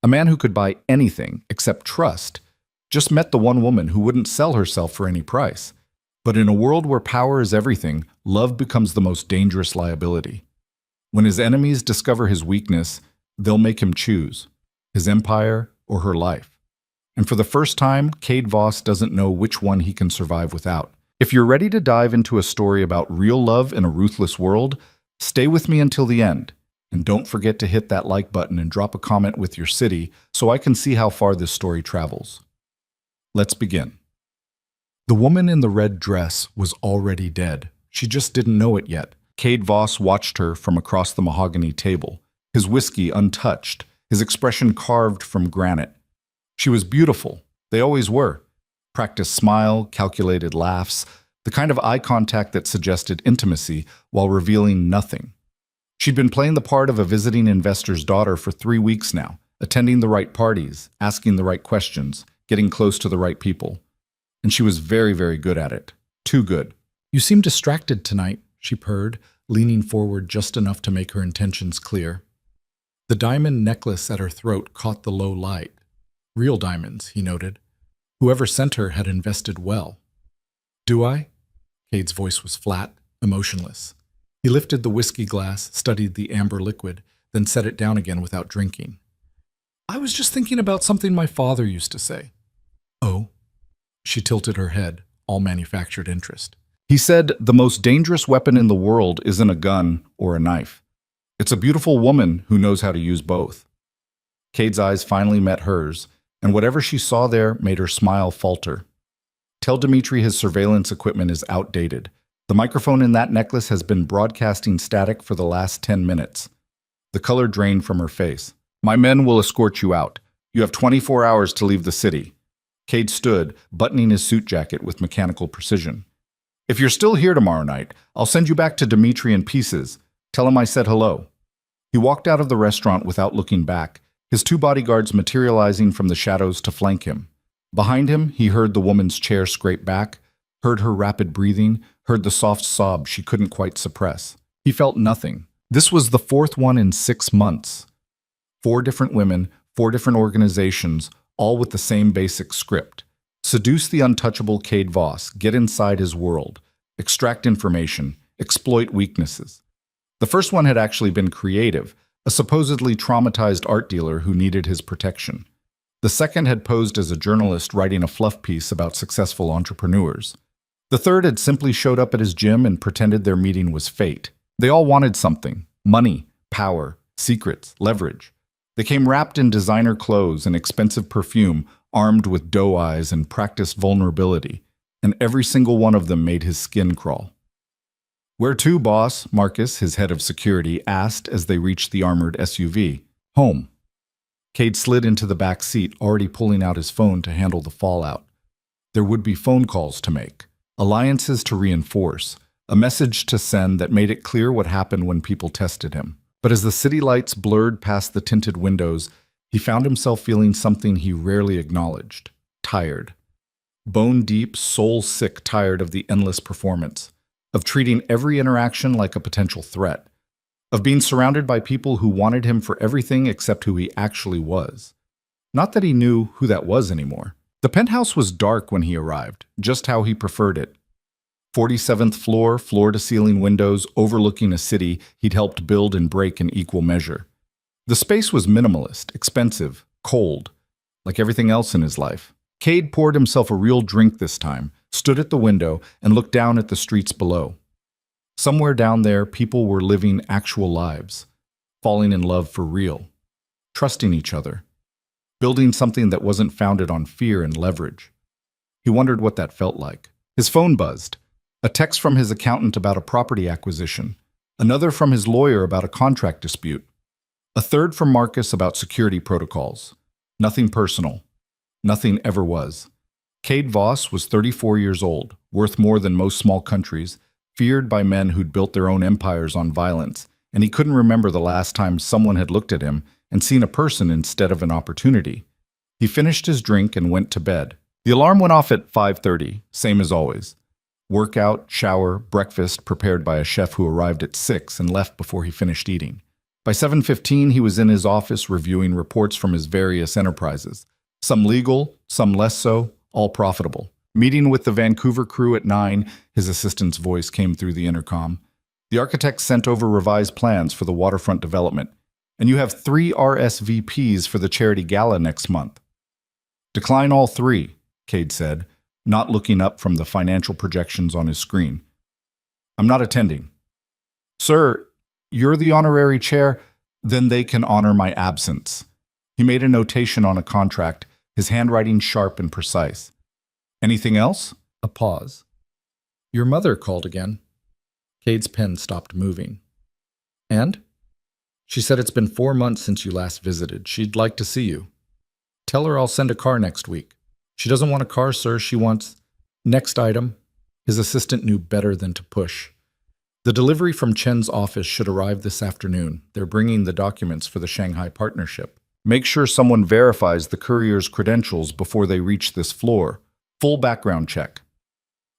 A man who could buy anything except trust just met the one woman who wouldn't sell herself for any price. But in a world where power is everything, love becomes the most dangerous liability. When his enemies discover his weakness, they'll make him choose his empire or her life. And for the first time, Cade Voss doesn't know which one he can survive without. If you're ready to dive into a story about real love in a ruthless world, stay with me until the end. And don't forget to hit that like button and drop a comment with your city so I can see how far this story travels. Let's begin. The woman in the red dress was already dead. She just didn't know it yet. Cade Voss watched her from across the mahogany table, his whiskey untouched, his expression carved from granite. She was beautiful. They always were. Practiced smile, calculated laughs, the kind of eye contact that suggested intimacy while revealing nothing. She'd been playing the part of a visiting investor's daughter for 3 weeks now, attending the right parties, asking the right questions, getting close to the right people. And she was very, very good at it. Too good. "You seem distracted tonight," she purred, leaning forward just enough to make her intentions clear. The diamond necklace at her throat caught the low light. Real diamonds, he noted. Whoever sent her had invested well. "Do I?" Cade's voice was flat, emotionless. He lifted the whiskey glass, studied the amber liquid, then set it down again without drinking. "I was just thinking about something my father used to say." "Oh?" She tilted her head, all manufactured interest. "He said the most dangerous weapon in the world isn't a gun or a knife. It's a beautiful woman who knows how to use both." Cade's eyes finally met hers, and whatever she saw there made her smile falter. "Tell Dimitri his surveillance equipment is outdated. The microphone in that necklace has been broadcasting static for the last 10 minutes. The color drained from her face. "My men will escort you out. You have 24 hours to leave the city." Cade stood, buttoning his suit jacket with mechanical precision. "If you're still here tomorrow night, I'll send you back to Dimitri in pieces. Tell him I said hello." He walked out of the restaurant without looking back, his 2 bodyguards materializing from the shadows to flank him. Behind him, he heard the woman's chair scrape back, heard her rapid breathing, heard the soft sob she couldn't quite suppress. He felt nothing. This was the 4th one in 6 months. 4 different women, 4 different organizations, all with the same basic script. Seduce the untouchable Cade Voss, get inside his world, extract information, exploit weaknesses. The first one had actually been creative, a supposedly traumatized art dealer who needed his protection. The second had posed as a journalist writing a fluff piece about successful entrepreneurs. The third had simply showed up at his gym and pretended their meeting was fate. They all wanted something: money, power, secrets, leverage. They came wrapped in designer clothes and expensive perfume, armed with doe eyes and practiced vulnerability, and every single one of them made his skin crawl. "Where to, boss?" Marcus, his head of security, asked as they reached the armored SUV. "Home." Cade slid into the back seat, already pulling out his phone to handle the fallout. There would be phone calls to make, alliances to reinforce, a message to send that made it clear what happened when people tested him. But as the city lights blurred past the tinted windows, he found himself feeling something he rarely acknowledged: tired. Bone-deep, soul-sick tired of the endless performance, of treating every interaction like a potential threat, of being surrounded by people who wanted him for everything except who he actually was. Not that he knew who that was anymore. The penthouse was dark when he arrived, just how he preferred it. 47th floor, floor-to-ceiling windows overlooking a city he'd helped build and break in equal measure. The space was minimalist, expensive, cold, like everything else in his life. Cade poured himself a real drink this time, stood at the window, and looked down at the streets below. Somewhere down there, people were living actual lives, falling in love for real, trusting each other, building something that wasn't founded on fear and leverage. He wondered what that felt like. His phone buzzed. A text from his accountant about a property acquisition, another from his lawyer about a contract dispute, a third from Marcus about security protocols. Nothing personal. Nothing ever was. Cade Voss was 34 years old, worth more than most small countries, feared by men who'd built their own empires on violence, and he couldn't remember the last time someone had looked at him and seen a person instead of an opportunity. He finished his drink and went to bed. The alarm went off at 5:30, same as always. Workout, shower, breakfast prepared by a chef who arrived at 6 and left before he finished eating. By 7:15, he was in his office reviewing reports from his various enterprises. Some legal, some less so, all profitable. Meeting with the Vancouver crew at 9, his assistant's voice came through the intercom. The architect sent over revised plans for the waterfront development, and you have 3 RSVPs for the charity gala next month. Decline all 3, Cade said, not looking up from the financial projections on his screen. I'm not attending. Sir, you're the honorary chair, then they can honor my absence. He made a notation on a contract, his handwriting sharp and precise. Anything else? A pause. Your mother called again. Cade's pen stopped moving. And? She said it's been 4 months since you last visited. She'd like to see you. Tell her I'll send a car next week. She doesn't want a car, sir. She wants... Next item. His assistant knew better than to push. The delivery from Chen's office should arrive this afternoon. They're bringing the documents for the Shanghai partnership. Make sure someone verifies the courier's credentials before they reach this floor. Full background check.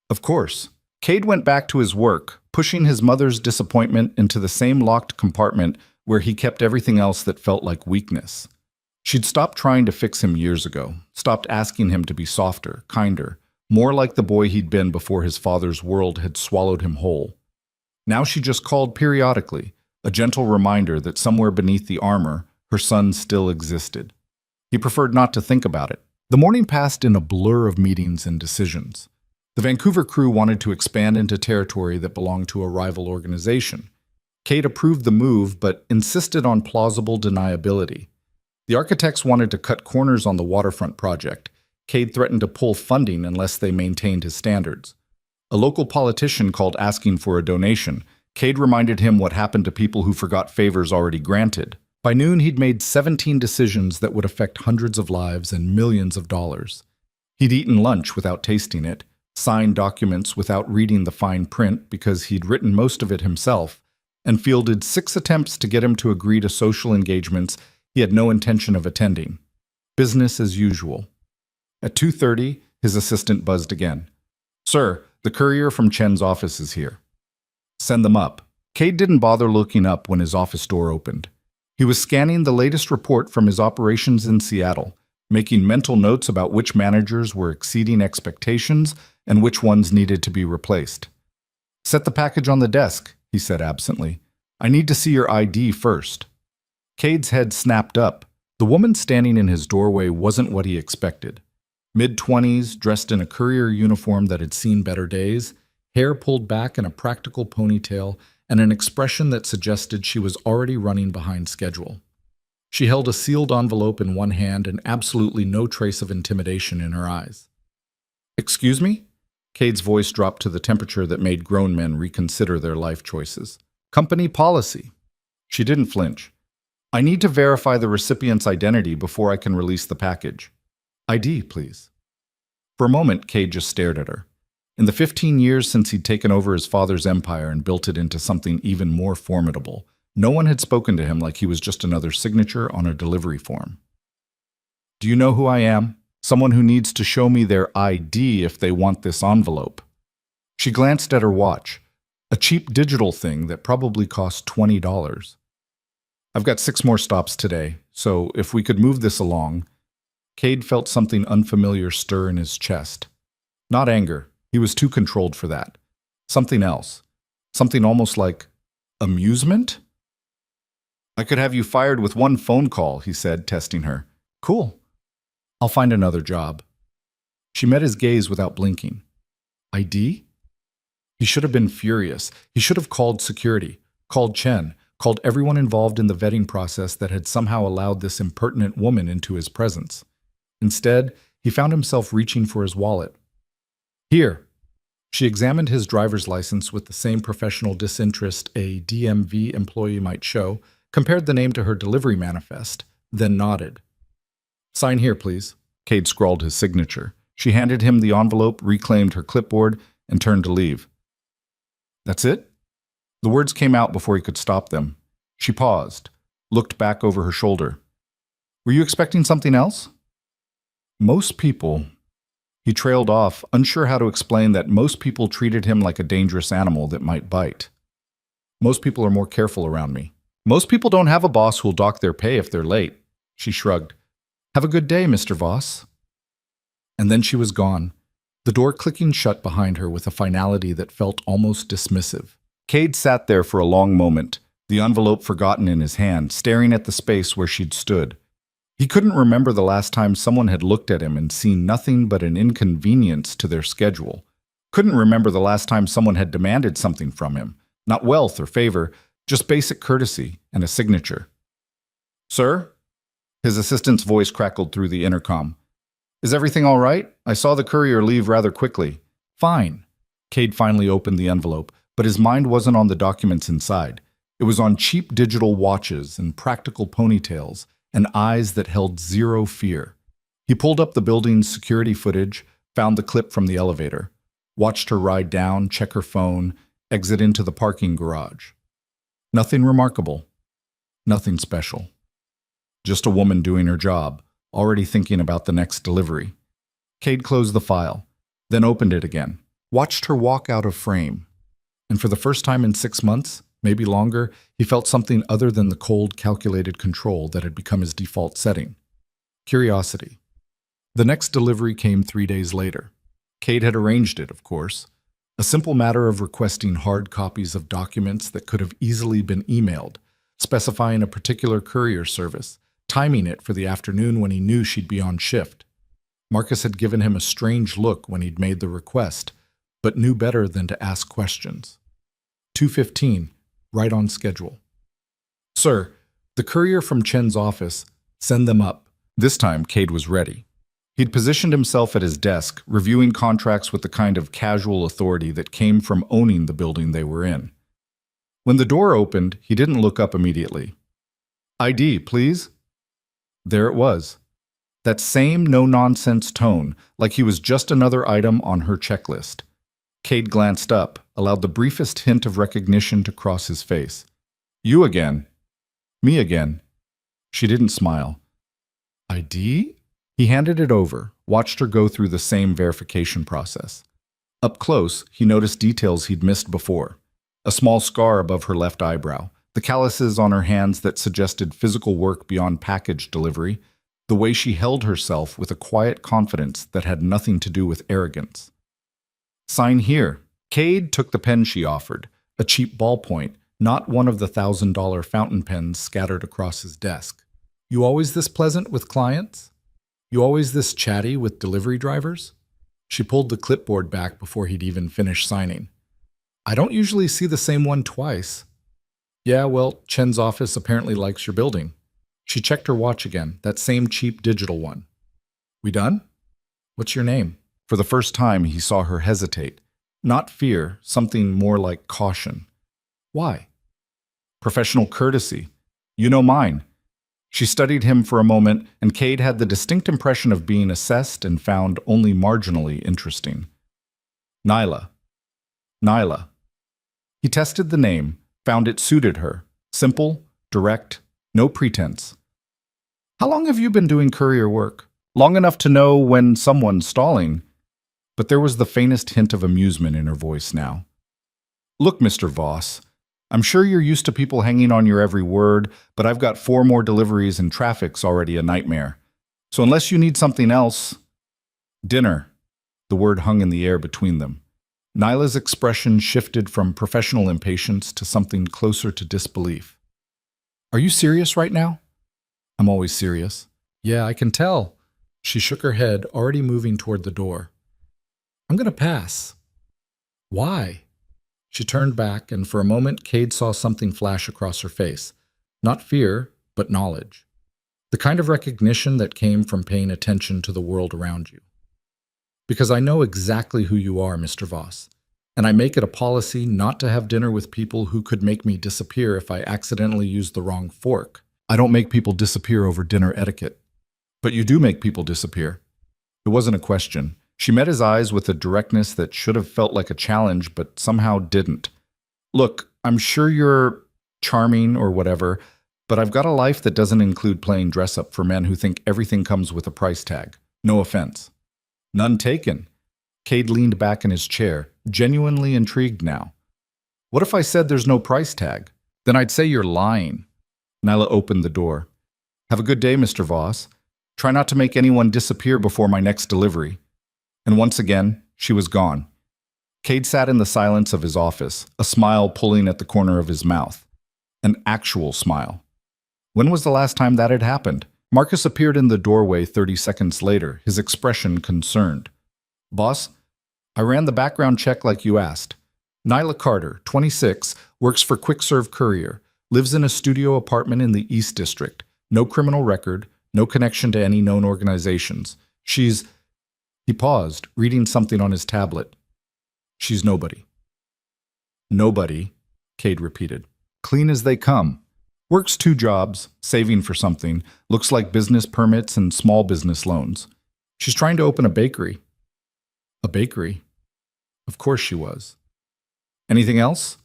Of course. Cade went back to his work, pushing his mother's disappointment into the same locked compartment where he kept everything else that felt like weakness. She'd stopped trying to fix him years ago, stopped asking him to be softer, kinder, more like the boy he'd been before his father's world had swallowed him whole. Now she just called periodically, a gentle reminder that somewhere beneath the armor, her son still existed. He preferred not to think about it. The morning passed in a blur of meetings and decisions. The Vancouver crew wanted to expand into territory that belonged to a rival organization. Cade approved the move, but insisted on plausible deniability. The architects wanted to cut corners on the waterfront project. Cade threatened to pull funding unless they maintained his standards. A local politician called asking for a donation. Cade reminded him what happened to people who forgot favors already granted. By noon, he'd made 17 decisions that would affect hundreds of lives and millions of dollars. He'd eaten lunch without tasting it, signed documents without reading the fine print because he'd written most of it himself, and fielded 6 attempts to get him to agree to social engagements he had no intention of attending. Business as usual. At 2:30, his assistant buzzed again. Sir, the courier from Chen's office is here. Send them up. Cade didn't bother looking up when his office door opened. He was scanning the latest report from his operations in Seattle, making mental notes about which managers were exceeding expectations and which ones needed to be replaced. Set the package on the desk, he said absently. I need to see your ID first. Cade's head snapped up. The woman standing in his doorway wasn't what he expected. Mid-20s, dressed in a courier uniform that had seen better days, hair pulled back in a practical ponytail, and an expression that suggested she was already running behind schedule. She held a sealed envelope in one hand and absolutely no trace of intimidation in her eyes. Excuse me? Cade's voice dropped to the temperature that made grown men reconsider their life choices. Company policy. She didn't flinch. I need to verify the recipient's identity before I can release the package. ID, please. For a moment, Cade just stared at her. In the 15 years since he'd taken over his father's empire and built it into something even more formidable, no one had spoken to him like he was just another signature on a delivery form. Do you know who I am? Someone who needs to show me their ID if they want this envelope. She glanced at her watch, a cheap digital thing that probably cost $20. I've got 6 more stops today, so if we could move this along. Cade felt something unfamiliar stir in his chest. Not anger. He was too controlled for that. Something else. Something almost like amusement? I could have you fired with 1 phone call, he said, testing her. Cool. I'll find another job. She met his gaze without blinking. ID? He should have been furious. He should have called security, called Chen, called everyone involved in the vetting process that had somehow allowed this impertinent woman into his presence. Instead, he found himself reaching for his wallet. Here. She examined his driver's license with the same professional disinterest a DMV employee might show, compared the name to her delivery manifest, then nodded. Sign here, please. Cade scrawled his signature. She handed him the envelope, reclaimed her clipboard, and turned to leave. That's it? The words came out before he could stop them. She paused, looked back over her shoulder. Were you expecting something else? Most people... He trailed off, unsure how to explain that most people treated him like a dangerous animal that might bite. Most people are more careful around me. Most people don't have a boss who'll dock their pay if they're late. She shrugged. Have a good day, Mr. Voss. And then she was gone, the door clicking shut behind her with a finality that felt almost dismissive. Cade sat there for a long moment, the envelope forgotten in his hand, staring at the space where she'd stood. He couldn't remember the last time someone had looked at him and seen nothing but an inconvenience to their schedule. Couldn't remember the last time someone had demanded something from him. Not wealth or favor, just basic courtesy and a signature. Sir? His assistant's voice crackled through the intercom. Is everything all right? I saw the courier leave rather quickly. Fine. Cade finally opened the envelope, but his mind wasn't on the documents inside. It was on cheap digital watches and practical ponytails and eyes that held zero fear. He pulled up the building's security footage, found the clip from the elevator, watched her ride down, check her phone, exit into the parking garage. Nothing remarkable. Nothing special. Just a woman doing her job, already thinking about the next delivery. Cade closed the file, then opened it again, watched her walk out of frame. And for the first time in 6 months, maybe longer, he felt something other than the cold, calculated control that had become his default setting. Curiosity. The next delivery came 3 days later. Cade had arranged it, of course. A simple matter of requesting hard copies of documents that could have easily been emailed, specifying a particular courier service, timing it for the afternoon when he knew she'd be on shift. Marcus had given him a strange look when he'd made the request, but knew better than to ask questions. 2:15, right on schedule. Sir, the courier from Chen's office, send them up. This time, Cade was ready. He'd positioned himself at his desk, reviewing contracts with the kind of casual authority that came from owning the building they were in. When the door opened, he didn't look up immediately. ID, please? There it was. That same no-nonsense tone, like he was just another item on her checklist. Cade glanced up, allowed the briefest hint of recognition to cross his face. You again? Me again? She didn't smile. ID? He handed it over, watched her go through the same verification process. Up close, he noticed details he'd missed before. A small scar above her left eyebrow, the calluses on her hands that suggested physical work beyond package delivery, the way she held herself with a quiet confidence that had nothing to do with arrogance. Sign here. Cade took the pen she offered, a cheap ballpoint, not one of the $1,000 fountain pens scattered across his desk. You always this pleasant with clients? You always this chatty with delivery drivers? She pulled the clipboard back before he'd even finished signing. I don't usually see the same one twice. Yeah, well, Chen's office apparently likes your building. She checked her watch again, that same cheap digital one. We done? What's your name? For the first time, he saw her hesitate. Not fear, something more like caution. Why? Professional courtesy. You know mine. She studied him for a moment, and Cade had the distinct impression of being assessed and found only marginally interesting. Nyla. Nyla. He tested the name, found it suited her. Simple, direct, no pretense. How long have you been doing courier work? Long enough to know when someone's stalling. But there was the faintest hint of amusement in her voice now. Look, Mr. Voss, I'm sure you're used to people hanging on your every word, but I've got 4 more deliveries and traffic's already a nightmare. So unless you need something else... Dinner. The word hung in the air between them. Nyla's expression shifted from professional impatience to something closer to disbelief. Are you serious right now? I'm always serious. Yeah, I can tell. She shook her head, already moving toward the door. I'm going to pass. Why? She turned back, and for a moment Cade saw something flash across her face. Not fear, but knowledge. The kind of recognition that came from paying attention to the world around you. Because I know exactly who you are, Mr. Voss, and I make it a policy not to have dinner with people who could make me disappear if I accidentally use the wrong fork. I don't make people disappear over dinner etiquette. But you do make people disappear. It wasn't a question. She met his eyes with a directness that should have felt like a challenge, but somehow didn't. Look, I'm sure you're charming or whatever, but I've got a life that doesn't include playing dress-up for men who think everything comes with a price tag. No offense. None taken. Cade leaned back in his chair, genuinely intrigued now. What if I said there's no price tag? Then I'd say you're lying. Nyla opened the door. Have a good day, Mr. Voss. Try not to make anyone disappear before my next delivery. And once again, she was gone. Cade sat in the silence of his office, a smile pulling at the corner of his mouth. An actual smile. When was the last time that had happened? Marcus appeared in the doorway 30 seconds later, his expression concerned. Boss, I ran the background check like you asked. Nyla Carter, 26, works for Quick Serve Courier, lives in a studio apartment in the East District. No criminal record, no connection to any known organizations. She's... He paused, reading something on his tablet. She's nobody. Nobody, Cade repeated. Clean as they come. Works 2 jobs, saving for something, looks like business permits and small business loans. She's trying to open a bakery. A bakery? Of course she was. Anything else?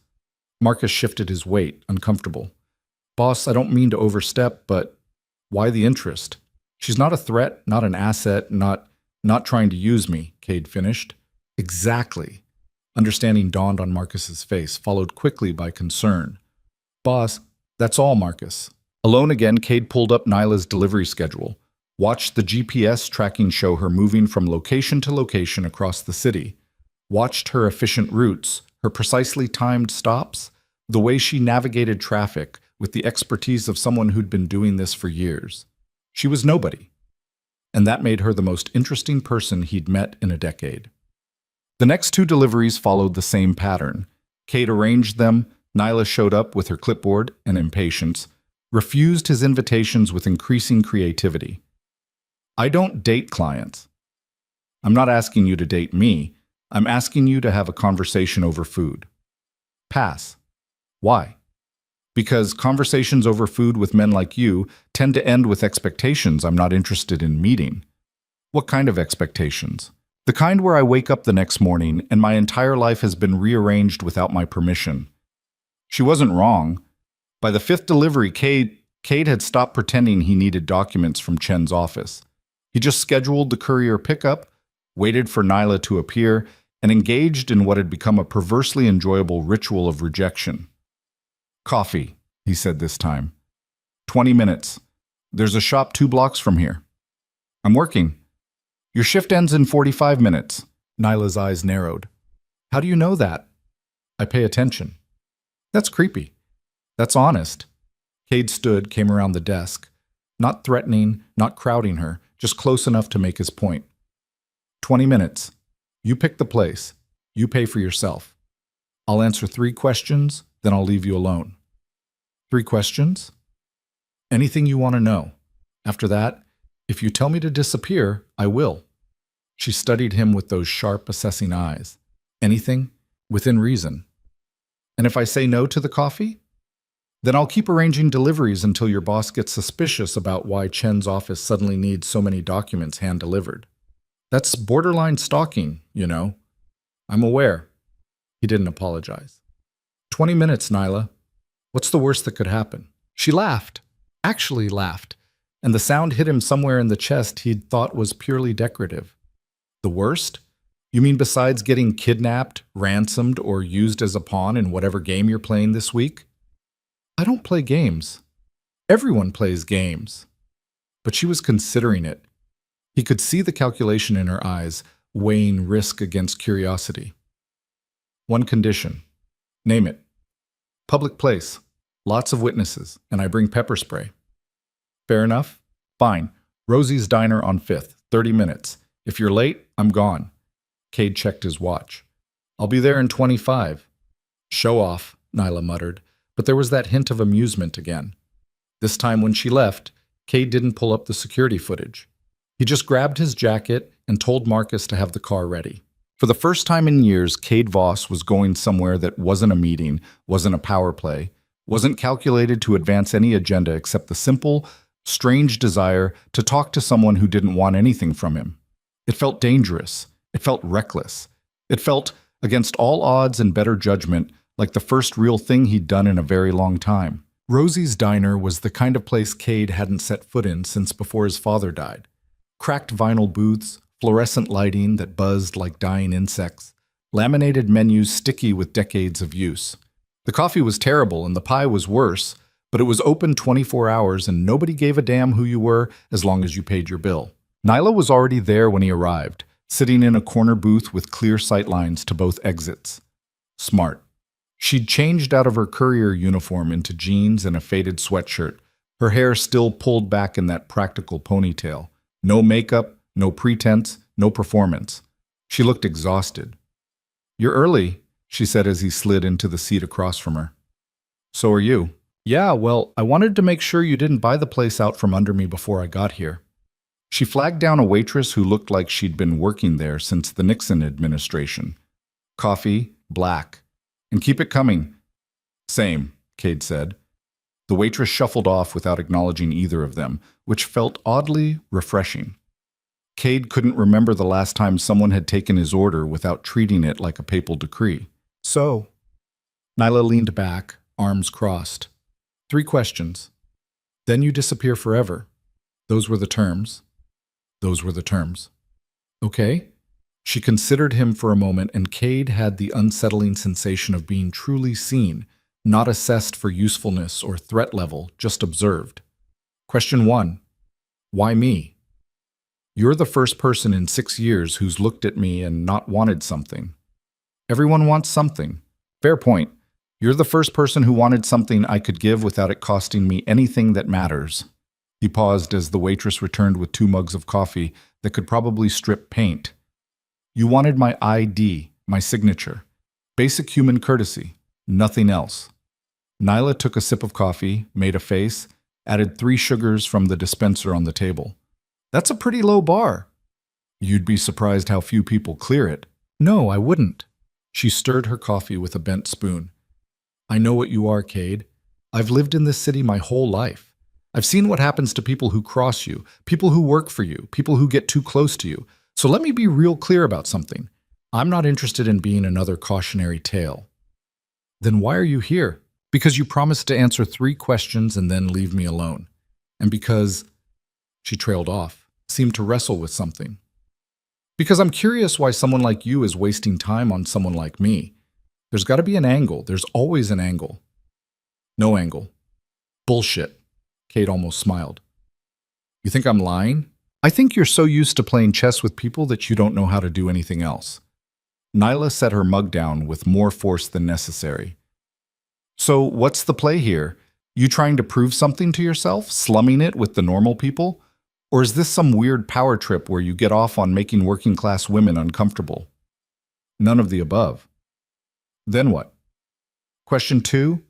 Marcus shifted his weight, uncomfortable. Boss, I don't mean to overstep, but why the interest? She's not a threat, not an asset, not trying to use me, Cade finished. Exactly. Understanding dawned on Marcus's face, followed quickly by concern. Boss, that's all, Marcus. Alone again, Cade pulled up Nyla's delivery schedule, watched the GPS tracking show her moving from location to location across the city, watched her efficient routes, her precisely timed stops, the way she navigated traffic with the expertise of someone who'd been doing this for years. She was nobody. And that made her the most interesting person he'd met in a decade. The next 2 deliveries followed the same pattern. Cade arranged them, Nyla showed up with her clipboard and impatience, refused his invitations with increasing creativity. I don't date clients. I'm not asking you to date me. I'm asking you to have a conversation over food. Pass. Why? Because conversations over food with men like you tend to end with expectations I'm not interested in meeting. What kind of expectations? The kind where I wake up the next morning and my entire life has been rearranged without my permission. She wasn't wrong. By the 5th delivery, Cade had stopped pretending he needed documents from Chen's office. He just scheduled the courier pickup, waited for Nyla to appear, and engaged in what had become a perversely enjoyable ritual of rejection. Coffee, he said this time. 20 minutes. There's a shop 2 blocks from here. I'm working. Your shift ends in 45 minutes. Nyla's eyes narrowed. How do you know that? I pay attention. That's creepy. That's honest. Cade stood, came around the desk. Not threatening, not crowding her, just close enough to make his point. 20 minutes. You pick the place. You pay for yourself. I'll answer 3 questions, then I'll leave you alone. 3 questions? Anything you want to know. After that, if you tell me to disappear, I will. She studied him with those sharp, assessing eyes. Anything? Within reason. And if I say no to the coffee? Then I'll keep arranging deliveries until your boss gets suspicious about why Chen's office suddenly needs so many documents hand-delivered. That's borderline stalking, you know. I'm aware. He didn't apologize. 20 minutes, Nyla. What's the worst that could happen? She laughed. Actually laughed. And the sound hit him somewhere in the chest he'd thought was purely decorative. The worst? You mean besides getting kidnapped, ransomed, or used as a pawn in whatever game you're playing this week? I don't play games. Everyone plays games. But she was considering it. He could see the calculation in her eyes, weighing risk against curiosity. One condition. Name it. Public place. Lots of witnesses, and I bring pepper spray. Fair enough? Fine. Rosie's Diner on 5th, 30 minutes. If you're late, I'm gone. Cade checked his watch. I'll be there in 25. Show off, Nyla muttered, but there was that hint of amusement again. This time when she left, Cade didn't pull up the security footage. He just grabbed his jacket and told Marcus to have the car ready. For the first time in years, Cade Voss was going somewhere that wasn't a meeting, wasn't a power play, wasn't calculated to advance any agenda except the simple, strange desire to talk to someone who didn't want anything from him. It felt dangerous. It felt reckless. It felt, against all odds and better judgment, like the first real thing he'd done in a very long time. Rosie's Diner was the kind of place Cade hadn't set foot in since before his father died. Cracked vinyl booths, fluorescent lighting that buzzed like dying insects, laminated menus sticky with decades of use. The coffee was terrible and the pie was worse, But it was open 24 hours and nobody gave a damn who you were as long as you paid your bill. Nyla was already there when he arrived, sitting in a corner booth with clear sight lines to both exits. Smart. She'd changed out of her courier uniform into jeans and a faded sweatshirt, her hair still pulled back in that practical ponytail. No makeup, no pretense, no performance. She looked exhausted. "You're early," she said as he slid into the seat across from her. "So are you." "Yeah, well, I wanted to make sure you didn't buy the place out from under me before I got here." She flagged down a waitress who looked like she'd been working there since the Nixon administration. "Coffee, black. And keep it coming." "Same," Cade said. The waitress shuffled off without acknowledging either of them, which felt oddly refreshing. Cade couldn't remember the last time someone had taken his order without treating it like a papal decree. "So?" Nyla leaned back, arms crossed. "3 questions. Then you disappear forever. Those were the terms. Those were the terms." "Okay." She considered him for a moment, and Cade had the unsettling sensation of being truly seen, not assessed for usefulness or threat level, just observed. "Question 1. Why me? You're the first person in 6 years who's looked at me and not wanted something. Everyone wants something. Fair point. You're the first person who wanted something I could give without it costing me anything that matters." He paused as the waitress returned with 2 mugs of coffee that could probably strip paint. "You wanted my ID, my signature. Basic human courtesy. Nothing else." Nyla took a sip of coffee, made a face, added 3 sugars from the dispenser on the table. "That's a pretty low bar." "You'd be surprised how few people clear it." "No, I wouldn't." She stirred her coffee with a bent spoon. "I know what you are, Cade. I've lived in this city my whole life. I've seen what happens to people who cross you, people who work for you, people who get too close to you. So let me be real clear about something. I'm not interested in being another cautionary tale." "Then why are you here?" "Because you promised to answer 3 questions and then leave me alone. And because—" She trailed off, seemed to wrestle with something. "Because I'm curious why someone like you is wasting time on someone like me. There's got to be an angle. There's always an angle." "No angle." "Bullshit." Cade almost smiled. "You think I'm lying?" "I think you're so used to playing chess with people that you don't know how to do anything else." Nyla set her mug down with more force than necessary. "So what's the play here? You trying to prove something to yourself, slumming it with the normal people? Or is this some weird power trip where you get off on making working-class women uncomfortable?" "None of the above." "Then what?" "Question 2,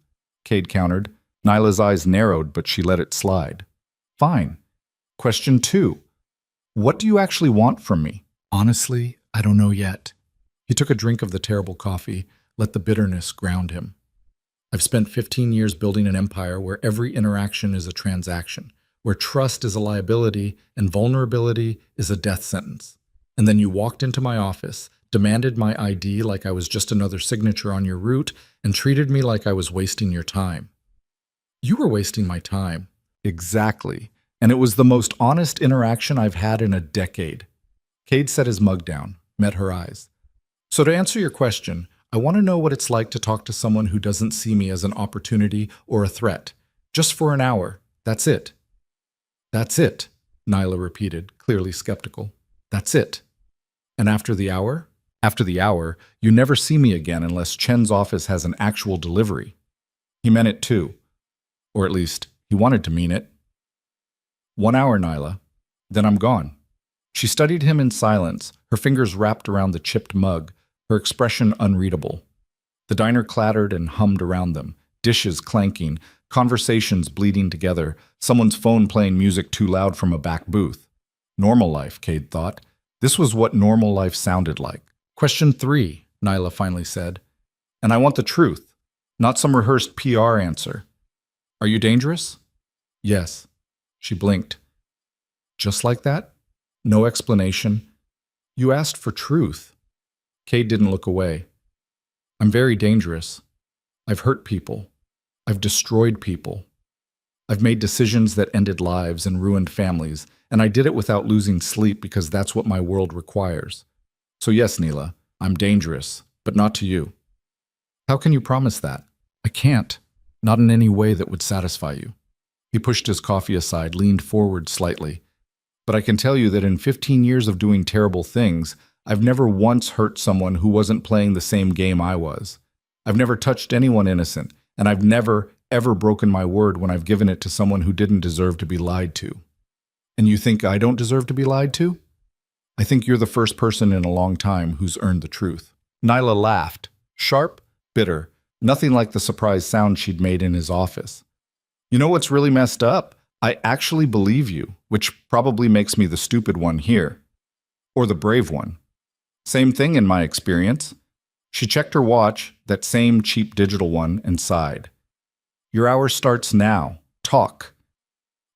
Cade countered. Nyla's eyes narrowed, but she let it slide. "Fine. Question 2. What do you actually want from me?" "Honestly, I don't know yet." He took a drink of the terrible coffee, let the bitterness ground him. "I've spent 15 years building an empire where every interaction is a transaction, where trust is a liability and vulnerability is a death sentence. And then you walked into my office, demanded my ID like I was just another signature on your route, and treated me like I was wasting your time." "You were wasting my time." "Exactly. And it was the most honest interaction I've had in a decade." Cade set his mug down, met her eyes. "So to answer your question, I want to know what it's like to talk to someone who doesn't see me as an opportunity or a threat. Just for an hour. That's it." "That's it," Nyla repeated, clearly skeptical. "That's it. And after the hour?" "After the hour, you never see me again unless Chen's office has an actual delivery." He meant it too. Or at least, he wanted to mean it. 1 hour, Nyla. Then I'm gone." She studied him in silence, her fingers wrapped around the chipped mug, her expression unreadable. The diner clattered and hummed around them, dishes clanking, conversations bleeding together, someone's phone playing music too loud from a back booth. Normal life, Cade thought. This was what normal life sounded like. "Question 3, Nyla finally said. "And I want the truth, not some rehearsed PR answer. Are you dangerous?" "Yes." She blinked. "Just like that? No explanation? You asked for truth." Cade didn't look away. "I'm very dangerous. I've hurt people. I've destroyed people. I've made decisions that ended lives and ruined families, and I did it without losing sleep because that's what my world requires. So yes, Neela, I'm dangerous, but not to you." "How can you promise that?" "I can't." Not in any way that would satisfy you. He pushed his coffee aside, leaned forward slightly. But I can tell you that in 15 years of doing terrible things, I've never once hurt someone who wasn't playing the same game I was. I've never touched anyone innocent, and I've never, ever broken my word when I've given it to someone who didn't deserve to be lied to. And you think I don't deserve to be lied to? I think you're the first person in a long time who's earned the truth. Nyla laughed, sharp, bitter, nothing like the surprise sound she'd made in his office. You know what's really messed up? I actually believe you, which probably makes me the stupid one here. Or the brave one. Same thing in my experience. She checked her watch, that same cheap digital one, and sighed. Your hour starts now. Talk.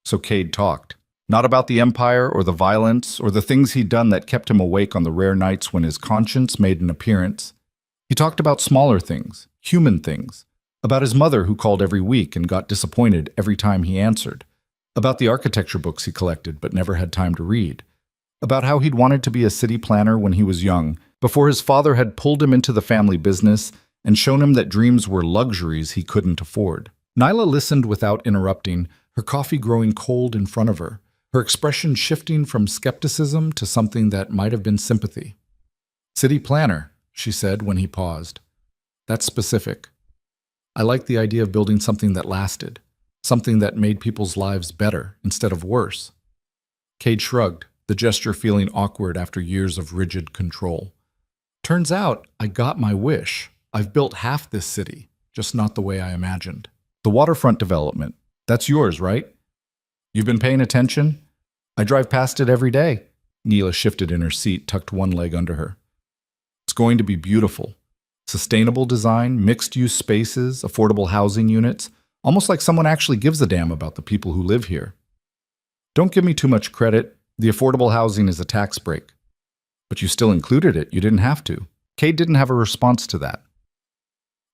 So Cade talked. Not about the empire or the violence or the things he'd done that kept him awake on the rare nights when his conscience made an appearance. He talked about smaller things, human things. About his mother who called every week and got disappointed every time he answered. About the architecture books he collected but never had time to read. About how he'd wanted to be a city planner when he was young, before his father had pulled him into the family business and shown him that dreams were luxuries he couldn't afford. Nyla listened without interrupting, her coffee growing cold in front of her, her expression shifting from skepticism to something that might have been sympathy. City planner, she said when he paused. That's specific. I like the idea of building something that lasted, something that made people's lives better instead of worse. Cade shrugged, the gesture feeling awkward after years of rigid control. Turns out I got my wish. I've built half this city, just not the way I imagined. The waterfront development, that's yours, right? You've been paying attention? I drive past it every day. Neela shifted in her seat, tucked one leg under her. It's going to be beautiful. Sustainable design, mixed-use spaces, affordable housing units, almost like someone actually gives a damn about the people who live here. Don't give me too much credit. The affordable housing is a tax break. But you still included it. You didn't have to. Cade didn't have a response to that.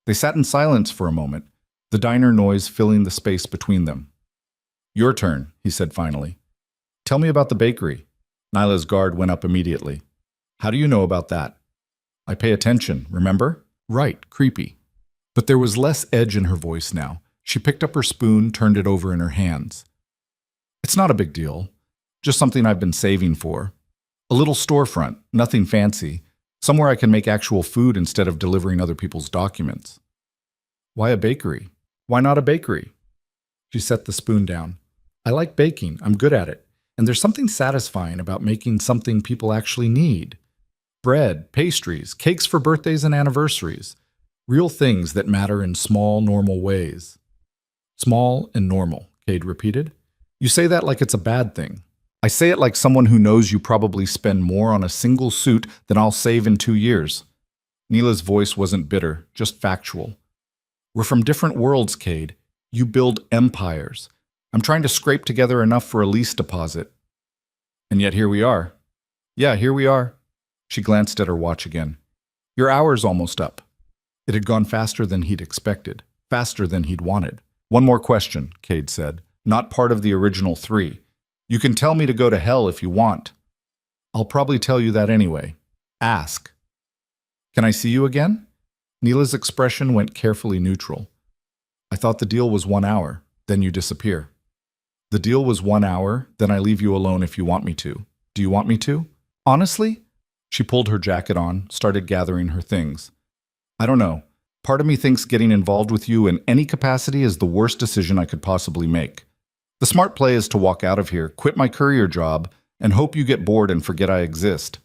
They sat in silence for a moment, the diner noise filling the space between them. Your turn, he said finally. Tell me about the bakery. Nyla's guard went up immediately. How do you know about that? I pay attention, remember? Right, creepy. But there was less edge in her voice now. She picked up her spoon, turned it over in her hands. It's not a big deal. Just something I've been saving for. A little storefront, nothing fancy. Somewhere I can make actual food instead of delivering other people's documents. Why a bakery? Why not a bakery? She set the spoon down. I like baking. I'm good at it. And there's something satisfying about making something people actually need. Bread, pastries, cakes for birthdays and anniversaries. Real things that matter in small, normal ways. Small and normal, Cade repeated. You say that like it's a bad thing. I say it like someone who knows you probably spend more on a single suit than I'll save in 2 years. Neela's voice wasn't bitter, just factual. We're from different worlds, Cade. You build empires. I'm trying to scrape together enough for a lease deposit. And yet here we are. Yeah, here we are. She glanced at her watch again. Your hour's almost up. It had gone faster than he'd expected, faster than he'd wanted. One more question, Cade said. Not part of the original 3. You can tell me to go to hell if you want. I'll probably tell you that anyway. Ask. Can I see you again? Neela's expression went carefully neutral. I thought the deal was 1 hour, then you disappear. The deal was 1 hour, then I leave you alone if you want me to. Do you want me to? Honestly? She pulled her jacket on, started gathering her things. I don't know. Part of me thinks getting involved with you in any capacity is the worst decision I could possibly make. The smart play is to walk out of here, quit my courier job, and hope you get bored and forget I exist.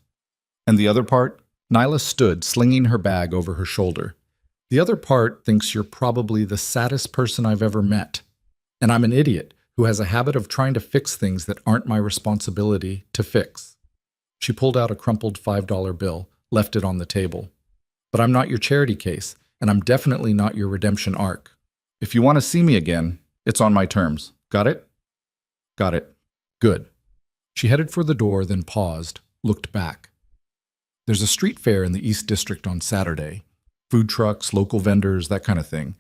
And the other part? Nyla stood, slinging her bag over her shoulder. The other part thinks you're probably the saddest person I've ever met. And I'm an idiot who has a habit of trying to fix things that aren't my responsibility to fix. She pulled out a crumpled $5 bill, left it on the table. But I'm not your charity case, and I'm definitely not your redemption arc. If you want to see me again, it's on my terms. Got it? Got it. Good. She headed for the door, then paused, looked back. There's a street fair in the East District on Saturday. Food trucks, local vendors, that kind of thing.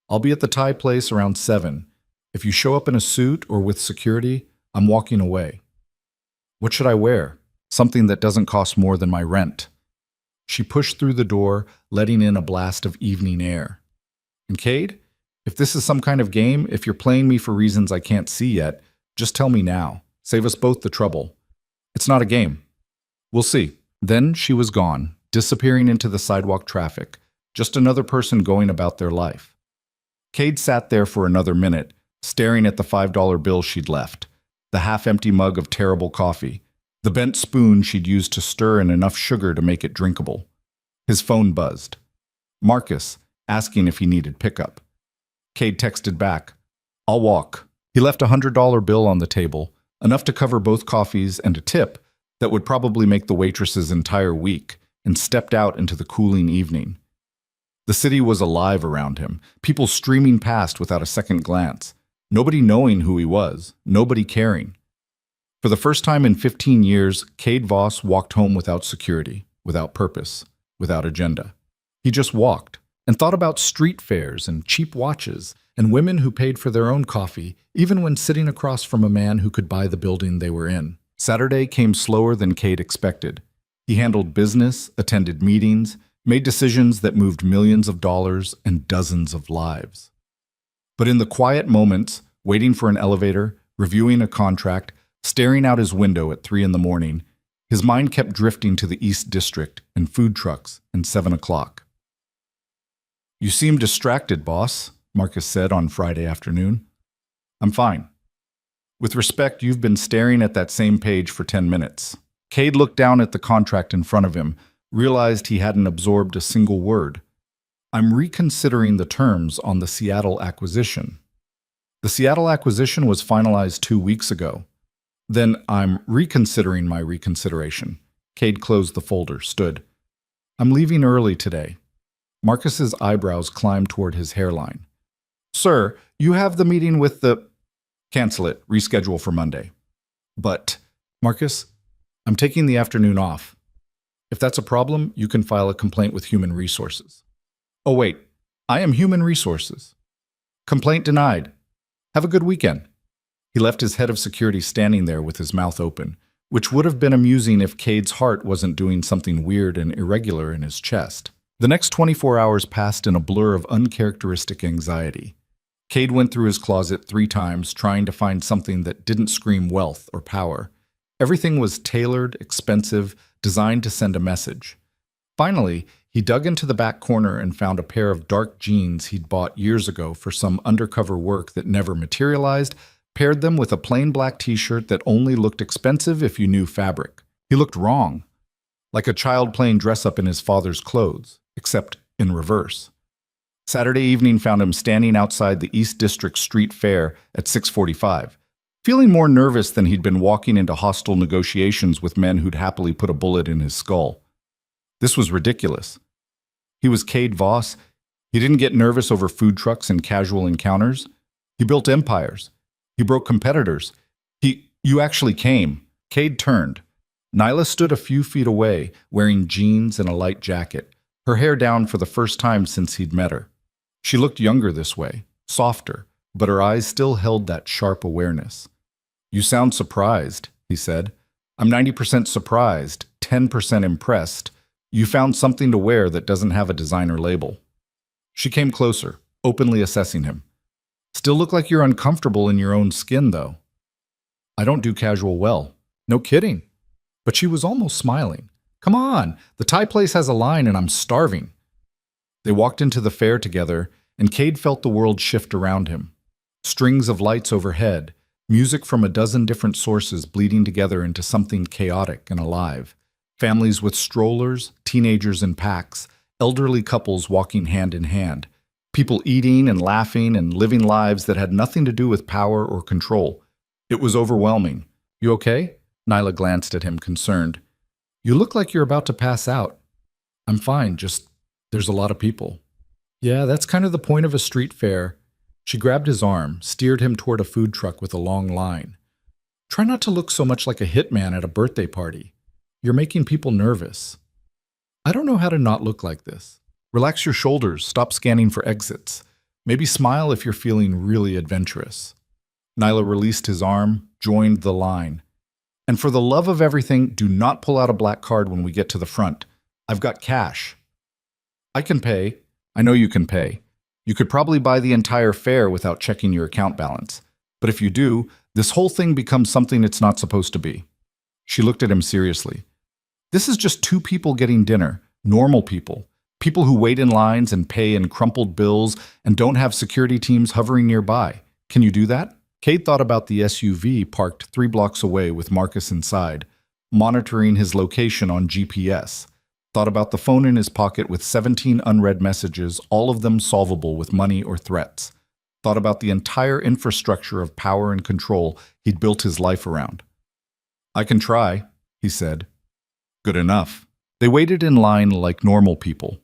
I'll be at the Thai place around 7. If you show up in a suit or with security, I'm walking away. What should I wear? Something that doesn't cost more than my rent. She pushed through the door, letting in a blast of evening air. And Cade, If this is some kind of game, if you're playing me for reasons I can't see yet, just tell me now. Save us both the trouble. It's not a game. We'll see. Then she was gone, disappearing into the sidewalk traffic, just another person going about their life. Cade sat there for another minute, staring at the $5 bill she'd left, the half-empty mug of terrible coffee, the bent spoon she'd used to stir in enough sugar to make it drinkable. His phone buzzed. Marcus, asking if he needed pickup. Cade texted back, "I'll walk." He left a $100 bill on the table, enough to cover both coffees and a tip that would probably make the waitress's entire week, and stepped out into the cooling evening. The city was alive around him, people streaming past without a second glance, nobody knowing who he was, nobody caring. For the first time in 15 years, Cade Voss walked home without security, without purpose, without agenda. He just walked and thought about street fairs and cheap watches and women who paid for their own coffee, even when sitting across from a man who could buy the building they were in. Saturday came slower than Cade expected. He handled business, attended meetings, made decisions that moved millions of dollars and dozens of lives. But in the quiet moments, waiting for an elevator, reviewing a contract, staring out his window at 3 in the morning, his mind kept drifting to the East District and food trucks and 7 o'clock. "You seem distracted, boss," Marcus said on Friday afternoon. "I'm fine. With respect, you've been staring at that same page for 10 minutes. Cade looked down at the contract in front of him, realized he hadn't absorbed a single word. "I'm reconsidering the terms on the Seattle acquisition." "The Seattle acquisition was finalized 2 weeks ago." "Then I'm reconsidering my reconsideration." Cade closed the folder, stood. "I'm leaving early today." Marcus's eyebrows climbed toward his hairline. "Sir, you have the meeting with the—" "Cancel it. Reschedule for Monday." "But—" "Marcus, I'm taking the afternoon off. If that's a problem, you can file a complaint with Human Resources." "Oh, wait. I am Human Resources." "Complaint denied. Have a good weekend." He left his head of security standing there with his mouth open, which would have been amusing if Cade's heart wasn't doing something weird and irregular in his chest. The next 24 hours passed in a blur of uncharacteristic anxiety. Cade went through his closet 3 times, trying to find something that didn't scream wealth or power. Everything was tailored, expensive, designed to send a message. Finally, he dug into the back corner and found a pair of dark jeans he'd bought years ago for some undercover work that never materialized, paired them with a plain black t-shirt that only looked expensive if you knew fabric. He looked wrong, like a child playing dress-up in his father's clothes, except in reverse. Saturday evening found him standing outside the East District Street Fair at 6:45, feeling more nervous than he'd been walking into hostile negotiations with men who'd happily put a bullet in his skull. This was ridiculous. He was Cade Voss. He didn't get nervous over food trucks and casual encounters. He built empires. He broke competitors. You actually came. Cade turned. Nyla stood a few feet away, wearing jeans and a light jacket, her hair down for the first time since he'd met her. She looked younger this way, softer, but her eyes still held that sharp awareness. "You sound surprised," he said. "I'm 90% surprised, 10% impressed. You found something to wear that doesn't have a designer label." She came closer, openly assessing him. "Still look like you're uncomfortable in your own skin, though." "I don't do casual well." "No kidding." But she was almost smiling. "Come on, the Thai place has a line and I'm starving." They walked into the fair together, and Cade felt the world shift around him. Strings of lights overhead, music from a dozen different sources bleeding together into something chaotic and alive. Families with strollers, teenagers in packs, elderly couples walking hand in hand. People eating and laughing and living lives that had nothing to do with power or control. It was overwhelming. "You okay?" Nyla glanced at him, concerned. "You look like you're about to pass out." "I'm fine, just there's a lot of people." "Yeah, that's kind of the point of a street fair." She grabbed his arm, steered him toward a food truck with a long line. "Try not to look so much like a hitman at a birthday party. You're making people nervous." "I don't know how to not look like this." "Relax your shoulders, stop scanning for exits. Maybe smile if you're feeling really adventurous." Nyla released his arm, joined the line. "And for the love of everything, do not pull out a black card when we get to the front. I've got cash." "I can pay." "I know you can pay." You could probably buy the entire fare without checking your account balance. But if you do, this whole thing becomes something it's not supposed to be. She looked at him seriously. This is just two people getting dinner, normal people. People who wait in lines and pay in crumpled bills and don't have security teams hovering nearby. Can you do that? Cade thought about the SUV parked 3 blocks away with Marcus inside, monitoring his location on GPS. Thought about the phone in his pocket with 17 unread messages, all of them solvable with money or threats. Thought about the entire infrastructure of power and control he'd built his life around. I can try, he said. Good enough. They waited in line like normal people.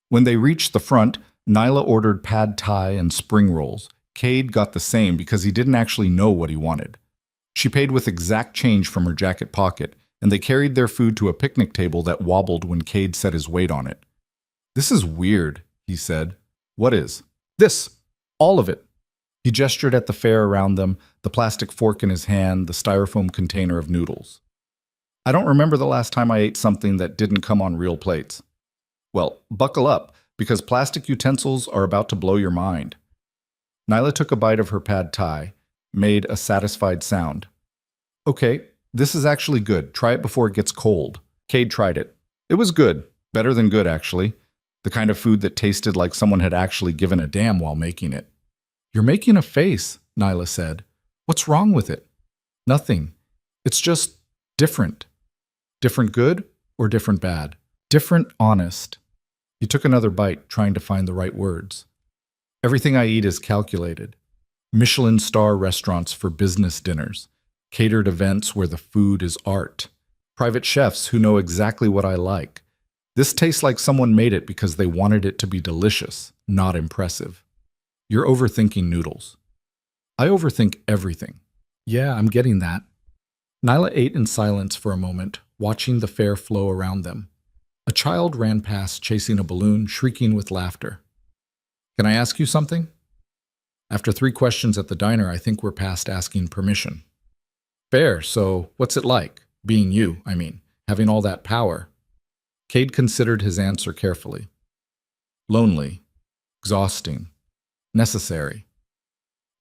When they reached the front, Nyla ordered pad thai and spring rolls. Cade got the same because he didn't actually know what he wanted. She paid with exact change from her jacket pocket, and they carried their food to a picnic table that wobbled when Cade set his weight on it. This is weird, he said. What is? This. All of it. He gestured at the fare around them, the plastic fork in his hand, the styrofoam container of noodles. I don't remember the last time I ate something that didn't come on real plates. Well, buckle up, because plastic utensils are about to blow your mind. Nyla took a bite of her pad thai, made a satisfied sound. Okay, this is actually good. Try it before it gets cold. Cade tried it. It was good. Better than good, actually. The kind of food that tasted like someone had actually given a damn while making it. You're making a face, Nyla said. What's wrong with it? Nothing. It's just different. Different good or different bad? Different honest. He took another bite, trying to find the right words. Everything I eat is calculated. Michelin star restaurants for business dinners. Catered events where the food is art. Private chefs who know exactly what I like. This tastes like someone made it because they wanted it to be delicious, not impressive. You're overthinking noodles. I overthink everything. Yeah, I'm getting that. Nyla ate in silence for a moment, watching the fare flow around them. A child ran past chasing a balloon, shrieking with laughter. Can I ask you something? After 3 questions at the diner, I think we're past asking permission. Fair, so what's it like? Being you, I mean, having all that power. Cade considered his answer carefully. Lonely. Exhausting. Necessary.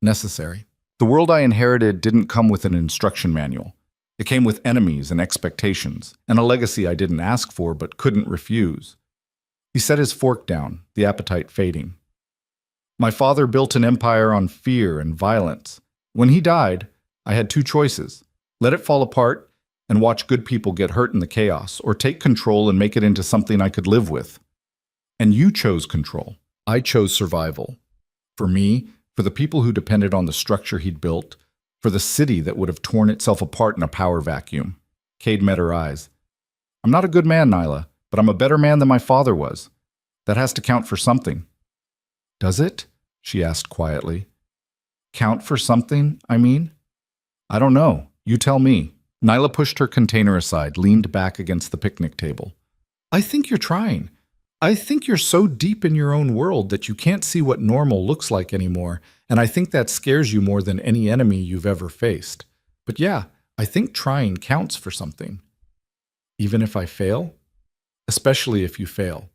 Necessary. The world I inherited didn't come with an instruction manual. It came with enemies and expectations, and a legacy I didn't ask for but couldn't refuse. He set his fork down, the appetite fading. My father built an empire on fear and violence. When he died, I had 2 choices. Let it fall apart and watch good people get hurt in the chaos, or take control and make it into something I could live with. And you chose control. I chose survival. For me, for the people who depended on the structure he'd built, for the city that would have torn itself apart in a power vacuum. Cade met her eyes. I'm not a good man, Nyla, but I'm a better man than my father was. That has to count for something. Does it? She asked quietly. Count for something, I mean? I don't know. You tell me. Nyla pushed her container aside, leaned back against the picnic table. I think you're trying. I think you're so deep in your own world that you can't see what normal looks like anymore, and I think that scares you more than any enemy you've ever faced. But yeah, I think trying counts for something. Even if I fail? Especially if you fail.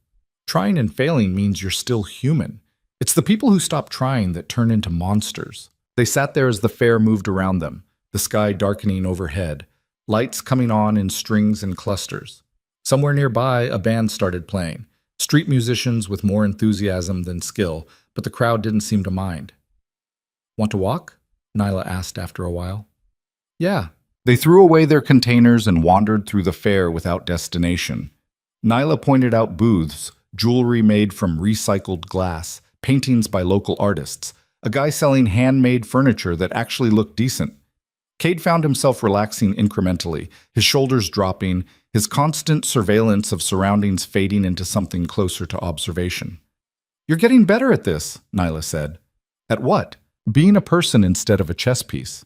Trying and failing means you're still human. It's the people who stop trying that turn into monsters. They sat there as the fare moved around them, the sky darkening overhead, lights coming on in strings and clusters. Somewhere nearby, a band started playing. Street musicians with more enthusiasm than skill, but the crowd didn't seem to mind. Want to walk? Nyla asked after a while. Yeah. They threw away their containers and wandered through the fair without destination. Nyla pointed out booths, jewelry made from recycled glass, paintings by local artists, a guy selling handmade furniture that actually looked decent. Cade found himself relaxing incrementally, his shoulders dropping, his constant surveillance of surroundings fading into something closer to observation. You're getting better at this, Nyla said. At what? Being a person instead of a chess piece.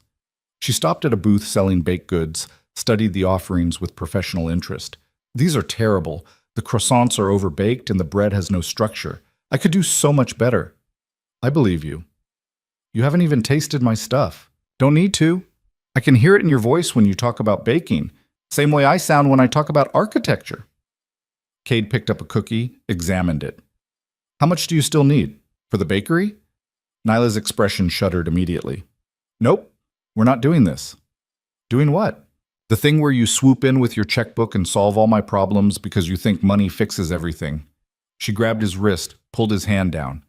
She stopped at a booth selling baked goods, studied the offerings with professional interest. These are terrible. The croissants are overbaked and the bread has no structure. I could do so much better. I believe you. You haven't even tasted my stuff. Don't need to. I can hear it in your voice when you talk about baking. Same way I sound when I talk about architecture. Cade picked up a cookie, examined it. How much do you still need? For the bakery? Nyla's expression shuddered immediately. Nope, we're not doing this. Doing what? The thing where you swoop in with your checkbook and solve all my problems because you think money fixes everything. She grabbed his wrist, pulled his hand down.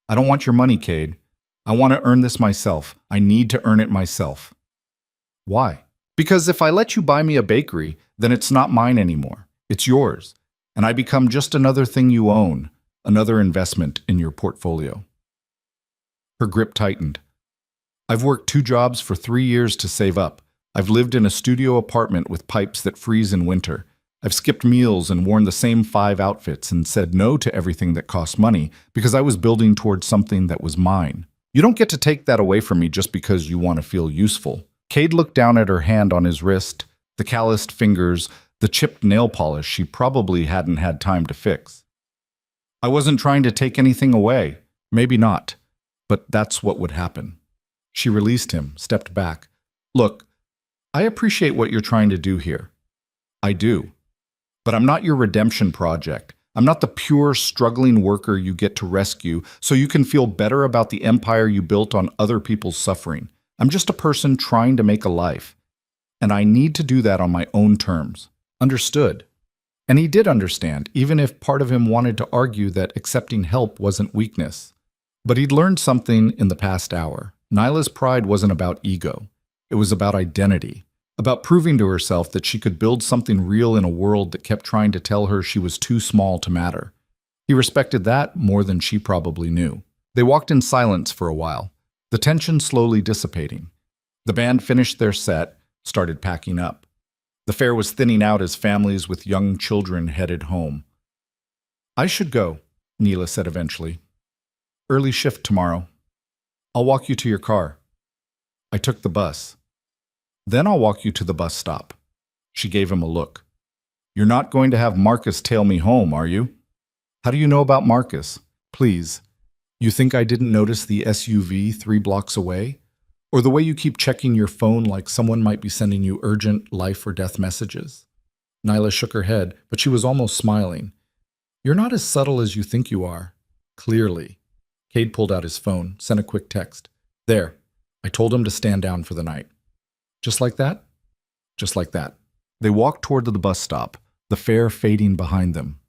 I don't want your money, Cade. I want to earn this myself. I need to earn it myself. Why? Because if I let you buy me a bakery, then it's not mine anymore. It's yours. And I become just another thing you own, another investment in your portfolio. Her grip tightened. I've worked 2 jobs for 3 years to save up. I've lived in a studio apartment with pipes that freeze in winter. I've skipped meals and worn the same 5 outfits and said no to everything that cost money because I was building towards something that was mine. You don't get to take that away from me just because you want to feel useful. Cade looked down at her hand on his wrist, the calloused fingers, the chipped nail polish she probably hadn't had time to fix. I wasn't trying to take anything away. Maybe not. But that's what would happen. She released him, stepped back. Look, I appreciate what you're trying to do here. I do. But I'm not your redemption project. I'm not the pure, struggling worker you get to rescue so you can feel better about the empire you built on other people's suffering. I'm just a person trying to make a life. And I need to do that on my own terms. Understood. And he did understand, even if part of him wanted to argue that accepting help wasn't weakness. But he'd learned something in the past hour. Nyla's pride wasn't about ego. It was about identity. About proving to herself that she could build something real in a world that kept trying to tell her she was too small to matter. He respected that more than she probably knew. They walked in silence for a while, the tension slowly dissipating. The band finished their set, started packing up. The fair was thinning out as families with young children headed home. I should go, Nyla said eventually. Early shift tomorrow. I'll walk you to your car. I took the bus. Then I'll walk you to the bus stop. She gave him a look. You're not going to have Marcus tail me home, are you? How do you know about Marcus? Please. You think I didn't notice the SUV 3 blocks away? Or the way you keep checking your phone like someone might be sending you urgent life or death messages? Nyla shook her head, but she was almost smiling. You're not as subtle as you think you are. Clearly. Cade pulled out his phone, sent a quick text. There. I told him to stand down for the night. Just like that? Just like that. They walked toward the bus stop, the fair fading behind them.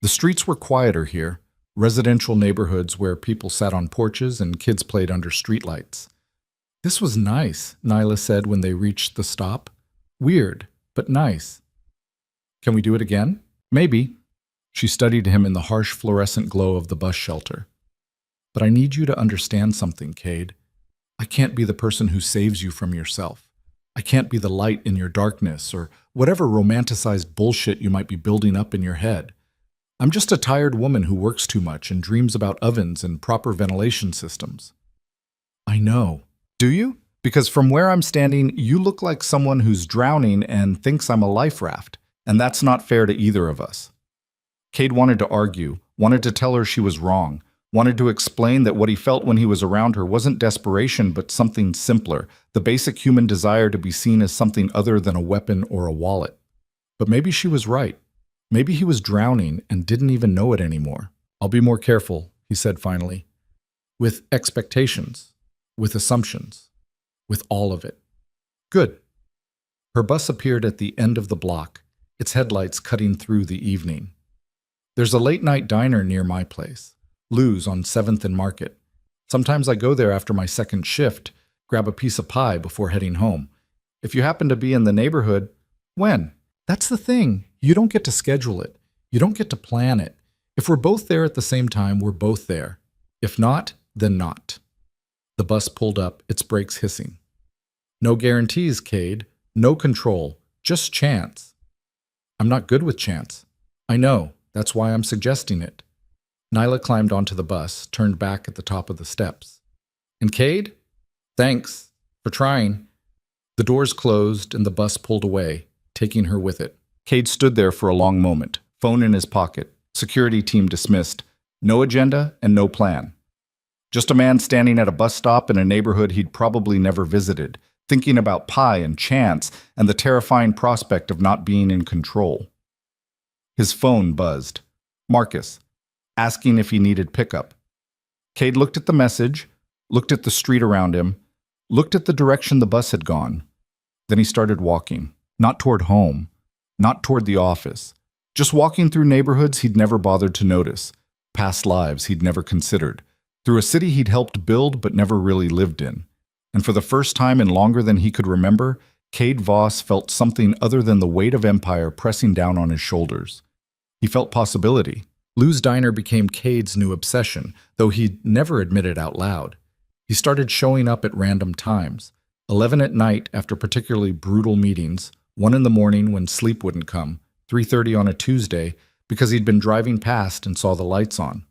The streets were quieter here, residential neighborhoods where people sat on porches and kids played under streetlights. This was nice, Nyla said when they reached the stop. Weird, but nice. Can we do it again? Maybe. She studied him in the harsh fluorescent glow of the bus shelter. But I need you to understand something, Cade. I can't be the person who saves you from yourself. I can't be the light in your darkness or whatever romanticized bullshit you might be building up in your head. I'm just a tired woman who works too much and dreams about ovens and proper ventilation systems. I know. Do you? Because from where I'm standing, you look like someone who's drowning and thinks I'm a life raft, and that's not fair to either of us. Cade wanted to argue, wanted to tell her she was wrong, wanted to explain that what he felt when he was around her wasn't desperation but something simpler, the basic human desire to be seen as something other than a weapon or a wallet. But maybe she was right. Maybe he was drowning and didn't even know it anymore. I'll be more careful, he said finally. With expectations, with assumptions, with all of it. Good. Her bus appeared at the end of the block, its headlights cutting through the evening. There's a late-night diner near my place. Lou's on 7th and Market. Sometimes I go there after my second shift, grab a piece of pie before heading home. If you happen to be in the neighborhood, when? That's the thing. You don't get to schedule it. You don't get to plan it. If we're both there at the same time, we're both there. If not, then not. The bus pulled up, its brakes hissing. No guarantees, Cade. No control. Just chance. I'm not good with chance. I know. That's why I'm suggesting it. Nyla climbed onto the bus, turned back at the top of the steps. And Cade? Thanks for trying. The doors closed and the bus pulled away, taking her with it. Cade stood there for a long moment, phone in his pocket, security team dismissed, no agenda and no plan. Just a man standing at a bus stop in a neighborhood he'd probably never visited, thinking about pie and chance and the terrifying prospect of not being in control. His phone buzzed. Marcus, asking if he needed pickup. Cade looked at the message, looked at the street around him, looked at the direction the bus had gone. Then he started walking, not toward home, not toward the office, just walking through neighborhoods he'd never bothered to notice, past lives he'd never considered, through a city he'd helped build but never really lived in. And for the first time in longer than he could remember, Cade Voss felt something other than the weight of empire pressing down on his shoulders. He felt possibility. Lou's Diner became Cade's new obsession, though he'd never admit it out loud. He started showing up at random times, 11 at night after particularly brutal meetings, 1 in the morning when sleep wouldn't come, 3:30 on a Tuesday because he'd been driving past and saw the lights on.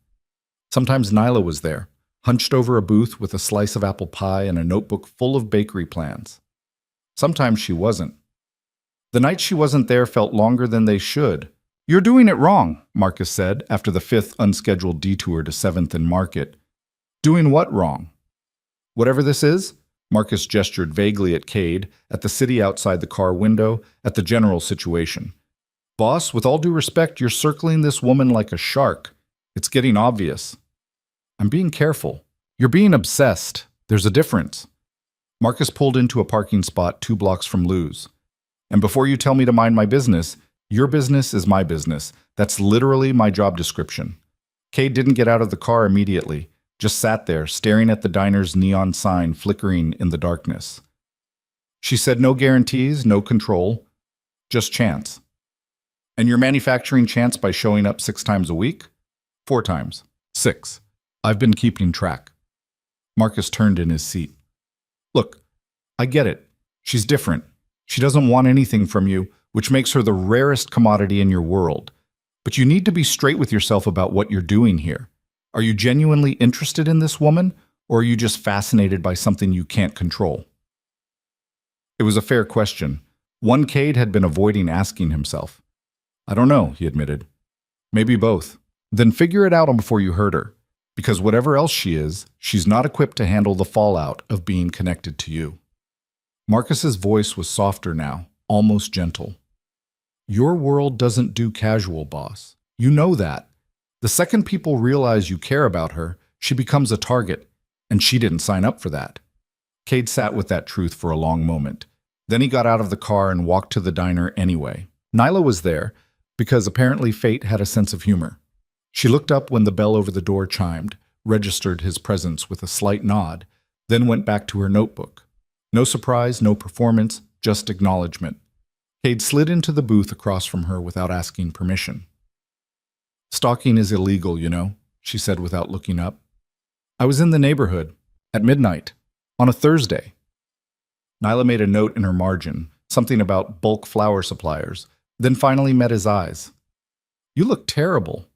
Sometimes Nyla was there, hunched over a booth with a slice of apple pie and a notebook full of bakery plans. Sometimes she wasn't. The nights she wasn't there felt longer than they should. "You're doing it wrong," Marcus said after the 5th unscheduled detour to 7th and Market. "Doing what wrong?" "Whatever this is," Marcus gestured vaguely at Cade, at the city outside the car window, at the general situation. "Boss, with all due respect, you're circling this woman like a shark. It's getting obvious." "I'm being careful. You're being obsessed. There's a difference." Marcus pulled into a parking spot 2 blocks from Lou's. "And before you tell me to mind my business, your business is my business. That's literally my job description." Cade didn't get out of the car immediately, just sat there, staring at the diner's neon sign flickering in the darkness. She said no guarantees, no control, just chance. "And you're manufacturing chance by showing up 6 times a week?" 4 times. 6. I've been keeping track. Marcus turned in his seat. "Look, I get it. She's different. She doesn't want anything from you, which makes her the rarest commodity in your world. But you need to be straight with yourself about what you're doing here. Are you genuinely interested in this woman, or are you just fascinated by something you can't control?" It was a fair question, one Cade had been avoiding asking himself. "I don't know," he admitted. "Maybe both." "Then figure it out before you hurt her. Because whatever else she is, she's not equipped to handle the fallout of being connected to you." Marcus's voice was softer now, almost gentle. "Your world doesn't do casual, boss. You know that. The second people realize you care about her, she becomes a target, and she didn't sign up for that." Cade sat with that truth for a long moment. Then he got out of the car and walked to the diner anyway. Nyla was there, because apparently fate had a sense of humor. She looked up when the bell over the door chimed, registered his presence with a slight nod, then went back to her notebook. No surprise, no performance, just acknowledgement. Cade slid into the booth across from her without asking permission. "Stalking is illegal, you know," she said without looking up. "I was in the neighborhood, at midnight, on a Thursday." Nyla made a note in her margin, something about bulk flower suppliers, then finally met his eyes. "You look terrible."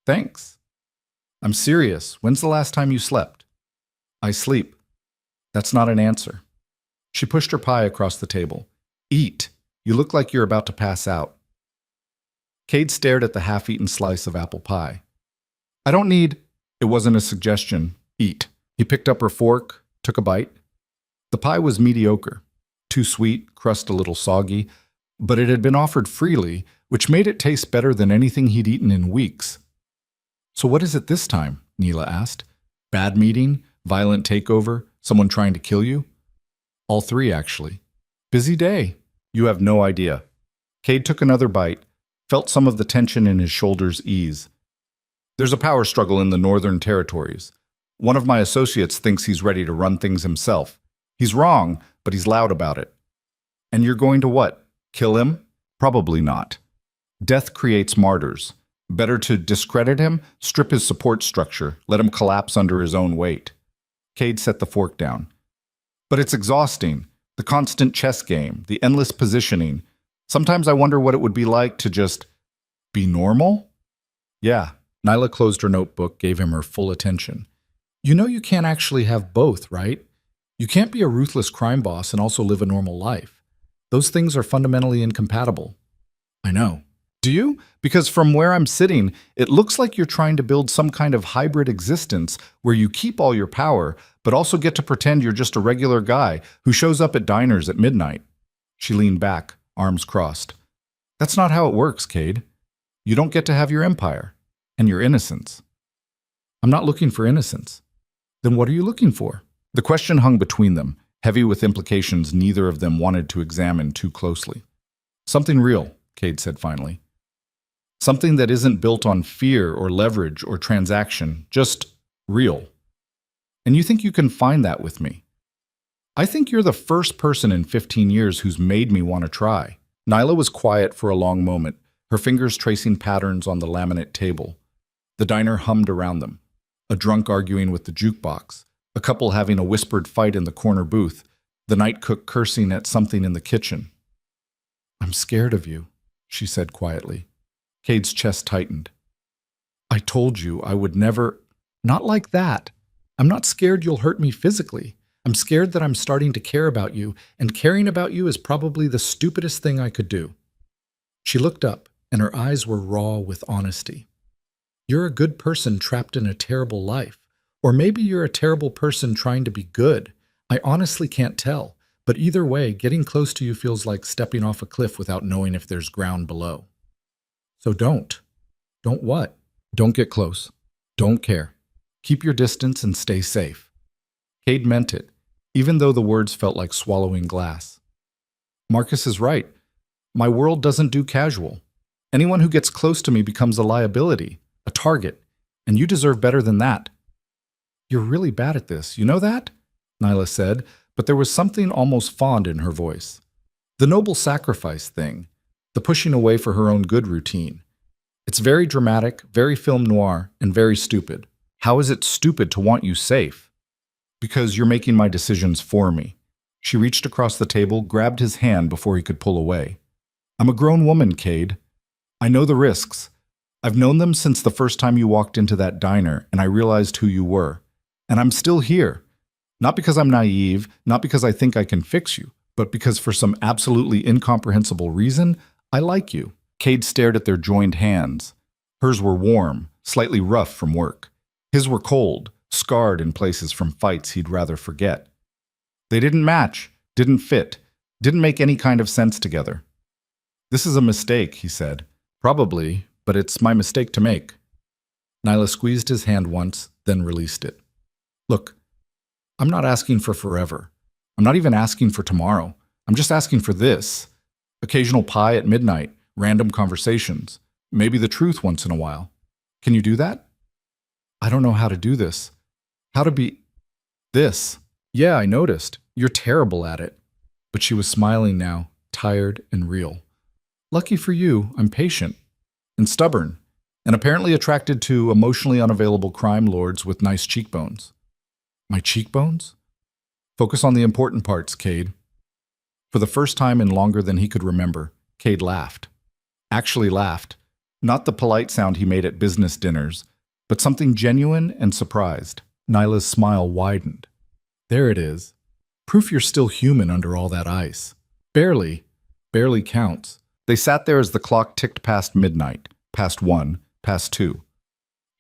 "Thanks." "I'm serious. When's the last time you slept?" "I sleep." "That's not an answer." She pushed her pie across the table. "Eat. You look like you're about to pass out." Cade stared at the half-eaten slice of apple pie. "I don't need—" It wasn't a suggestion. "Eat." He picked up her fork, took a bite. The pie was mediocre. Too sweet, crust a little soggy, but it had been offered freely, which made it taste better than anything he'd eaten in weeks. "So what is it this time?" Neela asked. "Bad meeting? Violent takeover? Someone trying to kill you?" "All 3, actually." "Busy day." "You have no idea." Cade took another bite, felt some of the tension in his shoulders ease. "There's a power struggle in the Northern Territories. One of my associates thinks he's ready to run things himself. He's wrong, but he's loud about it." "And you're going to what? Kill him?" "Probably not. Death creates martyrs. Better to discredit him, strip his support structure, let him collapse under his own weight." Cade set the fork down. "But it's exhausting. The constant chess game, the endless positioning. Sometimes I wonder what it would be like to just be normal." "Yeah." Nyla closed her notebook, gave him her full attention. "You know you can't actually have both, right? You can't be a ruthless crime boss and also live a normal life. Those things are fundamentally incompatible." "I know." "Do you? Because from where I'm sitting, it looks like you're trying to build some kind of hybrid existence where you keep all your power, but also get to pretend you're just a regular guy who shows up at diners at midnight." She leaned back, arms crossed. "That's not how it works, Cade. You don't get to have your empire and your innocence." I'm not looking for innocence. Then what are you looking for? The question hung between them, heavy with implications neither of them wanted to examine too closely. Something real, Cade said finally. Something that isn't built on fear or leverage or transaction, just real. And you think you can find that with me? I think you're the first person in 15 years who's made me want to try. Nyla was quiet for a long moment, her fingers tracing patterns on the laminate table. The diner hummed around them. A drunk arguing with the jukebox, a couple having a whispered fight in the corner booth, the night cook cursing at something in the kitchen. I'm scared of you, she said quietly. Cade's chest tightened. I told you I would never... Not like that. I'm not scared you'll hurt me physically. I'm scared that I'm starting to care about you, and caring about you is probably the stupidest thing I could do. She looked up, and her eyes were raw with honesty. You're a good person trapped in a terrible life. Or maybe you're a terrible person trying to be good. I honestly can't tell. But either way, getting close to you feels like stepping off a cliff without knowing if there's ground below. So don't. Don't what? Don't get close. Don't care. Keep your distance and stay safe. Cade meant it, even though the words felt like swallowing glass. Marcus is right. My world doesn't do casual. Anyone who gets close to me becomes a liability, a target, and you deserve better than that. You're really bad at this, you know that? Nyla said, but there was something almost fond in her voice. The noble sacrifice thing, the pushing away for her own good routine. It's very dramatic, very film noir, and very stupid. How is it stupid to want you safe? Because you're making my decisions for me. She reached across the table, grabbed his hand before he could pull away. I'm a grown woman, Cade. I know the risks. I've known them since the first time you walked into that diner and I realized who you were. And I'm still here. Not because I'm naive, not because I think I can fix you, but because for some absolutely incomprehensible reason, I like you. Cade stared at their joined hands. Hers were warm, slightly rough from work. His were cold, scarred in places from fights he'd rather forget. They didn't match, didn't fit, didn't make any kind of sense together. This is a mistake, he said. Probably, but it's my mistake to make. Nyla squeezed his hand once, then released it. Look, I'm not asking for forever. I'm not even asking for tomorrow. I'm just asking for this. Occasional pie at midnight, random conversations, maybe the truth once in a while. Can you do that? I don't know how to do this. How to be... this. Yeah, I noticed. You're terrible at it. But she was smiling now, tired and real. Lucky for you, I'm patient. And stubborn. And apparently attracted to emotionally unavailable crime lords with nice cheekbones. My cheekbones? Focus on the important parts, Cade. For the first time in longer than he could remember, Cade laughed. Actually laughed. Not the polite sound he made at business dinners, but something genuine and surprised. Nyla's smile widened. There it is. Proof you're still human under all that ice. Barely. Barely counts. They sat there as the clock ticked past midnight, past 1, past 2.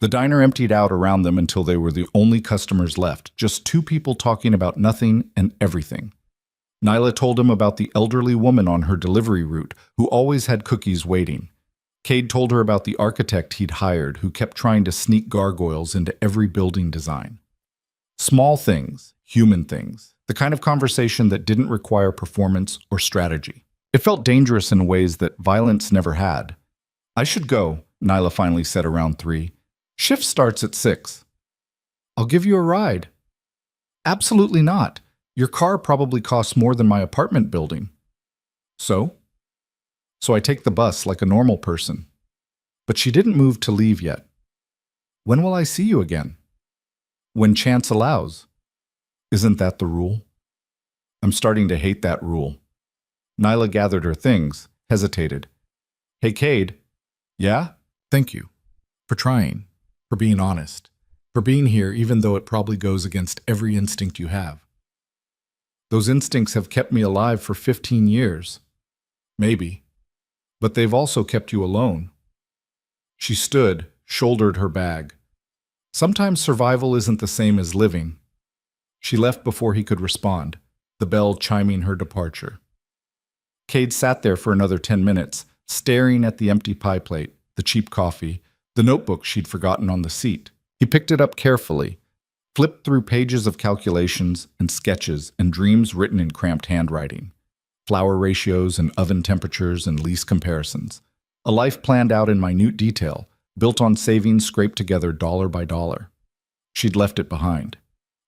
The diner emptied out around them until they were the only customers left, just two people talking about nothing and everything. Nyla told him about the elderly woman on her delivery route who always had cookies waiting. Cade told her about the architect he'd hired who kept trying to sneak gargoyles into every building design. Small things, human things, the kind of conversation that didn't require performance or strategy. It felt dangerous in ways that violence never had. I should go, Nyla finally said around 3. Shift starts at 6. I'll give you a ride. Absolutely not. Your car probably costs more than my apartment building. So? So I take the bus like a normal person. But she didn't move to leave yet. When will I see you again? When chance allows. Isn't that the rule? I'm starting to hate that rule. Nyla gathered her things, hesitated. Hey, Cade. Yeah? Thank you. For trying. For being honest. For being here even though it probably goes against every instinct you have. Those instincts have kept me alive for 15 years. Maybe. But they've also kept you alone. She stood, shouldered her bag. Sometimes survival isn't the same as living. She left before he could respond, the bell chiming her departure. Cade sat there for another 10 minutes, staring at the empty pie plate, the cheap coffee, the notebook she'd forgotten on the seat. He picked it up carefully, flipped through pages of calculations and sketches and dreams written in cramped handwriting, flour ratios and oven temperatures and lease comparisons. A life planned out in minute detail, built on savings scraped together dollar by dollar. She'd left it behind.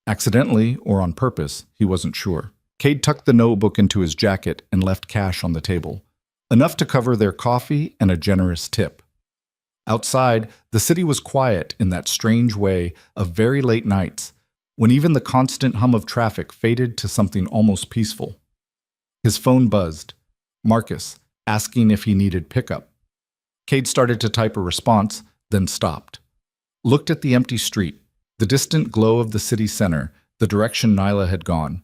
Accidentally or on purpose, he wasn't sure. Cade tucked the notebook into his jacket and left cash on the table, enough to cover their coffee and a generous tip. Outside, the city was quiet in that strange way of very late nights, when even the constant hum of traffic faded to something almost peaceful. His phone buzzed. Marcus, asking if he needed pickup. Cade started to type a response, then stopped. Looked at the empty street, the distant glow of the city center, the direction Nyla had gone.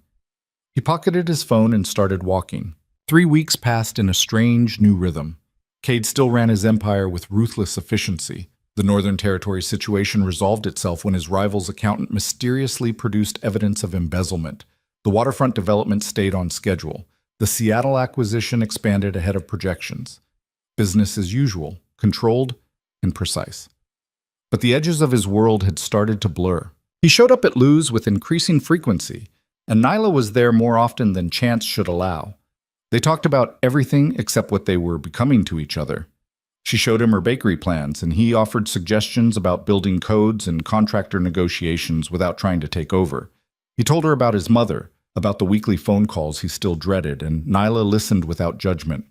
He pocketed his phone and started walking. 3 weeks passed in a strange, new rhythm. Cade still ran his empire with ruthless efficiency. The Northern Territory situation resolved itself when his rival's accountant mysteriously produced evidence of embezzlement. The waterfront development stayed on schedule. The Seattle acquisition expanded ahead of projections. Business as usual, controlled and precise. But the edges of his world had started to blur. He showed up at Lou's with increasing frequency, and Nyla was there more often than chance should allow. They talked about everything except what they were becoming to each other. She showed him her bakery plans, and he offered suggestions about building codes and contractor negotiations without trying to take over. He told her about his mother, about the weekly phone calls he still dreaded, and Nyla listened without judgment.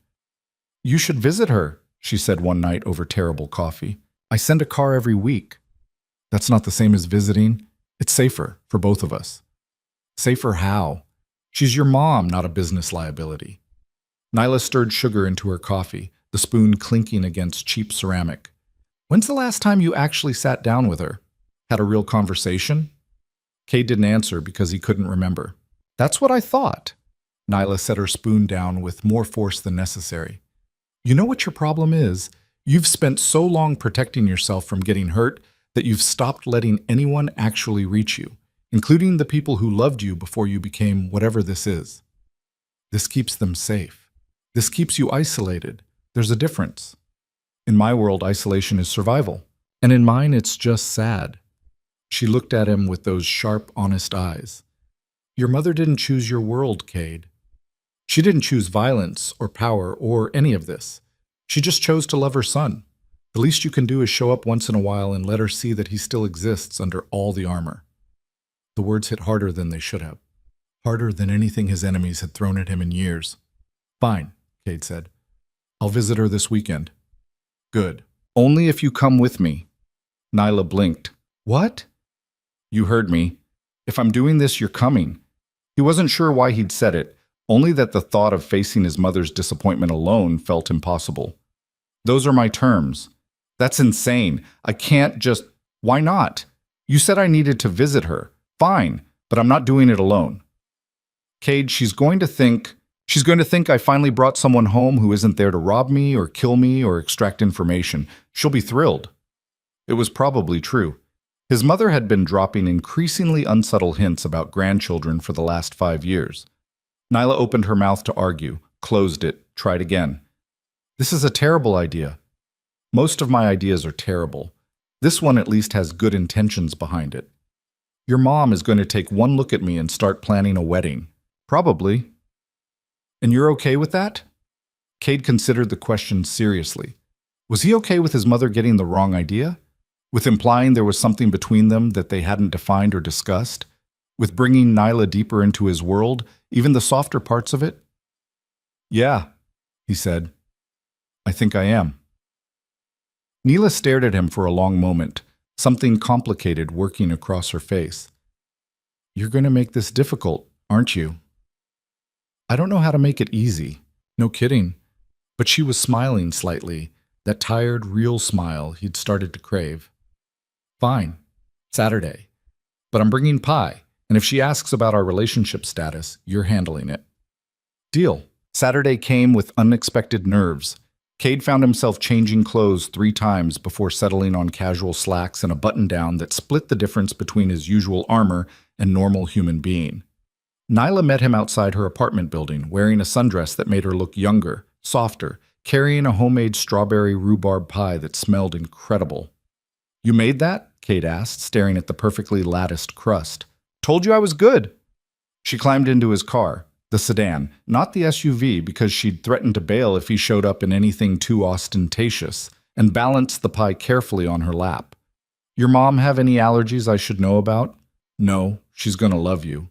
"You should visit her," she said one night over terrible coffee. "I send a car every week." "That's not the same as visiting. It's safer for both of us." "Safer how? She's your mom, not a business liability." Nyla stirred sugar into her coffee, the spoon clinking against cheap ceramic. "When's the last time you actually sat down with her? Had a real conversation?" Cade didn't answer because he couldn't remember. "That's what I thought." Nyla set her spoon down with more force than necessary. "You know what your problem is? You've spent so long protecting yourself from getting hurt that you've stopped letting anyone actually reach you, including the people who loved you before you became whatever this is. This keeps them safe. This keeps you isolated. There's a difference. In my world, isolation is survival, and in mine, it's just sad." She looked at him with those sharp, honest eyes. "Your mother didn't choose your world, Cade. She didn't choose violence or power or any of this. She just chose to love her son. The least you can do is show up once in a while and let her see that he still exists under all the armor." The words hit harder than they should have. Harder than anything his enemies had thrown at him in years. "Fine," Cade said. "I'll visit her this weekend." "Good. Only if you come with me." Nyla blinked. "What?" "You heard me. If I'm doing this, you're coming." He wasn't sure why he'd said it, only that the thought of facing his mother's disappointment alone felt impossible. "Those are my terms." "That's insane. I can't just—" "Why not? You said I needed to visit her. Fine, but I'm not doing it alone." "Cade, she's going to think I finally brought someone home who isn't there to rob me or kill me or extract information. She'll be thrilled." It was probably true. His mother had been dropping increasingly unsubtle hints about grandchildren for the last 5 years. Nyla opened her mouth to argue, closed it, tried again. "This is a terrible idea." "Most of my ideas are terrible. This one at least has good intentions behind it. Your mom is going to take one look at me and start planning a wedding." "Probably." "And you're okay with that?" Cade considered the question seriously. Was he okay with his mother getting the wrong idea? With implying there was something between them that they hadn't defined or discussed? With bringing Nyla deeper into his world, even the softer parts of it? "Yeah," he said. "I think I am." Neela stared at him for a long moment, something complicated working across her face. "You're going to make this difficult, aren't you?" "I don't know how to make it easy." "No kidding." But she was smiling slightly, that tired, real smile he'd started to crave. "Fine. Saturday. But I'm bringing pie, and if she asks about our relationship status, you're handling it." "Deal." Saturday came with unexpected nerves. Cade found himself changing clothes 3 times before settling on casual slacks and a button-down that split the difference between his usual armor and normal human being. Nyla met him outside her apartment building, wearing a sundress that made her look younger, softer, carrying a homemade strawberry rhubarb pie that smelled incredible. "You made that?" Kate asked, staring at the perfectly latticed crust. Told you I was good. She climbed into his car, the sedan, not the SUV because she'd threatened to bail if he showed up in anything too ostentatious, and balanced the pie carefully on her lap. Your mom have any allergies I should know about? No, she's gonna love you.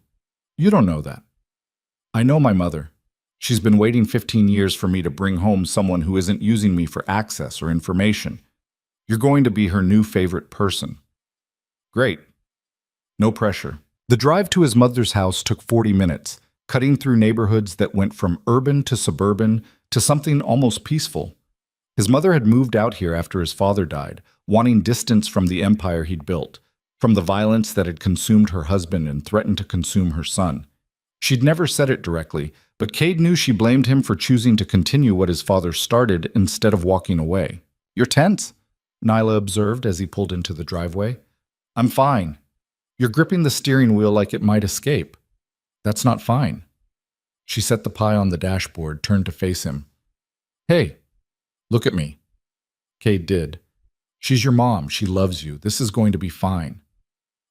You don't know that. I know my mother. She's been waiting 15 years for me to bring home someone who isn't using me for access or information. You're going to be her new favorite person. Great. No pressure. The drive to his mother's house took 40 minutes, cutting through neighborhoods that went from urban to suburban to something almost peaceful. His mother had moved out here after his father died, wanting distance from the empire he'd built, from the violence that had consumed her husband and threatened to consume her son. She'd never said it directly, but Cade knew she blamed him for choosing to continue what his father started instead of walking away. You're tense, Nyla observed as he pulled into the driveway. I'm fine. You're gripping the steering wheel like it might escape. That's not fine. She set the pie on the dashboard, turned to face him. Hey, look at me. Cade did. She's your mom. She loves you. This is going to be fine.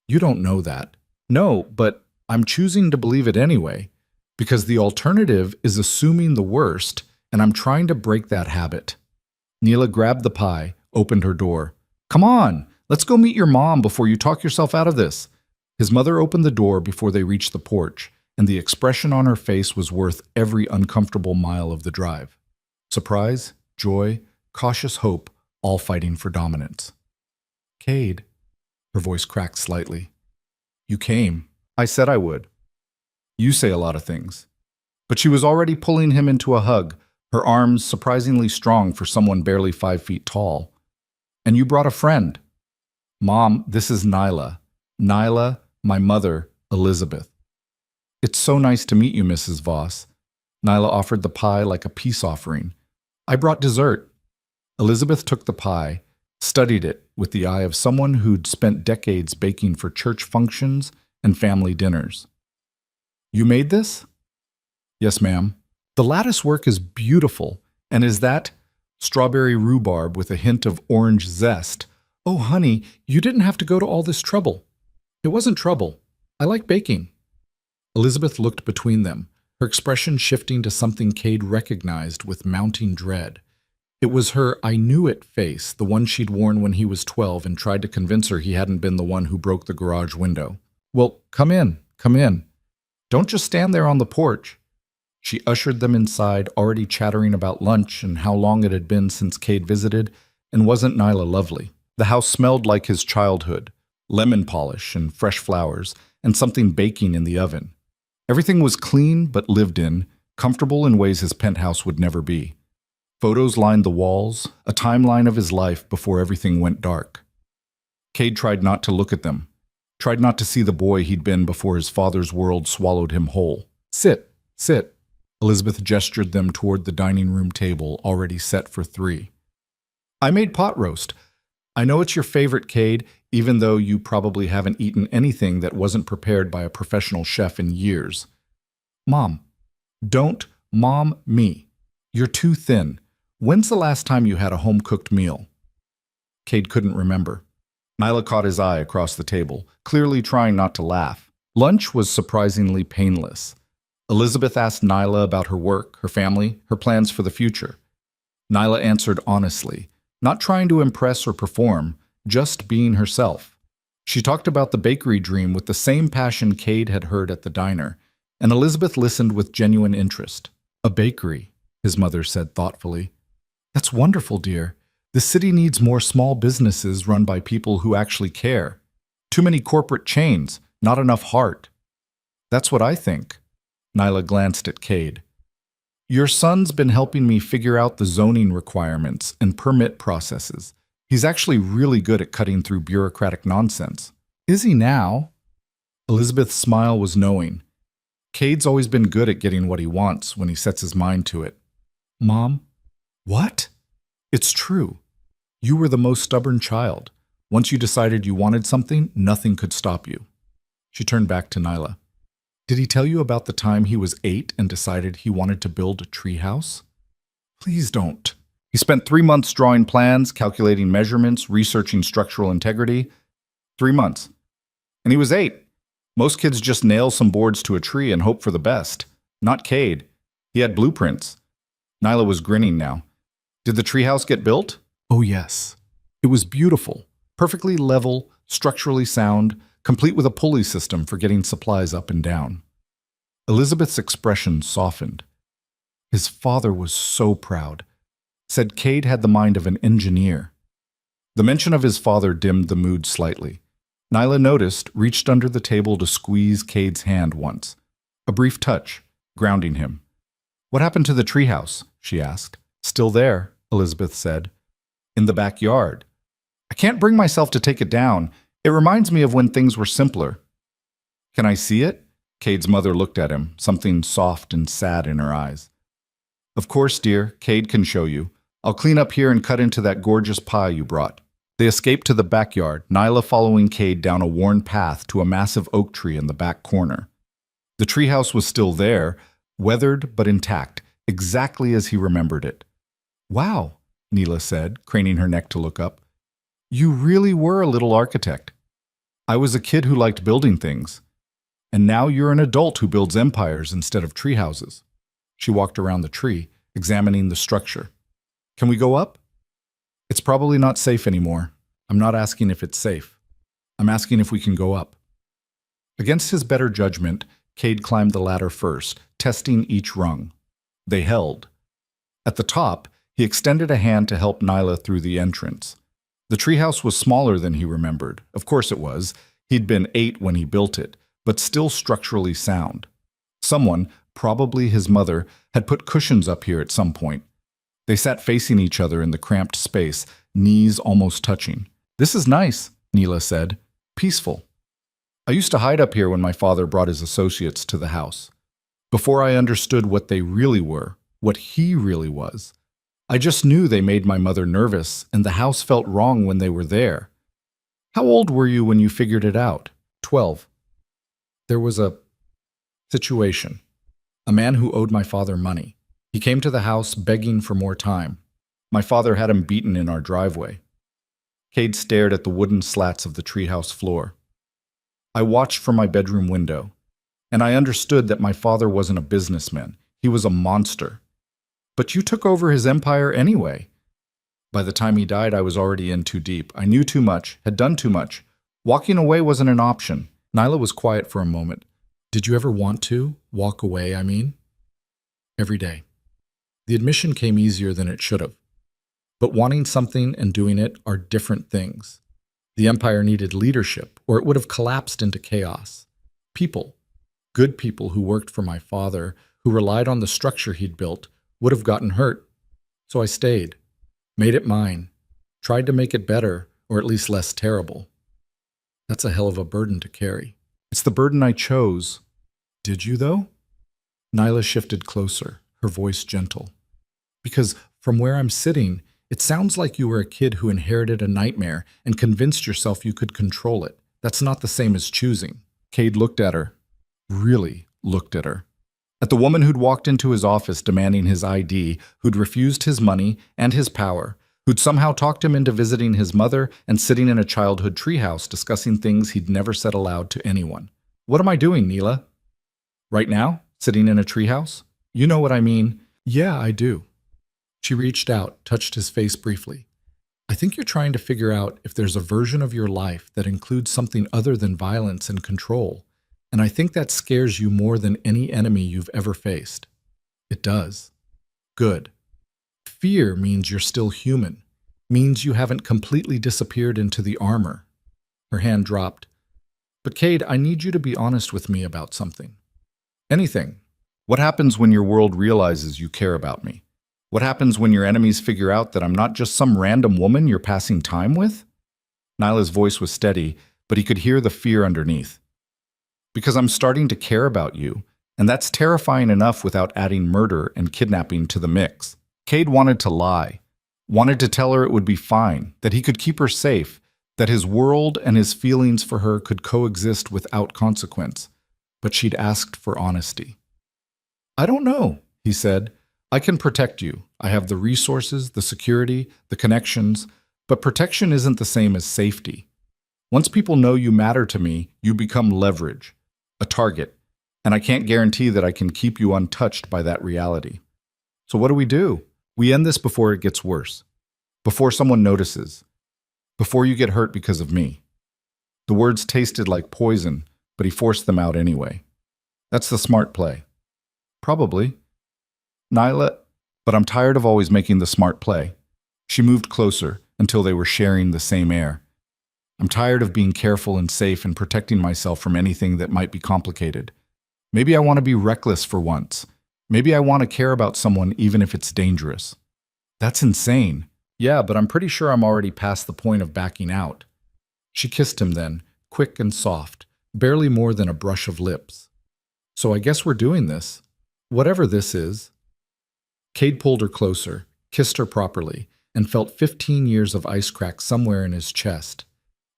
You don't know that. No, but I'm choosing to believe it anyway, because the alternative is assuming the worst, and I'm trying to break that habit. Neela grabbed the pie, opened her door. Come on, let's go meet your mom before you talk yourself out of this. His mother opened the door before they reached the porch, and the expression on her face was worth every uncomfortable mile of the drive. Surprise, joy, cautious hope, all fighting for dominance. Cade, her voice cracked slightly. You came. I said I would. You say a lot of things. But she was already pulling him into a hug, her arms surprisingly strong for someone barely 5 feet tall. And you brought a friend. Mom, this is Nyla. Nyla, my mother, Elizabeth. It's so nice to meet you, Mrs. Voss. Nyla offered the pie like a peace offering. I brought dessert. Elizabeth took the pie, studied it with the eye of someone who'd spent decades baking for church functions and family dinners. You made this? Yes, ma'am. The lattice work is beautiful, and is that strawberry rhubarb with a hint of orange zest. Oh, honey, you didn't have to go to all this trouble. It wasn't trouble. I like baking. Elizabeth looked between them, her expression shifting to something Cade recognized with mounting dread. It was her I knew it face, the one she'd worn when he was 12 and tried to convince her he hadn't been the one who broke the garage window. Well, come in, come in. Don't just stand there on the porch. She ushered them inside, already chattering about lunch and how long it had been since Cade visited, and wasn't Nyla lovely? The house smelled like his childhood, lemon polish and fresh flowers, and something baking in the oven. Everything was clean but lived in, comfortable in ways his penthouse would never be. Photos lined the walls, a timeline of his life before everything went dark. Cade tried not to look at them, tried not to see the boy he'd been before his father's world swallowed him whole. Sit, sit. Elizabeth gestured them toward the dining room table, already set for 3. I made pot roast. I know it's your favorite, Cade, even though you probably haven't eaten anything that wasn't prepared by a professional chef in years. Mom, don't mom me. You're too thin. When's the last time you had a home-cooked meal? Cade couldn't remember. Nyla caught his eye across the table, clearly trying not to laugh. Lunch was surprisingly painless. Elizabeth asked Nyla about her work, her family, her plans for the future. Nyla answered honestly, not trying to impress or perform, just being herself. She talked about the bakery dream with the same passion Cade had heard at the diner, and Elizabeth listened with genuine interest. A bakery, his mother said thoughtfully. That's wonderful, dear. The city needs more small businesses run by people who actually care. Too many corporate chains, not enough heart. That's what I think. Nyla glanced at Cade. Your son's been helping me figure out the zoning requirements and permit processes. He's actually really good at cutting through bureaucratic nonsense. Is he now? Elizabeth's smile was knowing. Cade's always been good at getting what he wants when he sets his mind to it. Mom? What? It's true. You were the most stubborn child. Once you decided you wanted something, nothing could stop you. She turned back to Nyla. Did he tell you about the time he was 8 and decided he wanted to build a treehouse? Please don't. He spent 3 months drawing plans, calculating measurements, researching structural integrity. 3 months. And he was 8. Most kids just nail some boards to a tree and hope for the best. Not Cade. He had blueprints. Nyla was grinning now. Did the treehouse get built? Oh, yes. It was beautiful. Perfectly level, structurally sound, complete with a pulley system for getting supplies up and down. Elizabeth's expression softened. His father was so proud. Said Cade had the mind of an engineer. The mention of his father dimmed the mood slightly. Nyla noticed, reached under the table to squeeze Cade's hand once. A brief touch, grounding him. What happened to the treehouse? She asked. Still there, Elizabeth said. In the backyard. I can't bring myself to take it down. It reminds me of when things were simpler. Can I see it? Cade's mother looked at him, something soft and sad in her eyes. Of course, dear, Cade can show you. I'll clean up here and cut into that gorgeous pie you brought. They escaped to the backyard, Nyla following Cade down a worn path to a massive oak tree in the back corner. The treehouse was still there, weathered but intact, exactly as he remembered it. Wow, Neela said, craning her neck to look up. You really were a little architect. I was a kid who liked building things. And now you're an adult who builds empires instead of treehouses. She walked around the tree, examining the structure. Can we go up? It's probably not safe anymore. I'm not asking if it's safe. I'm asking if we can go up. Against his better judgment, Cade climbed the ladder first, testing each rung. They held. At the top, he extended a hand to help Nyla through the entrance. The treehouse was smaller than he remembered. Of course it was. He'd been 8 when he built it, but still structurally sound. Someone, probably his mother, had put cushions up here at some point. They sat facing each other in the cramped space, knees almost touching. This is nice, Neela said. Peaceful. I used to hide up here when my father brought his associates to the house. Before I understood what they really were, what he really was. I just knew they made my mother nervous, and the house felt wrong when they were there. How old were you when you figured it out? 12. There was a situation. A man who owed my father money. He came to the house begging for more time. My father had him beaten in our driveway. Cade stared at the wooden slats of the treehouse floor. I watched from my bedroom window, and I understood that my father wasn't a businessman. He was a monster. But you took over his empire anyway. By the time he died, I was already in too deep. I knew too much, had done too much. Walking away wasn't an option. Nyla was quiet for a moment. Did you ever want to? Walk away, I mean? Every day. The admission came easier than it should have. But wanting something and doing it are different things. The empire needed leadership, or it would have collapsed into chaos. People, good people who worked for my father, who relied on the structure he'd built, would have gotten hurt. So I stayed, made it mine, tried to make it better, or at least less terrible. That's a hell of a burden to carry. It's the burden I chose. Did you, though? Nyla shifted closer, her voice gentle. Because from where I'm sitting, it sounds like you were a kid who inherited a nightmare and convinced yourself you could control it. That's not the same as choosing. Cade looked at her. Really looked at her. At the woman who'd walked into his office demanding his ID, who'd refused his money and his power, who'd somehow talked him into visiting his mother and sitting in a childhood treehouse discussing things he'd never said aloud to anyone. What am I doing, Neela? Right now? Sitting in a treehouse? You know what I mean. Yeah, I do. She reached out, touched his face briefly. I think you're trying to figure out if there's a version of your life that includes something other than violence and control, and I think that scares you more than any enemy you've ever faced. It does. Good. Fear means you're still human, means you haven't completely disappeared into the armor. Her hand dropped. But Cade, I need you to be honest with me about something. Anything. What happens when your world realizes you care about me? What happens when your enemies figure out that I'm not just some random woman you're passing time with? Nyla's voice was steady, but he could hear the fear underneath. Because I'm starting to care about you, and that's terrifying enough without adding murder and kidnapping to the mix. Cade wanted to lie, wanted to tell her it would be fine, that he could keep her safe, that his world and his feelings for her could coexist without consequence. But she'd asked for honesty. I don't know, he said. I can protect you. I have the resources, the security, the connections, but protection isn't the same as safety. Once people know you matter to me, you become leverage, a target, and I can't guarantee that I can keep you untouched by that reality. So what do? We end this before it gets worse, before someone notices, before you get hurt because of me. The words tasted like poison, but he forced them out anyway. That's the smart play. Probably. Nyla, but I'm tired of always making the smart play. She moved closer until they were sharing the same air. I'm tired of being careful and safe and protecting myself from anything that might be complicated. Maybe I want to be reckless for once. Maybe I want to care about someone even if it's dangerous. That's insane. Yeah, but I'm pretty sure I'm already past the point of backing out. She kissed him then, quick and soft, barely more than a brush of lips. So I guess we're doing this. Whatever this is. Cade pulled her closer, kissed her properly, and felt 15 years of ice crack somewhere in his chest.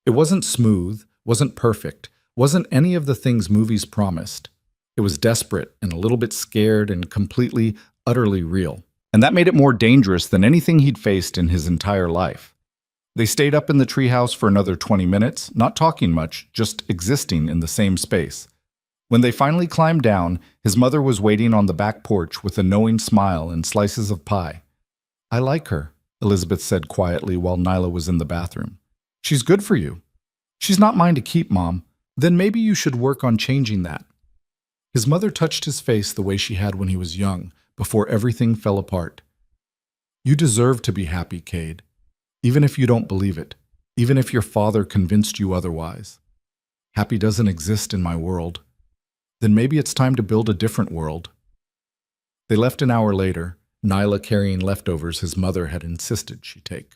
It wasn't smooth, wasn't perfect, wasn't any of the things movies promised. It was desperate and a little bit scared and completely, utterly real. And that made it more dangerous than anything he'd faced in his entire life. They stayed up in the treehouse for another 20 minutes, not talking much, just existing in the same space. When they finally climbed down, his mother was waiting on the back porch with a knowing smile and slices of pie. I like her, Elizabeth said quietly while Nyla was in the bathroom. She's good for you. She's not mine to keep, Mom. Then maybe you should work on changing that. His mother touched his face the way she had when he was young, before everything fell apart. You deserve to be happy, Cade. Even if you don't believe it, even if your father convinced you otherwise. Happy doesn't exist in my world. Then maybe it's time to build a different world. They left an hour later, Nyla carrying leftovers his mother had insisted she take.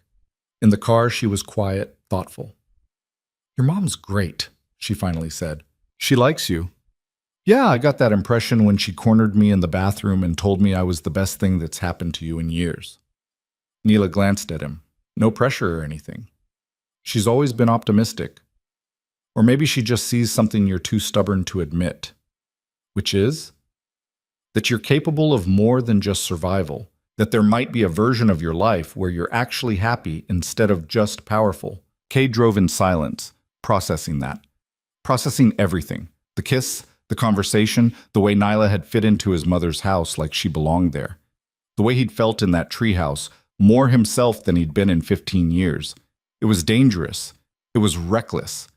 In the car, she was quiet, thoughtful. Your mom's great, she finally said. She likes you. Yeah, I got that impression when she cornered me in the bathroom and told me I was the best thing that's happened to you in years. Neela glanced at him. No pressure or anything. She's always been optimistic. Or maybe she just sees something you're too stubborn to admit. Which is? That you're capable of more than just survival. That there might be a version of your life where you're actually happy instead of just powerful. Kay drove in silence, processing that. Processing everything. The kiss, the conversation, the way Nyla had fit into his mother's house like she belonged there. The way he'd felt in that treehouse, more himself than he'd been in 15 years. It was dangerous. It was reckless.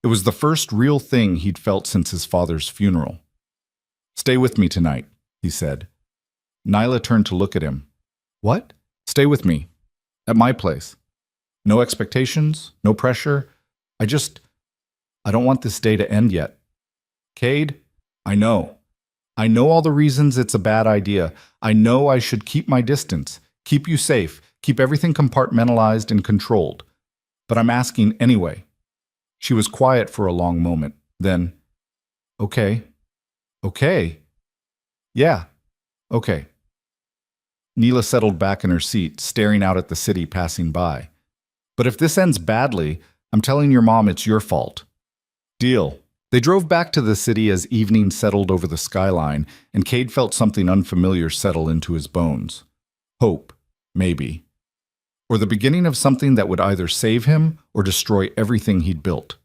It was the first real thing he'd felt since his father's funeral. Stay with me tonight, he said. Nyla turned to look at him. What? Stay with me. At my place. No expectations, no pressure. I don't want this day to end yet. Cade, I know. I know all the reasons it's a bad idea. I know I should keep my distance, keep you safe, keep everything compartmentalized and controlled. But I'm asking anyway. She was quiet for a long moment. Then, okay. Okay. Yeah. Okay. Neela settled back in her seat, staring out at the city passing by. But if this ends badly, I'm telling your mom it's your fault. Deal. They drove back to the city as evening settled over the skyline, and Cade felt something unfamiliar settle into his bones. Hope, maybe. Or the beginning of something that would either save him or destroy everything he'd built.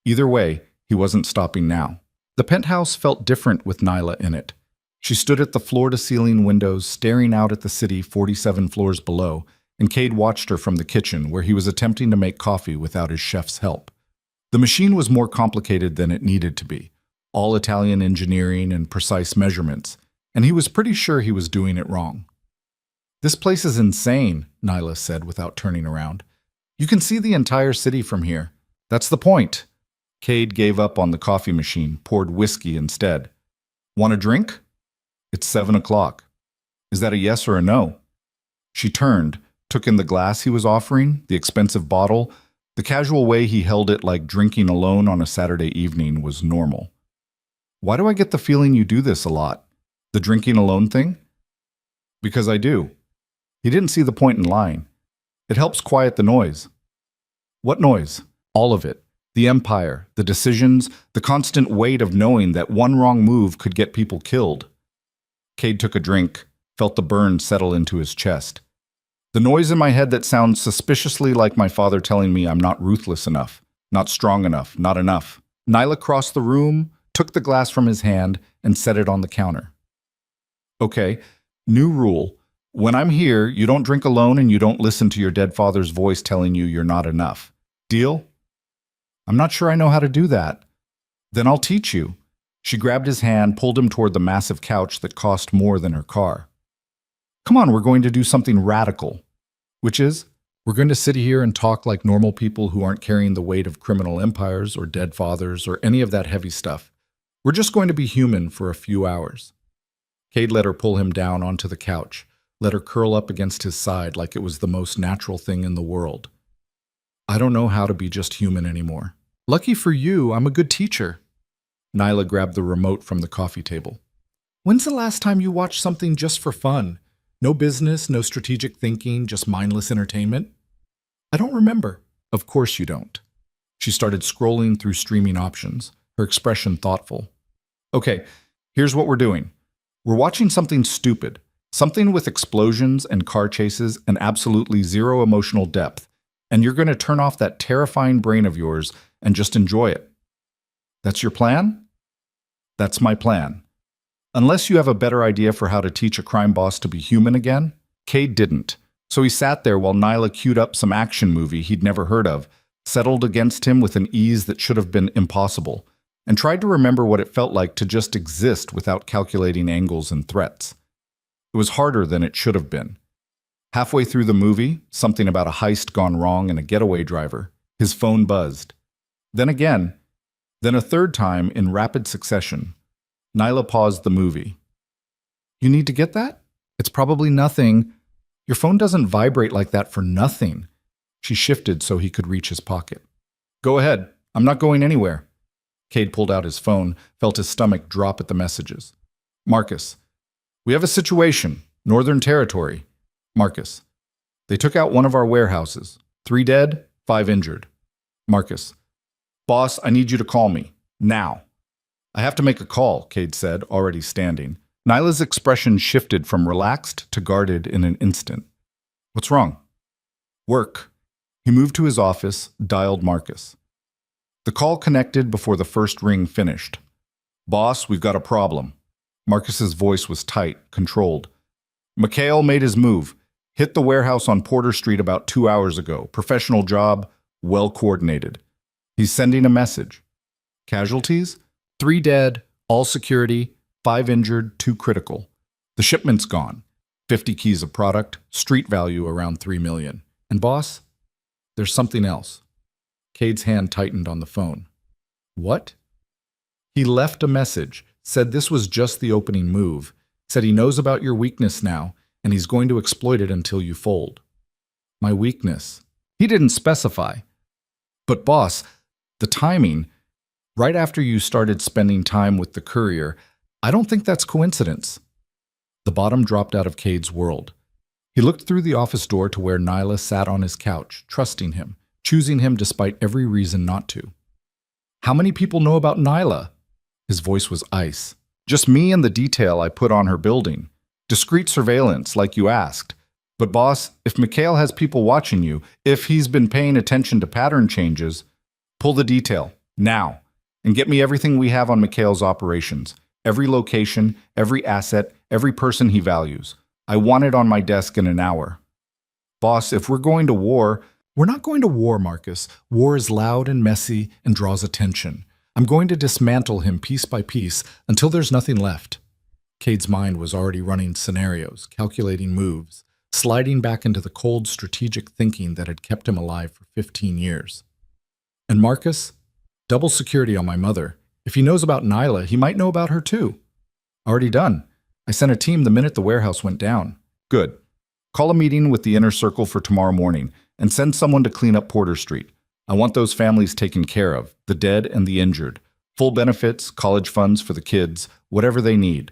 Either way, he wasn't stopping now. The penthouse felt different with Nyla in it. She stood at the floor-to-ceiling windows, staring out at the city 47 floors below, and Cade watched her from the kitchen, where he was attempting to make coffee without his chef's help. The machine was more complicated than it needed to be, all Italian engineering and precise measurements, and he was pretty sure he was doing it wrong. This place is insane, Nyla said without turning around. You can see the entire city from here. That's the point. Cade gave up on the coffee machine, poured whiskey instead. Want a drink? It's 7 o'clock. Is that a yes or a no? She turned, took in the glass he was offering, the expensive bottle. The casual way he held it like drinking alone on a Saturday evening was normal. Why do I get the feeling you do this a lot? The drinking alone thing? Because I do. He didn't see the point in lying. It helps quiet the noise. What noise? All of it. The empire, the decisions, the constant weight of knowing that one wrong move could get people killed. Cade took a drink, felt the burn settle into his chest. The noise in my head that sounds suspiciously like my father telling me I'm not ruthless enough. Not strong enough, not enough. Nyla crossed the room, took the glass from his hand, and set it on the counter. Okay, new rule. When I'm here, you don't drink alone and you don't listen to your dead father's voice telling you you're not enough. Deal? I'm not sure I know how to do that. Then I'll teach you. She grabbed his hand, pulled him toward the massive couch that cost more than her car. Come on, we're going to do something radical. Which is, we're going to sit here and talk like normal people who aren't carrying the weight of criminal empires or dead fathers or any of that heavy stuff. We're just going to be human for a few hours. Cade let her pull him down onto the couch, let her curl up against his side like it was the most natural thing in the world. I don't know how to be just human anymore. Lucky for you, I'm a good teacher. Nyla grabbed the remote from the coffee table. When's the last time you watched something just for fun? No business, no strategic thinking, just mindless entertainment? I don't remember. Of course you don't. She started scrolling through streaming options, her expression thoughtful. Okay, here's what we're doing. We're watching something stupid, something with explosions and car chases and absolutely zero emotional depth, and you're going to turn off that terrifying brain of yours and just enjoy it. That's your plan? That's my plan. Unless you have a better idea for how to teach a crime boss to be human again, Cade didn't. So he sat there while Nyla queued up some action movie he'd never heard of, settled against him with an ease that should have been impossible, and tried to remember what it felt like to just exist without calculating angles and threats. It was harder than it should have been. Halfway through the movie, something about a heist gone wrong and a getaway driver, his phone buzzed. Then again, then a third time in rapid succession. Nyla paused the movie. You need to get that? It's probably nothing. Your phone doesn't vibrate like that for nothing. She shifted so he could reach his pocket. Go ahead. I'm not going anywhere. Cade pulled out his phone, felt his stomach drop at the messages. Marcus. We have a situation. Northern Territory. Marcus. They took out one of our warehouses. 3 dead, 5 injured. Marcus. Boss, I need you to call me. Now. I have to make a call, Cade said, already standing. Nyla's expression shifted from relaxed to guarded in an instant. What's wrong? Work. He moved to his office, dialed Marcus. The call connected before the first ring finished. Boss, we've got a problem. Marcus's voice was tight, controlled. Mikhail made his move. Hit the warehouse on Porter Street about 2 hours ago. Professional job, well coordinated. He's sending a message. Casualties? 3 dead, all security, 5 injured, 2 critical. The shipment's gone. 50 keys of product, street value around $3 million. And boss, there's something else. Cade's hand tightened on the phone. What? He left a message, said this was just the opening move, said he knows about your weakness now, and he's going to exploit it until you fold. My weakness. He didn't specify. But boss, the timing, right after you started spending time with the courier, I don't think that's coincidence. The bottom dropped out of Cade's world. He looked through the office door to where Nyla sat on his couch, trusting him, choosing him despite every reason not to. How many people know about Nyla? His voice was ice. Just me and the detail I put on her building. Discreet surveillance, like you asked. But boss, if Mikhail has people watching you, if he's been paying attention to pattern changes, pull the detail, now, and get me everything we have on Mikhail's operations. Every location, every asset, every person he values. I want it on my desk in an hour. Boss, if we're going to war, we're not going to war, Marcus. War is loud and messy and draws attention. I'm going to dismantle him piece by piece until there's nothing left. Cade's mind was already running scenarios, calculating moves, sliding back into the cold strategic thinking that had kept him alive for 15 years. And Marcus? Double security on my mother. If he knows about Nyla, he might know about her too. Already done. I sent a team the minute the warehouse went down. Good. Call a meeting with the inner circle for tomorrow morning and send someone to clean up Porter Street. I want those families taken care of, the dead and the injured. Full benefits, college funds for the kids, whatever they need.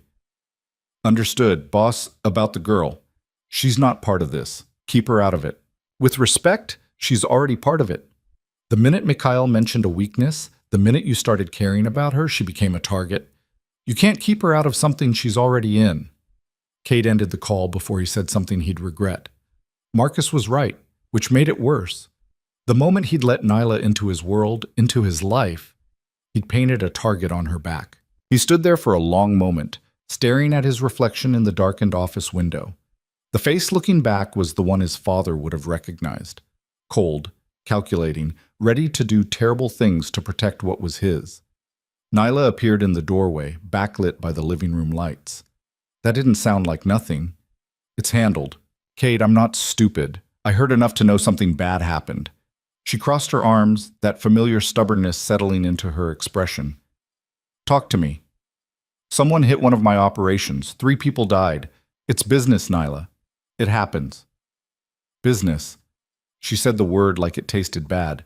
Understood. Boss, about the girl. She's not part of this. Keep her out of it. With respect, she's already part of it. The minute Mikhail mentioned a weakness, the minute you started caring about her, she became a target. You can't keep her out of something she's already in. Cade ended the call before he said something he'd regret. Marcus was right, which made it worse. The moment he'd let Nyla into his world, into his life, he'd painted a target on her back. He stood there for a long moment, staring at his reflection in the darkened office window. The face looking back was the one his father would have recognized. Cold, calculating, ready to do terrible things to protect what was his. Nyla appeared in the doorway, backlit by the living room lights. That didn't sound like nothing. It's handled. Cade, I'm not stupid. I heard enough to know something bad happened. She crossed her arms, that familiar stubbornness settling into her expression. Talk to me. Someone hit one of my operations. 3 people died. It's business, Nyla. It happens. Business. She said the word like it tasted bad.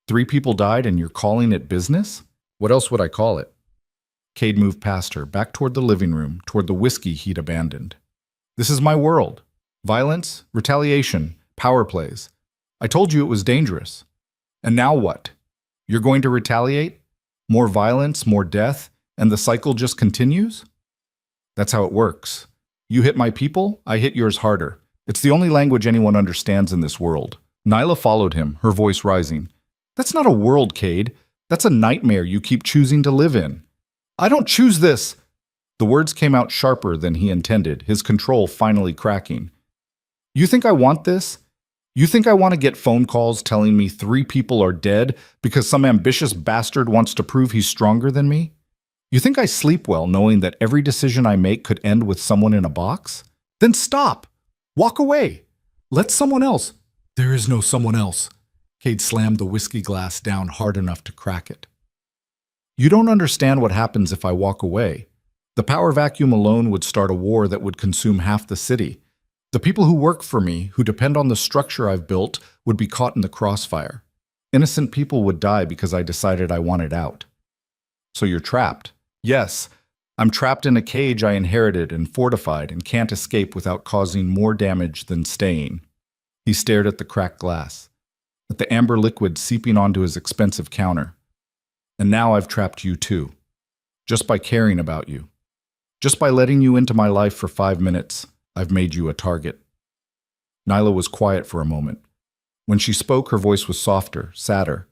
3 people died and you're calling it business? What else would I call it? Cade moved past her, back toward the living room, toward the whiskey he'd abandoned. This is my world. Violence, retaliation, power plays. I told you it was dangerous. And now what? You're going to retaliate? More violence, more death, and the cycle just continues? That's how it works. You hit my people, I hit yours harder. It's the only language anyone understands in this world. Nyla followed him, her voice rising. That's not a world, Cade. That's a nightmare you keep choosing to live in. I don't choose this. The words came out sharper than he intended, his control finally cracking. You think I want this? You think I want to get phone calls telling me 3 people are dead because some ambitious bastard wants to prove he's stronger than me? You think I sleep well knowing that every decision I make could end with someone in a box? Then stop. Walk away. Let someone else. There is no someone else. Cade slammed the whiskey glass down hard enough to crack it. You don't understand what happens if I walk away. The power vacuum alone would start a war that would consume half the city. The people who work for me, who depend on the structure I've built, would be caught in the crossfire. Innocent people would die because I decided I wanted out. So you're trapped. Yes, I'm trapped in a cage I inherited and fortified and can't escape without causing more damage than staying. He stared at the cracked glass, at the amber liquid seeping onto his expensive counter. And now I've trapped you too. Just by caring about you. Just by letting you into my life for 5 minutes, I've made you a target. Nyla was quiet for a moment. When she spoke, her voice was softer, sadder.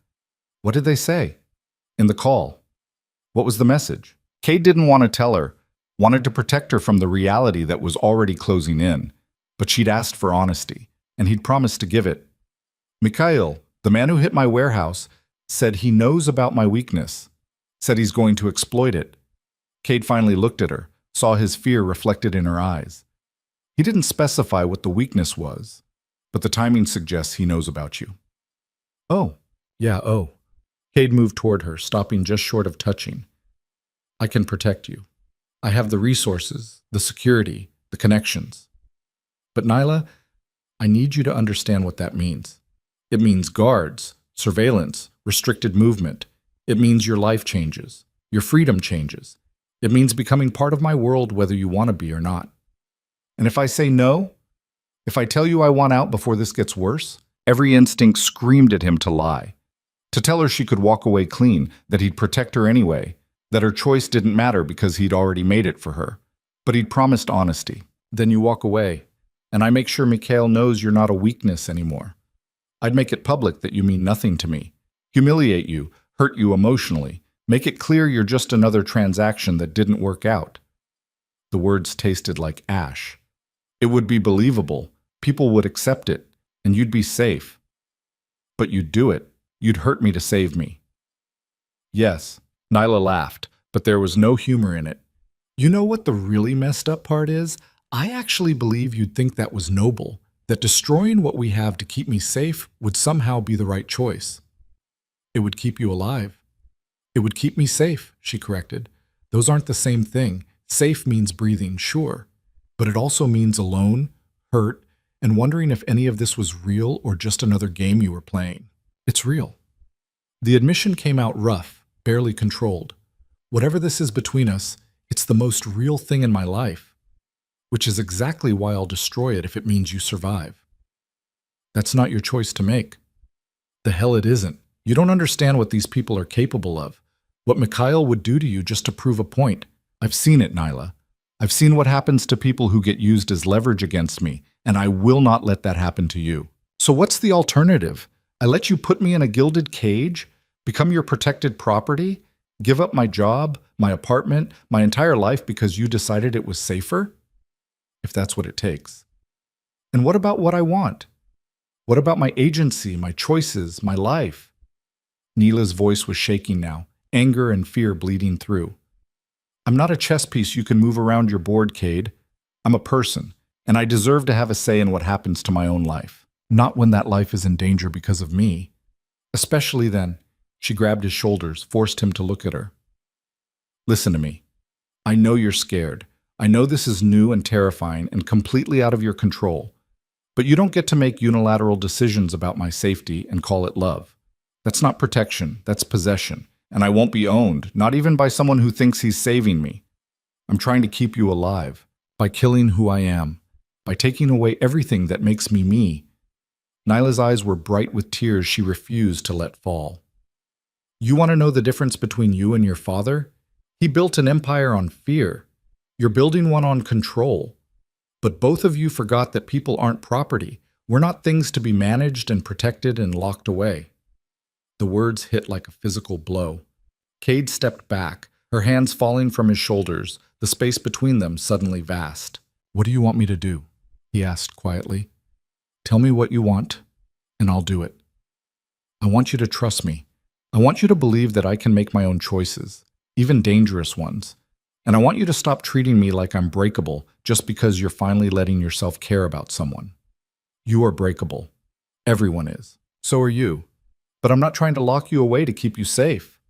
What did they say? In the call. What was the message? Cade didn't want to tell her, wanted to protect her from the reality that was already closing in. But she'd asked for honesty, and he'd promised to give it. Mikhail, the man who hit my warehouse, said he knows about my weakness. Said he's going to exploit it. Cade finally looked at her, saw his fear reflected in her eyes. He didn't specify what the weakness was, but the timing suggests he knows about you. Oh. Cade moved toward her, stopping just short of touching. I can protect you. I have the resources, the security, the connections. But Nyla, I need you to understand what that means. It means guards, surveillance, restricted movement. It means your life changes. Your freedom changes. It means becoming part of my world whether you want to be or not. And if I say no, if I tell you I want out before this gets worse, every instinct screamed at him to lie. To tell her she could walk away clean, that he'd protect her anyway, that her choice didn't matter because he'd already made it for her. But he'd promised honesty. Then you walk away, and I make sure Mikhail knows you're not a weakness anymore. I'd make it public that you mean nothing to me, humiliate you, hurt you emotionally, make it clear you're just another transaction that didn't work out. The words tasted like ash. It would be believable, people would accept it, and you'd be safe. But you'd do it. You'd hurt me to save me. Yes, Nyla laughed, but there was no humor in it. You know what the really messed up part is? I actually believe you'd think that was noble, that destroying what we have to keep me safe would somehow be the right choice. It would keep you alive. It would keep me safe, she corrected. Those aren't the same thing. Safe means breathing, sure, but it also means alone, hurt, and wondering if any of this was real or just another game you were playing. It's real. The admission came out rough, barely controlled. Whatever this is between us, it's the most real thing in my life, which is exactly why I'll destroy it if it means you survive. That's not your choice to make. The hell it isn't. You don't understand what these people are capable of, what Mikhail would do to you just to prove a point. I've seen it, Nyla. I've seen what happens to people who get used as leverage against me, and I will not let that happen to you. So what's the alternative? I let you put me in a gilded cage, become your protected property, give up my job, my apartment, my entire life because you decided it was safer? If that's what it takes. And what about what I want? What about my agency, my choices, my life? Neela's voice was shaking now, anger and fear bleeding through. I'm not a chess piece you can move around your board, Cade. I'm a person, and I deserve to have a say in what happens to my own life. Not when that life is in danger because of me. Especially then. She grabbed his shoulders, forced him to look at her. Listen to me. I know you're scared. I know this is new and terrifying and completely out of your control. But you don't get to make unilateral decisions about my safety and call it love. That's not protection, that's possession. And I won't be owned, not even by someone who thinks he's saving me. I'm trying to keep you alive, by killing who I am, by taking away everything that makes me me. Nyla's eyes were bright with tears she refused to let fall. You want to know the difference between you and your father? He built an empire on fear. You're building one on control. But both of you forgot that people aren't property. We're not things to be managed and protected and locked away. The words hit like a physical blow. Cade stepped back, her hands falling from his shoulders, the space between them suddenly vast. What do you want me to do? He asked quietly. Tell me what you want, and I'll do it. I want you to trust me. I want you to believe that I can make my own choices, even dangerous ones. And I want you to stop treating me like I'm breakable just because you're finally letting yourself care about someone. You are breakable. Everyone is. So are you. But I'm not trying to lock you away to keep you safe.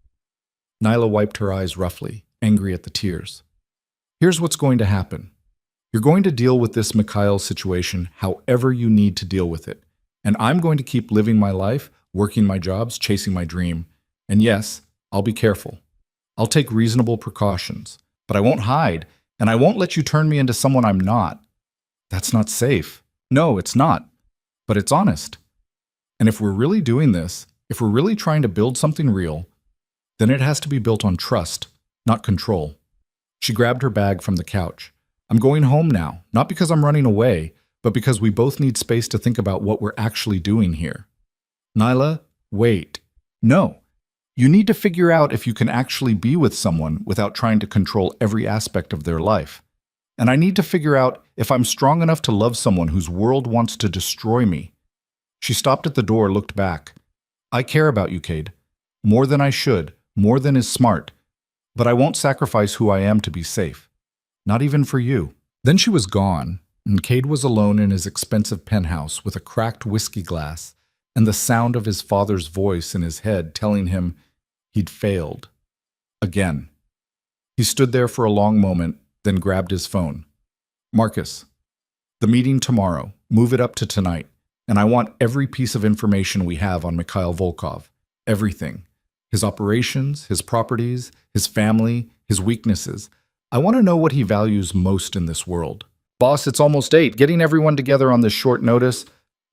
Nyla wiped her eyes roughly, angry at the tears. Here's what's going to happen. You're going to deal with this Mikhail situation however you need to deal with it. And I'm going to keep living my life, working my jobs, chasing my dream. And yes, I'll be careful. I'll take reasonable precautions. But I won't hide, and I won't let you turn me into someone I'm not. That's not safe. No, it's not. But it's honest. And if we're really doing this, if we're really trying to build something real, then it has to be built on trust, not control. She grabbed her bag from the couch. I'm going home now, not because I'm running away, but because we both need space to think about what we're actually doing here. Nyla, wait. No. You need to figure out if you can actually be with someone without trying to control every aspect of their life. And I need to figure out if I'm strong enough to love someone whose world wants to destroy me. She stopped at the door, looked back. I care about you, Cade. More than I should, more than is smart. But I won't sacrifice who I am to be safe. Not even for you. Then she was gone, and Cade was alone in his expensive penthouse with a cracked whiskey glass and the sound of his father's voice in his head telling him he'd failed. Again. He stood there for a long moment, then grabbed his phone. Marcus, the meeting tomorrow. Move it up to tonight. And I want every piece of information we have on Mikhail Volkov. Everything. His operations, his properties, his family, his weaknesses. I want to know what he values most in this world. Boss, it's almost 8. Getting everyone together on this short notice?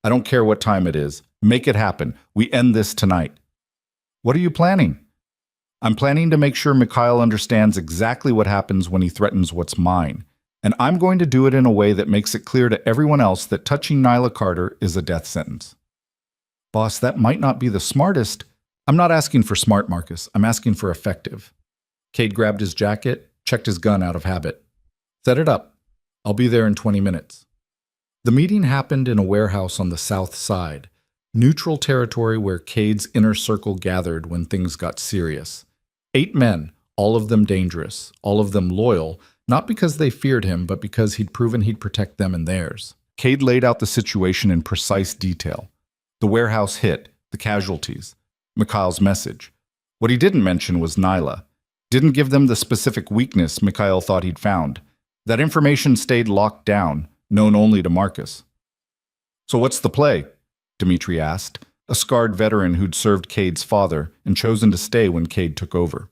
I don't care what time it is. Make it happen. We end this tonight. What are you planning? I'm planning to make sure Mikhail understands exactly what happens when he threatens what's mine. And I'm going to do it in a way that makes it clear to everyone else that touching Nyla Carter is a death sentence. Boss, that might not be the smartest. I'm not asking for smart, Marcus. I'm asking for effective. Cade grabbed his jacket, checked his gun out of habit. Set it up. I'll be there in 20 minutes. The meeting happened in a warehouse on the south side, neutral territory where Cade's inner circle gathered when things got serious. 8 men, all of them dangerous, all of them loyal, not because they feared him, but because he'd proven he'd protect them and theirs. Cade laid out the situation in precise detail. The warehouse hit, the casualties, Mikhail's message. What he didn't mention was Nyla. Didn't give them the specific weakness Mikhail thought he'd found. That information stayed locked down, known only to Marcus. So what's the play? Dmitri asked, a scarred veteran who'd served Cade's father and chosen to stay when Cade took over.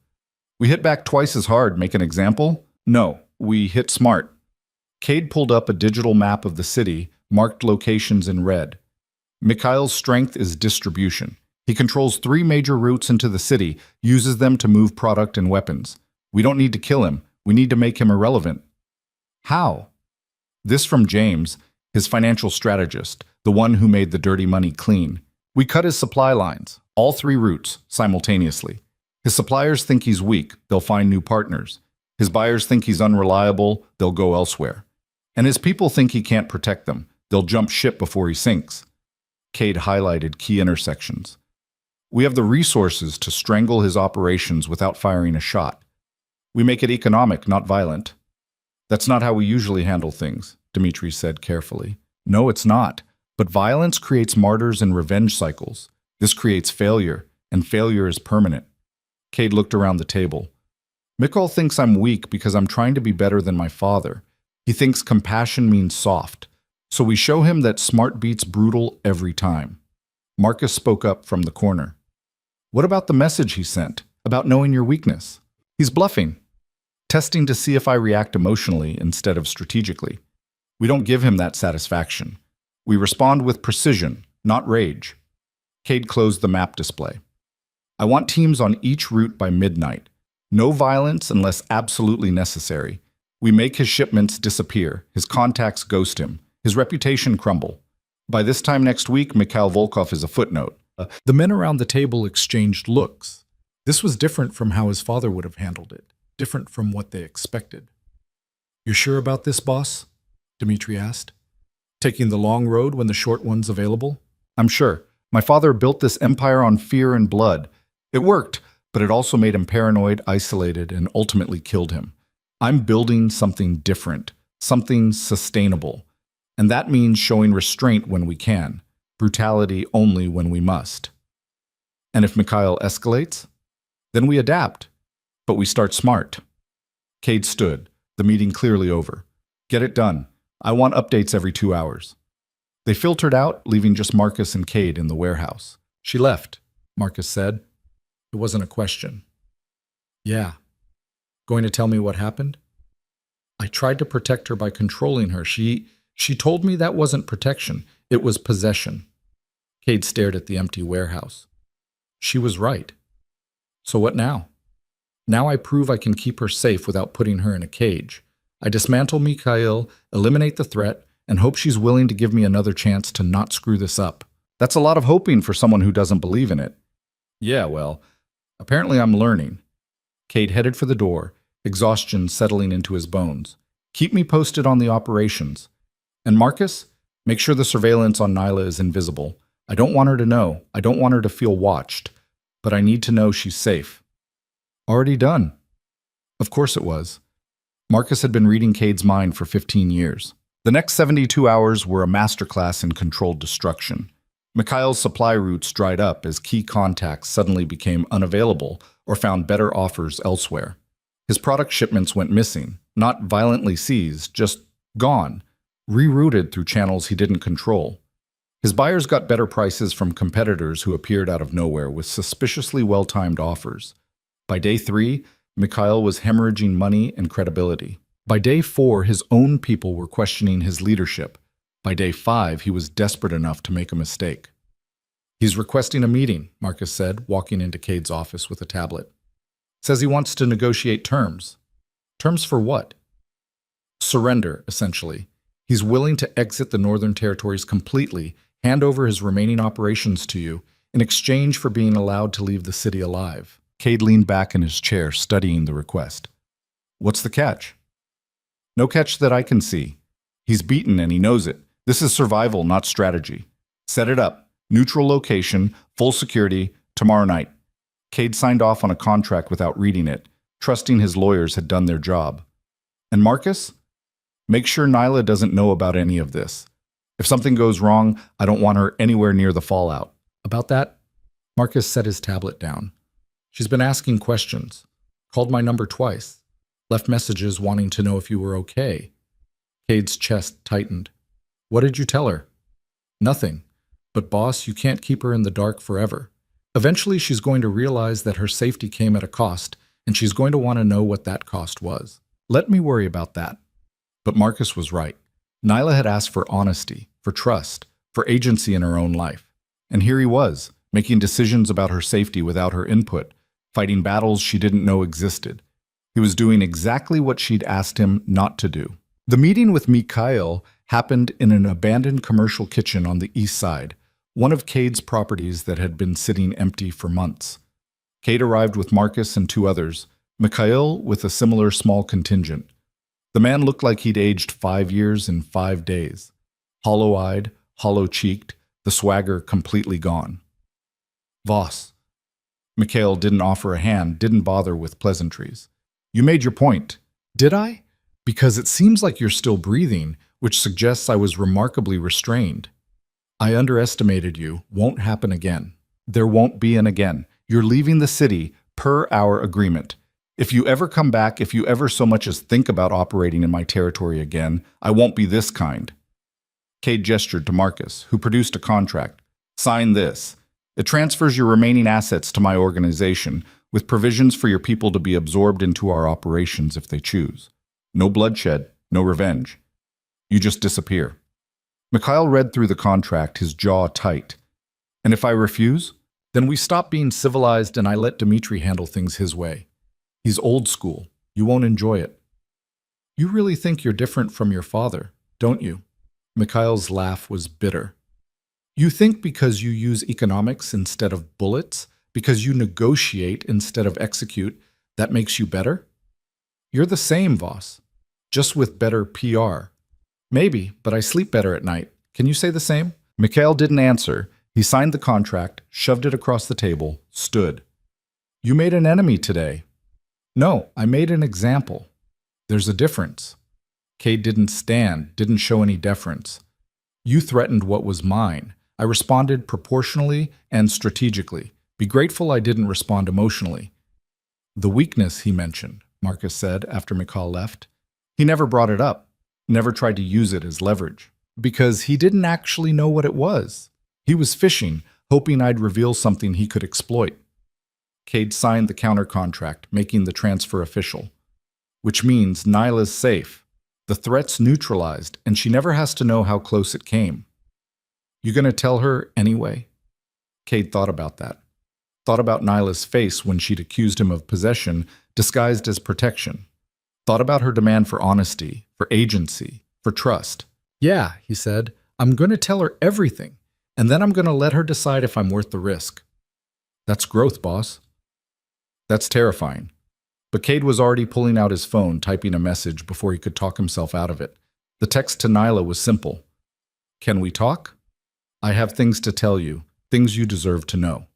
We hit back twice as hard, make an example? No, we hit smart. Cade pulled up a digital map of the city, marked locations in red. Mikhail's strength is distribution. He controls 3 major routes into the city, uses them to move product and weapons. We don't need to kill him. We need to make him irrelevant. How? This from James, his financial strategist, the one who made the dirty money clean. We cut his supply lines, all 3 routes, simultaneously. His suppliers think he's weak, they'll find new partners. His buyers think he's unreliable, they'll go elsewhere. And his people think he can't protect them, they'll jump ship before he sinks. Cade highlighted key intersections. We have the resources to strangle his operations without firing a shot. We make it economic, not violent. That's not how we usually handle things, Dmitri said carefully. No, it's not. But violence creates martyrs and revenge cycles. This creates failure, and failure is permanent. Cade looked around the table. Mikhail thinks I'm weak because I'm trying to be better than my father. He thinks compassion means soft. So we show him that smart beats brutal every time. Marcus spoke up from the corner. What about the message he sent, about knowing your weakness? He's bluffing, testing to see if I react emotionally instead of strategically. We don't give him that satisfaction. We respond with precision, not rage. Cade closed the map display. I want teams on each route by midnight. No violence unless absolutely necessary. We make his shipments disappear, his contacts ghost him, his reputation crumble. By this time next week, Mikhail Volkov is a footnote. The men around the table exchanged looks. This was different from how his father would have handled it, different from what they expected. "You're sure about this, boss?" Dmitri asked. "Taking the long road when the short one's available?" "I'm sure. My father built this empire on fear and blood. It worked, but it also made him paranoid, isolated, and ultimately killed him. I'm building something different, something sustainable. And that means showing restraint when we can, brutality only when we must. And if Mikhail escalates, then we adapt, but we start smart." Cade stood, the meeting clearly over. "Get it done. I want updates every 2 hours." They filtered out, leaving just Marcus and Cade in the warehouse. "She left," Marcus said. It wasn't a question. "Yeah. Going to tell me what happened?" "I tried to protect her by controlling her. She told me that wasn't protection. It was possession." Cade stared at the empty warehouse. "She was right. So what now? Now I prove I can keep her safe without putting her in a cage. I dismantle Mikhail, eliminate the threat, and hope she's willing to give me another chance to not screw this up. That's a lot of hoping for someone who doesn't believe in it." "Yeah, well, apparently I'm learning." Cade headed for the door, exhaustion settling into his bones. "Keep me posted on the operations. And Marcus, make sure the surveillance on Nyla is invisible. I don't want her to know. I don't want her to feel watched. But I need to know she's safe." "Already done." Of course it was. Marcus had been reading Cade's mind for 15 years. The next 72 hours were a masterclass in controlled destruction. Mikhail's supply routes dried up as key contacts suddenly became unavailable or found better offers elsewhere. His product shipments went missing, not violently seized, just gone, rerouted through channels he didn't control. His buyers got better prices from competitors who appeared out of nowhere with suspiciously well-timed offers. By day 3, Mikhail was hemorrhaging money and credibility. By day 4, his own people were questioning his leadership. By day 5, he was desperate enough to make a mistake. "He's requesting a meeting," Marcus said, walking into Cade's office with a tablet. "Says he wants to negotiate terms." "Terms for what?" "Surrender, essentially. He's willing to exit the Northern Territories completely, hand over his remaining operations to you, in exchange for being allowed to leave the city alive." Cade leaned back in his chair, studying the request. "What's the catch?" "No catch that I can see. He's beaten and he knows it. This is survival, not strategy. Set it up. Neutral location, full security, tomorrow night." Cade signed off on a contract without reading it, trusting his lawyers had done their job. "And Marcus? Make sure Nyla doesn't know about any of this. If something goes wrong, I don't want her anywhere near the fallout." "About that?" Marcus set his tablet down. "She's been asking questions. Called my number twice. Left messages wanting to know if you were okay." Cade's chest tightened. "What did you tell her?" "Nothing. But boss, you can't keep her in the dark forever. Eventually she's going to realize that her safety came at a cost, and she's going to want to know what that cost was. Let me worry about that." But Marcus was right. Nyla had asked for honesty, for trust, for agency in her own life. And here he was, making decisions about her safety without her input, fighting battles she didn't know existed. He was doing exactly what she'd asked him not to do. The meeting with Mikhail happened in an abandoned commercial kitchen on the east side, one of Cade's properties that had been sitting empty for months. Cade arrived with Marcus and two others, Mikhail with a similar small contingent. The man looked like he'd aged 5 years in 5 days. Hollow-eyed, hollow-cheeked, the swagger completely gone. Voss. Mikhail didn't offer a hand, didn't bother with pleasantries. You made your point. Did I? Because it seems like you're still breathing, which suggests I was remarkably restrained. I underestimated you. Won't happen again. There won't be an again. You're leaving the city per our agreement. If you ever come back, if you ever so much as think about operating in my territory again, I won't be this kind. Cade gestured to Marcus, who produced a contract. Sign this. It transfers your remaining assets to my organization, with provisions for your people to be absorbed into our operations if they choose. No bloodshed, no revenge. You just disappear. Mikhail read through the contract, his jaw tight. And if I refuse? Then we stop being civilized and I let Dmitri handle things his way. He's old school. You won't enjoy it. You really think you're different from your father, don't you? Mikhail's laugh was bitter. You think because you use economics instead of bullets, because you negotiate instead of execute, that makes you better? You're the same, Voss, just with better PR. Maybe, but I sleep better at night. Can you say the same? Mikhail didn't answer. He signed the contract, shoved it across the table, stood. You made an enemy today. No, I made an example. There's a difference. Cade didn't stand, didn't show any deference. You threatened what was mine. I responded proportionally and strategically. Be grateful I didn't respond emotionally. The weakness he mentioned, Marcus said after Mikhail left. He never brought it up, never tried to use it as leverage, because he didn't actually know what it was. He was fishing, hoping I'd reveal something he could exploit. Cade signed the counter-contract, making the transfer official. Which means Nyla's safe. The threat's neutralized, and she never has to know how close it came. You gonna tell her anyway? Cade thought about that. Thought about Nyla's face when she'd accused him of possession, disguised as protection. Thought about her demand for honesty, for agency, for trust. Yeah, he said, I'm gonna tell her everything, and then I'm gonna let her decide if I'm worth the risk. That's growth, boss. That's terrifying. But Cade was already pulling out his phone, typing a message before he could talk himself out of it. The text to Nyla was simple. Can we talk? I have things to tell you, things you deserve to know.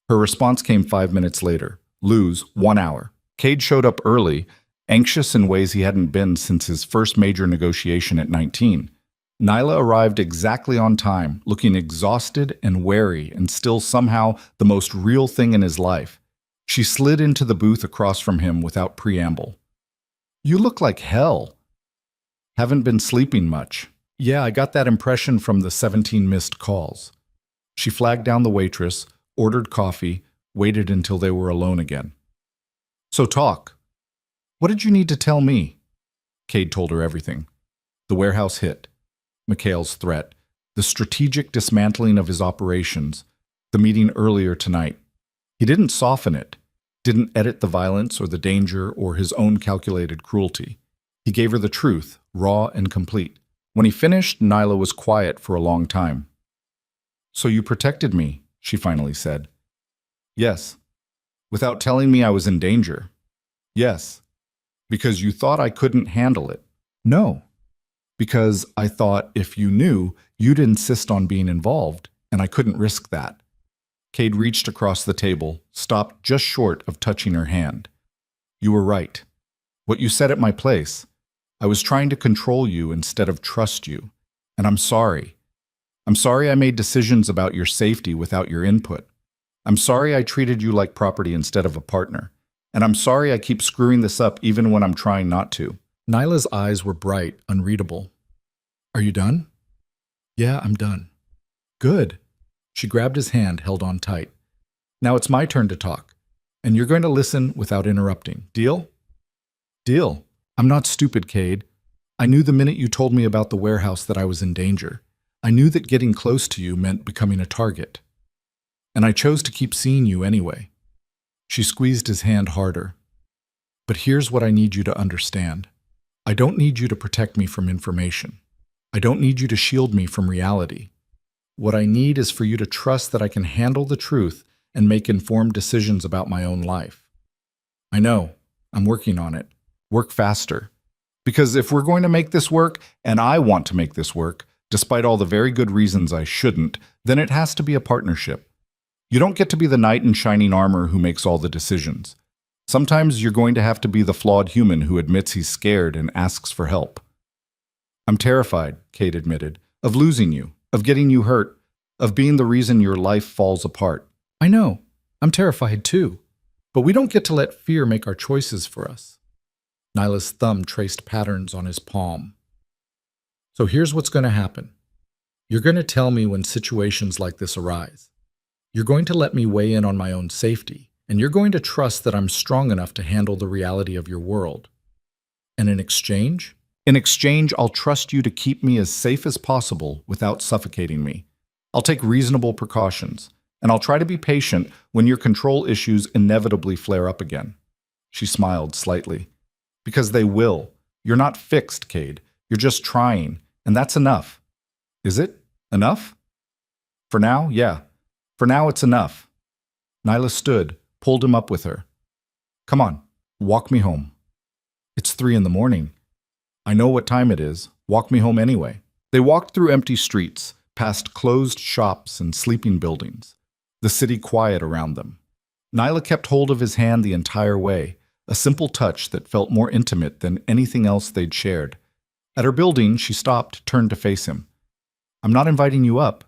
Her response came 5 minutes later. Lose 1 hour. Cade showed up early, anxious in ways he hadn't been since his first major negotiation at 19. Nyla arrived exactly on time, looking exhausted and wary and still somehow the most real thing in his life. She slid into the booth across from him without preamble. You look like hell. Haven't been sleeping much. Yeah, I got that impression from the 17 missed calls. She flagged down the waitress, ordered coffee, waited until they were alone again. So talk. What did you need to tell me? Cade told her everything. The warehouse hit. Mikhail's threat. The strategic dismantling of his operations. The meeting earlier tonight. He didn't soften it. Didn't edit the violence or the danger or his own calculated cruelty. He gave her the truth, raw and complete. When he finished, Nyla was quiet for a long time. So you protected me, she finally said. Yes. Without telling me I was in danger. Yes. Because you thought I couldn't handle it. No. Because I thought if you knew, you'd insist on being involved, and I couldn't risk that. Cade reached across the table, stopped just short of touching her hand. You were right. What you said at my place. I was trying to control you instead of trust you. And I'm sorry. I'm sorry I made decisions about your safety without your input. I'm sorry I treated you like property instead of a partner. And I'm sorry I keep screwing this up even when I'm trying not to. Nyla's eyes were bright, unreadable. Are you done? Yeah, I'm done. Good. She grabbed his hand, held on tight. Now it's my turn to talk, and you're going to listen without interrupting. Deal? Deal. I'm not stupid, Cade. I knew the minute you told me about the warehouse that I was in danger. I knew that getting close to you meant becoming a target. And I chose to keep seeing you anyway. She squeezed his hand harder. But here's what I need you to understand. I don't need you to protect me from information. I don't need you to shield me from reality. What I need is for you to trust that I can handle the truth and make informed decisions about my own life. I know. I'm working on it. Work faster. Because if we're going to make this work, and I want to make this work, despite all the very good reasons I shouldn't, then it has to be a partnership. You don't get to be the knight in shining armor who makes all the decisions. Sometimes you're going to have to be the flawed human who admits he's scared and asks for help. I'm terrified, Kate admitted, of losing you, of getting you hurt, of being the reason your life falls apart. I know. I'm terrified too. But we don't get to let fear make our choices for us. Nyla's thumb traced patterns on his palm. So here's what's going to happen. You're going to tell me when situations like this arise. You're going to let me weigh in on my own safety, and you're going to trust that I'm strong enough to handle the reality of your world. And in exchange? In exchange, I'll trust you to keep me as safe as possible without suffocating me. I'll take reasonable precautions, and I'll try to be patient when your control issues inevitably flare up again. She smiled slightly. Because they will. You're not fixed, Cade. You're just trying, and that's enough. Is it? Enough? For now, yeah. For now, it's enough. Nyla stood, pulled him up with her. Come on, walk me home. It's 3 a.m. I know what time it is. Walk me home anyway. They walked through empty streets, past closed shops and sleeping buildings, the city quiet around them. Nyla kept hold of his hand the entire way, a simple touch that felt more intimate than anything else they'd shared. At her building, she stopped, turned to face him. I'm not inviting you up.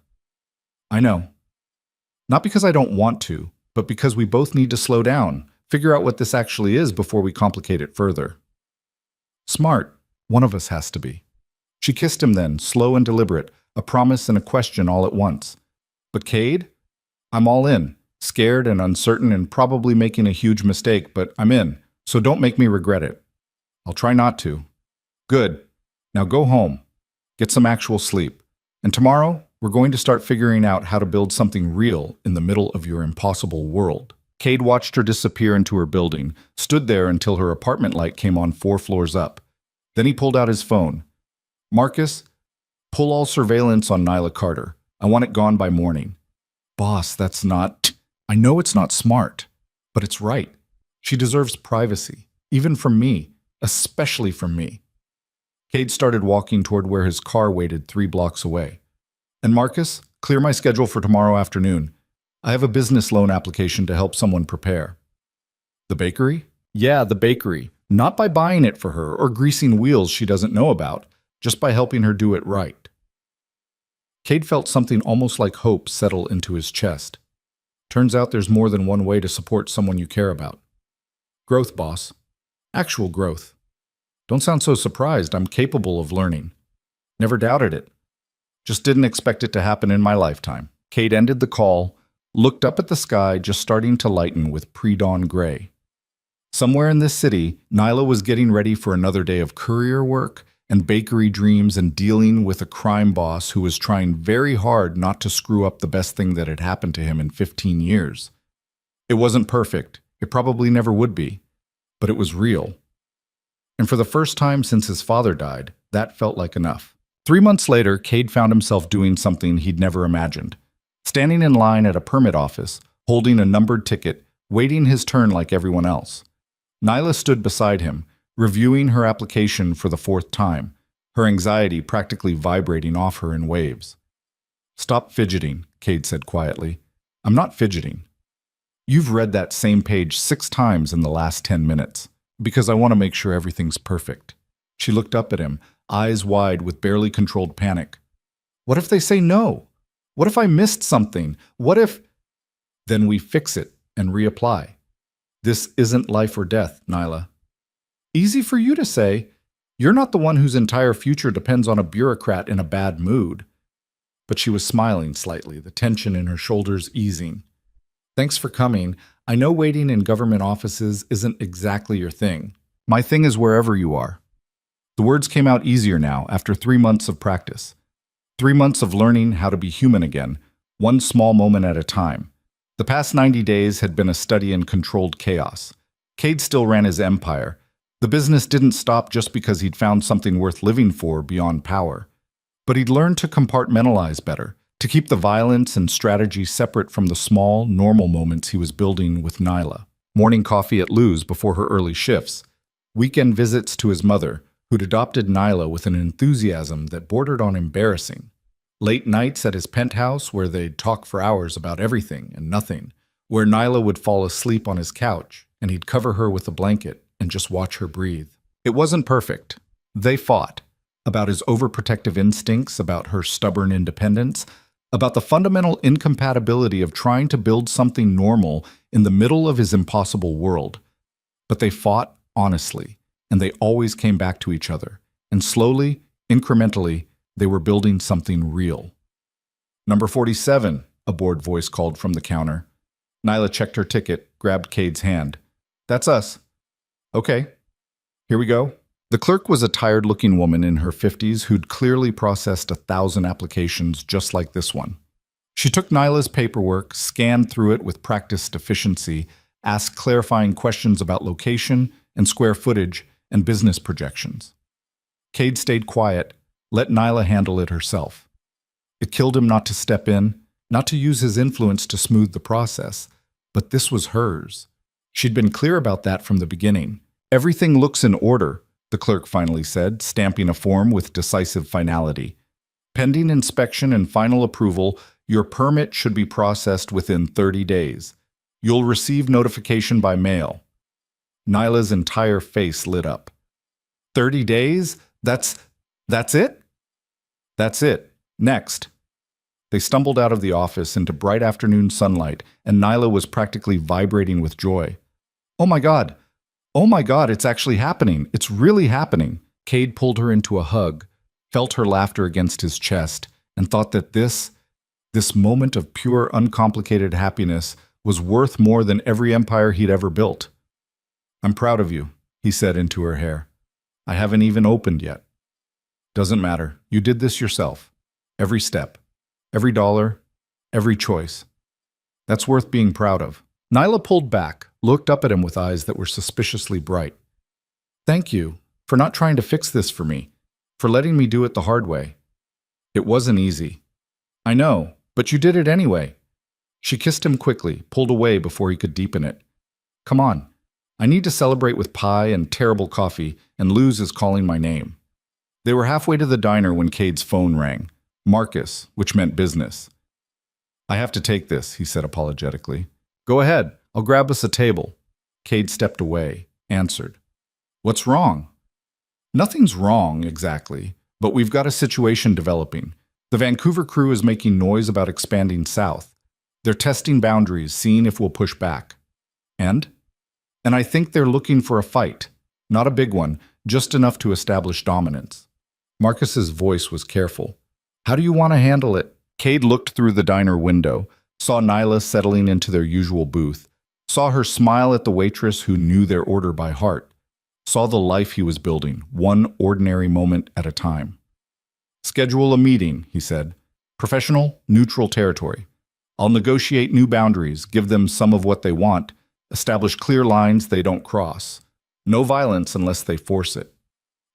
I know. Not because I don't want to, but because we both need to slow down, figure out what this actually is before we complicate it further. Smart. One of us has to be. She kissed him then, slow and deliberate, a promise and a question all at once. But Cade? I'm all in, scared and uncertain and probably making a huge mistake, but I'm in. So don't make me regret it. I'll try not to. Good. Now go home. Get some actual sleep. And tomorrow, we're going to start figuring out how to build something real in the middle of your impossible world. Cade watched her disappear into her building, stood there until her apartment light came on 4 floors up. Then he pulled out his phone. Marcus, pull all surveillance on Nyla Carter. I want it gone by morning. Boss, that's not... I know it's not smart, but it's right. She deserves privacy, even from me, especially from me. Cade started walking toward where his car waited 3 blocks away. And Marcus, clear my schedule for tomorrow afternoon. I have a business loan application to help someone prepare. The bakery? Yeah, the bakery. Not by buying it for her or greasing wheels she doesn't know about, just by helping her do it right. Cade felt something almost like hope settle into his chest. Turns out there's more than one way to support someone you care about. Growth, boss. Actual growth. Don't sound so surprised. I'm capable of learning. Never doubted it. Just didn't expect it to happen in my lifetime. Cade ended the call, looked up at the sky just starting to lighten with pre-dawn gray. Somewhere in this city, Nyla was getting ready for another day of courier work and bakery dreams and dealing with a crime boss who was trying very hard not to screw up the best thing that had happened to him in 15 years. It wasn't perfect. It probably never would be. But it was real. And for the first time since his father died, that felt like enough. 3 months later, Cade found himself doing something he'd never imagined. Standing in line at a permit office, holding a numbered ticket, waiting his turn like everyone else. Nyla stood beside him, reviewing her application for the 4th time, her anxiety practically vibrating off her in waves. Stop fidgeting, Cade said quietly. I'm not fidgeting. You've read that same page 6 times in the last 10 minutes, because I want to make sure everything's perfect. She looked up at him, eyes wide with barely controlled panic. What if they say no? What if I missed something? What if... Then we fix it and reapply. This isn't life or death, Nyla. Easy for you to say. You're not the one whose entire future depends on a bureaucrat in a bad mood. But she was smiling slightly, the tension in her shoulders easing. Thanks for coming. I know waiting in government offices isn't exactly your thing. My thing is wherever you are. The words came out easier now after 3 months of practice. 3 months of learning how to be human again, one small moment at a time. The past 90 days had been a study in controlled chaos. Cade still ran his empire. The business didn't stop just because he'd found something worth living for beyond power. But he'd learned to compartmentalize better, to keep the violence and strategy separate from the small, normal moments he was building with Nyla. Morning coffee at Lou's before her early shifts. Weekend visits to his mother, who'd adopted Nyla with an enthusiasm that bordered on embarrassing. Late nights at his penthouse where they'd talk for hours about everything and nothing, where Nyla would fall asleep on his couch and he'd cover her with a blanket and just watch her breathe. It wasn't perfect. They fought. About his overprotective instincts, about her stubborn independence, about the fundamental incompatibility of trying to build something normal in the middle of his impossible world. But they fought honestly, and they always came back to each other. And slowly, incrementally, they were building something real. "Number 47, a bored voice called from the counter. Nyla checked her ticket, grabbed Cade's hand. "That's us." "Okay, here we go." The clerk was a tired-looking woman in her 50s who'd clearly processed 1,000 applications just like this one. She took Nyla's paperwork, scanned through it with practiced efficiency, asked clarifying questions about location and square footage and business projections. Cade stayed quiet, let Nyla handle it herself. It killed him not to step in, not to use his influence to smooth the process, but this was hers. She'd been clear about that from the beginning. "Everything looks in order," the clerk finally said, stamping a form with decisive finality. "Pending inspection and final approval, your permit should be processed within 30 days. You'll receive notification by mail." Nyla's entire face lit up. 30 days? That's it? That's it. Next. They stumbled out of the office into bright afternoon sunlight, and Nyla was practically vibrating with joy. "Oh my God! Oh my God, it's actually happening. It's really happening." Cade pulled her into a hug, felt her laughter against his chest, and thought that this moment of pure, uncomplicated happiness was worth more than every empire he'd ever built. "I'm proud of you," he said into her hair. "I haven't even opened yet." "Doesn't matter. You did this yourself. Every step, every dollar, every choice. That's worth being proud of." Nyla pulled back, looked up at him with eyes that were suspiciously bright. "Thank you for not trying to fix this for me, for letting me do it the hard way. It wasn't easy." "I know, but you did it anyway." She kissed him quickly, pulled away before he could deepen it. "Come on. I need to celebrate with pie and terrible coffee, and Luz is calling my name." They were halfway to the diner when Cade's phone rang. Marcus, which meant business. "I have to take this," he said apologetically. "Go ahead. I'll grab us a table." Cade stepped away, answered. "What's wrong?" "Nothing's wrong, exactly, but we've got a situation developing. The Vancouver crew is making noise about expanding south. They're testing boundaries, seeing if we'll push back. And I think they're looking for a fight. Not a big one, just enough to establish dominance." Marcus's voice was careful. "How do you want to handle it?" Cade looked through the diner window, saw Nyla settling into their usual booth, saw her smile at the waitress who knew their order by heart, saw the life he was building, one ordinary moment at a time. "Schedule a meeting," he said. "Professional, neutral territory. I'll negotiate new boundaries, give them some of what they want, establish clear lines they don't cross. No violence unless they force it."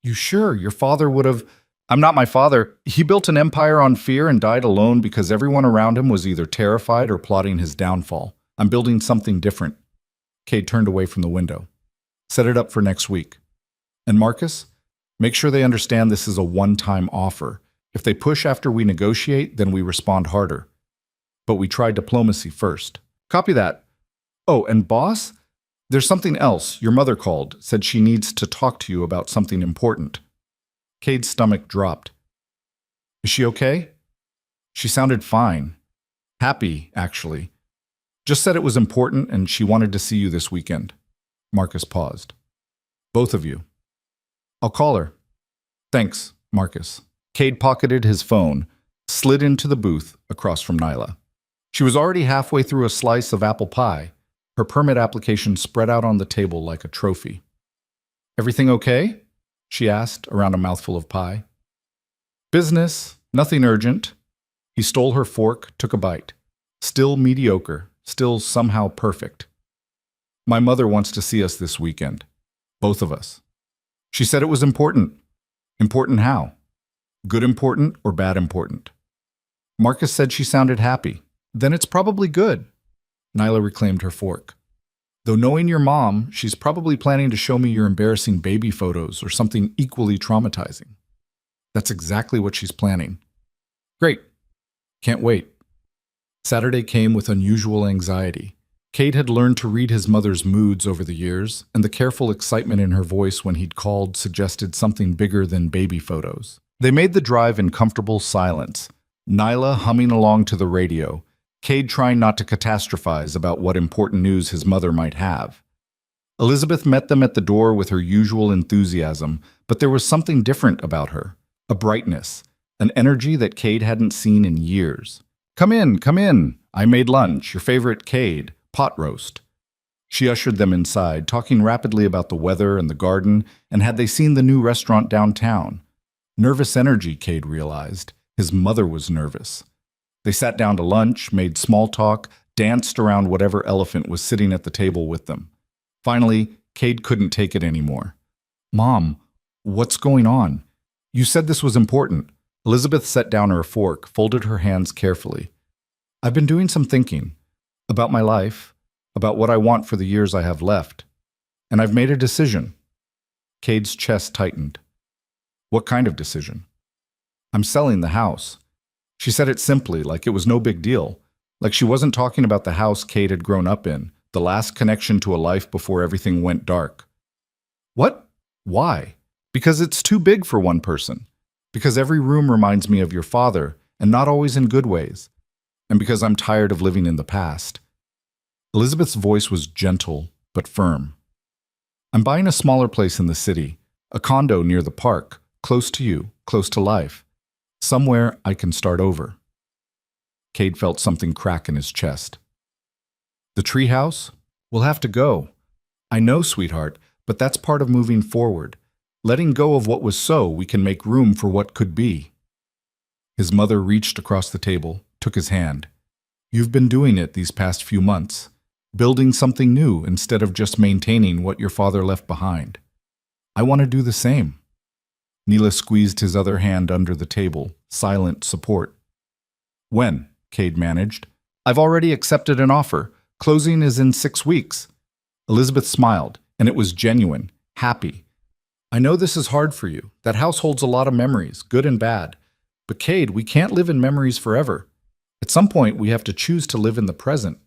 "You sure? Your father would have—" "I'm not my father. He built an empire on fear and died alone because everyone around him was either terrified or plotting his downfall. I'm building something different." Cade turned away from the window. "Set it up for next week. And Marcus, make sure they understand this is a one-time offer. If they push after we negotiate, then we respond harder. But we try diplomacy first." "Copy that. Oh, and boss, there's something else. Your mother called, said she needs to talk to you about something important." Cade's stomach dropped. "Is she okay?" She sounded fine. Happy, actually. "Just said it was important and she wanted to see you this weekend." Marcus paused. "Both of you." "I'll call her." "Thanks, Marcus." Cade pocketed his phone, slid into the booth across from Nyla. She was already halfway through a slice of apple pie, her permit application spread out on the table like a trophy. "Everything okay?" she asked, around a mouthful of pie. "Business, nothing urgent." He stole her fork, took a bite. Still mediocre, still somehow perfect. "My mother wants to see us this weekend. Both of us. She said it was important." "Important how? Good important or bad important?" Marcus said she sounded happy. Then it's probably good. Nyla reclaimed her fork. Though knowing your mom, she's probably planning to show me your embarrassing baby photos or something equally traumatizing. That's exactly what she's planning. Great. Can't wait. Saturday came with unusual anxiety. Cade had learned to read his mother's moods over the years, and the careful excitement in her voice when he'd called suggested something bigger than baby photos. They made the drive in comfortable silence, Nyla humming along to the radio, Cade trying not to catastrophize about what important news his mother might have. Elizabeth met them at the door with her usual enthusiasm, but there was something different about her, a brightness, an energy that Cade hadn't seen in years. Come in, come in. I made lunch, your favorite Cade, pot roast. She ushered them inside, talking rapidly about the weather and the garden, and had they seen the new restaurant downtown. Nervous energy, Cade realized. His mother was nervous. They sat down to lunch, made small talk, danced around whatever elephant was sitting at the table with them. Finally, Cade couldn't take it anymore. Mom, what's going on? You said this was important. Elizabeth set down her fork, folded her hands carefully. I've been doing some thinking about my life, about what I want for the years I have left, and I've made a decision. Cade's chest tightened. What kind of decision? I'm selling the house. She said it simply, like it was no big deal, like she wasn't talking about the house Cade had grown up in, the last connection to a life before everything went dark. What? Why? Because it's too big for one person. Because every room reminds me of your father, and not always in good ways. And because I'm tired of living in the past. Elizabeth's voice was gentle, but firm. I'm buying a smaller place in the city, a condo near the park, close to you, close to life. Somewhere I can start over. Cade felt something crack in his chest. The treehouse? We'll have to go. I know, sweetheart, but that's part of moving forward. Letting go of what was so we can make room for what could be. His mother reached across the table, took his hand. You've been doing it these past few months, building something new instead of just maintaining what your father left behind. I want to do the same. Neela squeezed his other hand under the table, silent support. When? Cade managed. I've already accepted an offer. Closing is in 6 weeks. Elizabeth smiled, and it was genuine, happy. I know this is hard for you. That house holds a lot of memories, good and bad. But Cade, we can't live in memories forever. At some point, we have to choose to live in the present.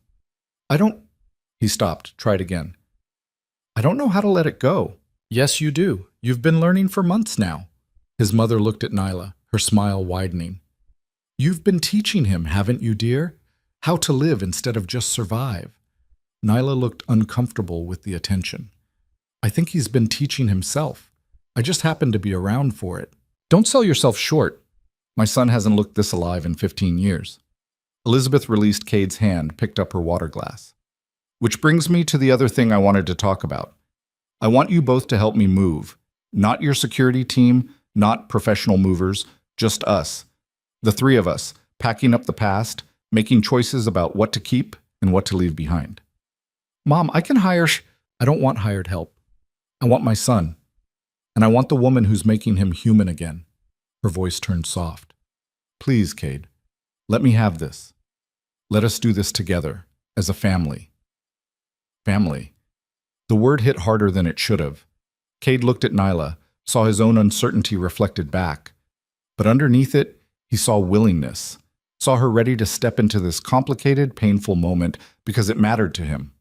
He stopped, tried again. I don't know how to let it go. Yes, you do. You've been learning for months now. His mother looked at Nyla, her smile widening. You've been teaching him, haven't you, dear? How to live instead of just survive. Nyla looked uncomfortable with the attention. I think he's been teaching himself. I just happened to be around for it. Don't sell yourself short. My son hasn't looked this alive in 15 years. Elizabeth released Cade's hand, picked up her water glass. Which brings me to the other thing I wanted to talk about. I want you both to help me move. Not your security team, not professional movers, just us. The three of us, packing up the past, making choices about what to keep and what to leave behind. Mom, I can hire I don't want hired help. I want my son. And I want the woman who's making him human again. Her voice turned soft. Please, Cade, let me have this. Let us do this together, as a family. Family. The word hit harder than it should have. Cade looked at Nyla, saw his own uncertainty reflected back. But underneath it, he saw willingness, saw her ready to step into this complicated, painful moment because it mattered to him.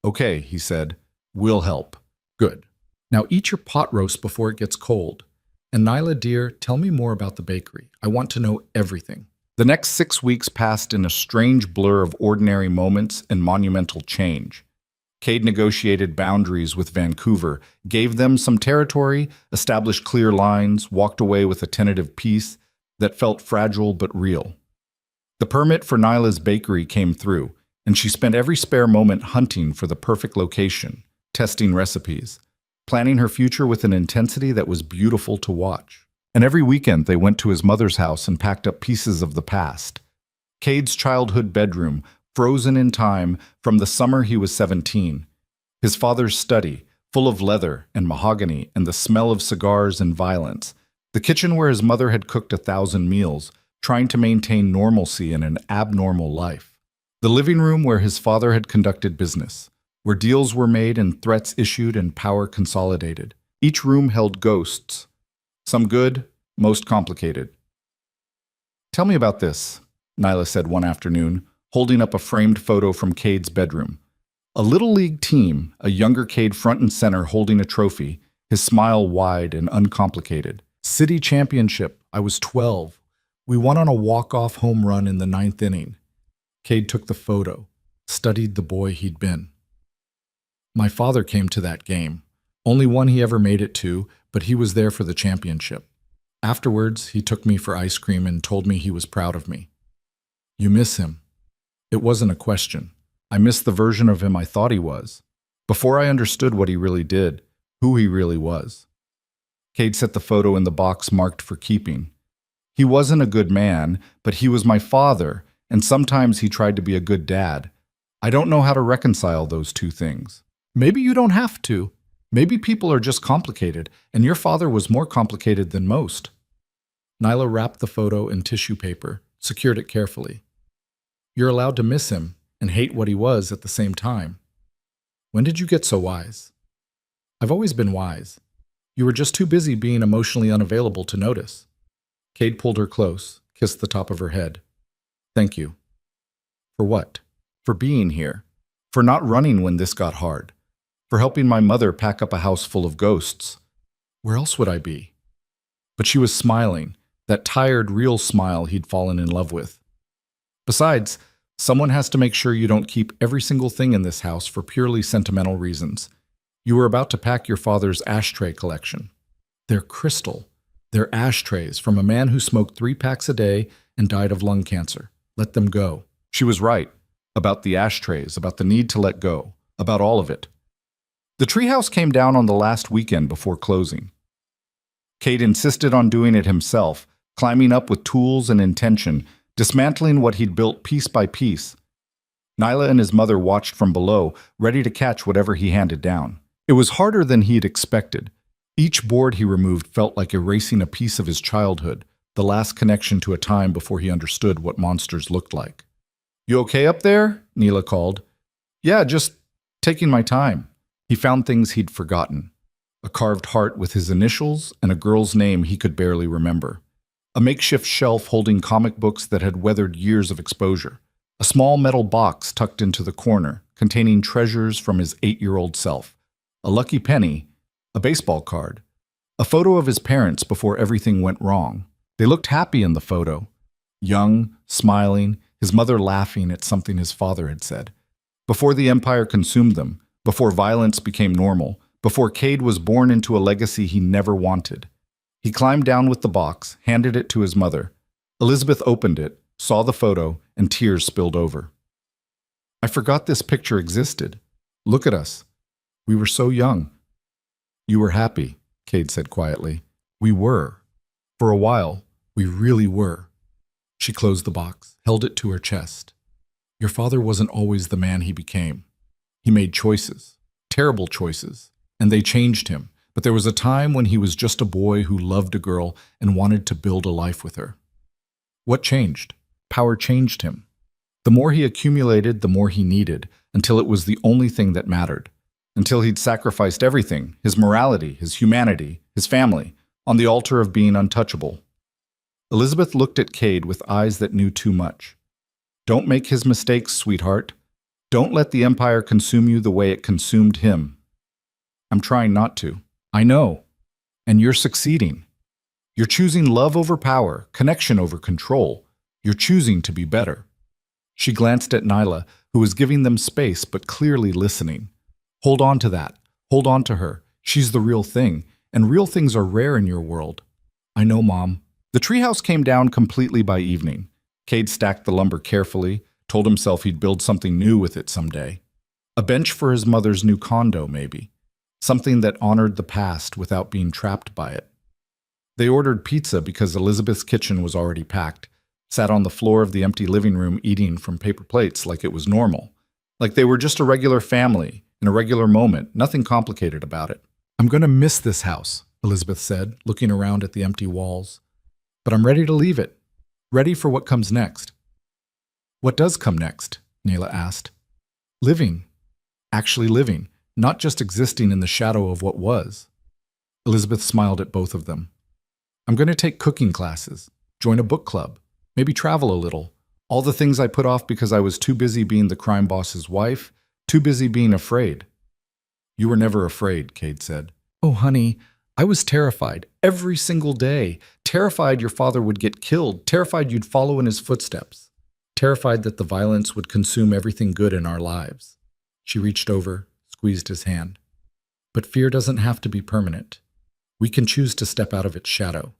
Okay, he said, we'll help. Good. Now eat your pot roast before it gets cold. And Nyla, dear, tell me more about the bakery. I want to know everything. The next 6 weeks passed in a strange blur of ordinary moments and monumental change. Cade negotiated boundaries with Vancouver, gave them some territory, established clear lines, walked away with a tentative peace that felt fragile but real. The permit for Nyla's bakery came through, and she spent every spare moment hunting for the perfect location, testing recipes, planning her future with an intensity that was beautiful to watch. And every weekend they went to his mother's house and packed up pieces of the past. Cade's childhood bedroom, frozen in time from the summer he was 17. His father's study, full of leather and mahogany and the smell of cigars and violence. The kitchen where his mother had cooked 1,000 meals, trying to maintain normalcy in an abnormal life. The living room where his father had conducted business, where deals were made and threats issued and power consolidated. Each room held ghosts, some good, most complicated. "Tell me about this," Nyla said one afternoon, holding up a framed photo from Cade's bedroom. A Little League team, a younger Cade front and center holding a trophy, his smile wide and uncomplicated. "City championship. I was 12. We won on a walk-off home run in the 9th inning." Cade took the photo, studied the boy he'd been. "My father came to that game. Only one he ever made it to, but he was there for the championship. Afterwards, he took me for ice cream and told me he was proud of me." "You miss him?" It wasn't a question. I missed the version of him I thought he was. Before I understood what he really did, who he really was. Cade set the photo in the box marked for keeping. He wasn't a good man, but he was my father, and sometimes he tried to be a good dad. I don't know how to reconcile those two things. Maybe you don't have to. Maybe people are just complicated, and your father was more complicated than most. Nyla wrapped the photo in tissue paper, secured it carefully. "You're allowed to miss him and hate what he was at the same time. When did you get so wise?" "I've always been wise. You were just too busy being emotionally unavailable to notice." Cade pulled her close, kissed the top of her head. "Thank you." "For what?" "For being here. For not running when this got hard. For helping my mother pack up a house full of ghosts. Where else would I be?" But she was smiling, that tired, real smile he'd fallen in love with. "Besides, someone has to make sure you don't keep every single thing in this house for purely sentimental reasons. You were about to pack your father's ashtray collection. They're crystal. They're ashtrays from a man who smoked 3 packs a day and died of lung cancer. Let them go." She was right. About the ashtrays, about the need to let go, about all of it. The treehouse came down on the last weekend before closing. Cade insisted on doing it himself, climbing up with tools and intention, dismantling what he'd built piece by piece. Nyla and his mother watched from below, ready to catch whatever he handed down. It was harder than he'd expected. Each board he removed felt like erasing a piece of his childhood, the last connection to a time before he understood what monsters looked like. "You okay up there?" Nyla called. "Yeah, just taking my time." He found things he'd forgotten. A carved heart with his initials and a girl's name he could barely remember. A makeshift shelf holding comic books that had weathered years of exposure. A small metal box tucked into the corner, containing treasures from his 8-year-old self. A lucky penny, a baseball card, a photo of his parents before everything went wrong. They looked happy in the photo. Young, smiling, his mother laughing at something his father had said. Before the Empire consumed them, before violence became normal, before Cade was born into a legacy he never wanted. He climbed down with the box, handed it to his mother. Elizabeth opened it, saw the photo, and tears spilled over. "I forgot this picture existed. Look at us. We were so young." "You were happy," Cade said quietly. "We were. For a while, we really were." She closed the box, held it to her chest. "Your father wasn't always the man he became. He made choices, terrible choices, and they changed him. But there was a time when he was just a boy who loved a girl and wanted to build a life with her." What changed? Power changed him. The more he accumulated, the more he needed, until it was the only thing that mattered. Until he'd sacrificed everything, his morality, his humanity, his family, on the altar of being untouchable. Elizabeth looked at Cade with eyes that knew too much. "Don't make his mistakes, sweetheart. Don't let the Empire consume you the way it consumed him." "I'm trying not to. I know. And you're succeeding. You're choosing love over power, connection over control. You're choosing to be better." She glanced at Nyla, who was giving them space but clearly listening. "Hold on to that. Hold on to her. She's the real thing, and real things are rare in your world." "I know, Mom." The treehouse came down completely by evening. Cade stacked the lumber carefully, told himself he'd build something new with it someday. A bench for his mother's new condo, maybe. Something that honored the past without being trapped by it. They ordered pizza because Elizabeth's kitchen was already packed, sat on the floor of the empty living room eating from paper plates like it was normal. Like they were just a regular family, in a regular moment, nothing complicated about it. "I'm going to miss this house," Elizabeth said, looking around at the empty walls. "But I'm ready to leave it. ready for what comes next. What does come next? Nayla asked. Living. Actually living, not just existing in the shadow of what was. Elizabeth smiled at both of them. I'm going to take cooking classes, join a book club, maybe travel a little. All the things I put off because I was too busy being the crime boss's wife, too busy being afraid. You were never afraid, Cade said. Oh, honey, I was terrified every single day. Terrified your father would get killed. Terrified you'd follow in his footsteps. Terrified that the violence would consume everything good in our lives. She reached over, squeezed his hand. But fear doesn't have to be permanent. We can choose to step out of its shadow.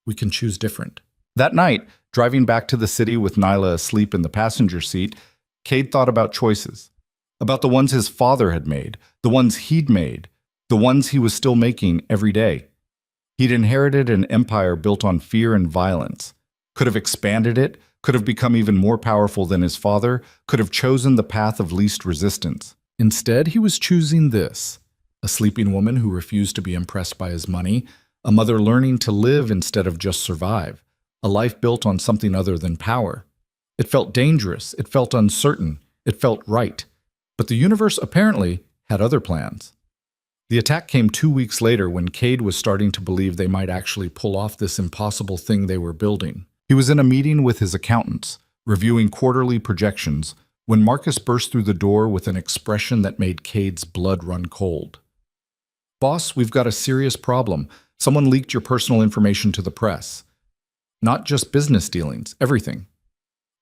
We can choose different. That night, driving back to the city with Nayla asleep in the passenger seat, Cade thought about choices. About the ones his father had made, the ones he'd made, the ones he was still making every day. He'd inherited an empire built on fear and violence. Could have expanded it, could have become even more powerful than his father, could have chosen the path of least resistance. Instead, he was choosing this. A sleeping woman who refused to be impressed by his money, a mother learning to live instead of just survive, a life built on something other than power. It felt dangerous, it felt uncertain, it felt right. But the universe apparently had other plans. The attack came 2 weeks later when Cade was starting to believe they might actually pull off this impossible thing they were building. He was in a meeting with his accountants, reviewing quarterly projections, when Marcus burst through the door with an expression that made Cade's blood run cold. Boss, we've got a serious problem. Someone leaked your personal information to the press. Not just business dealings, everything.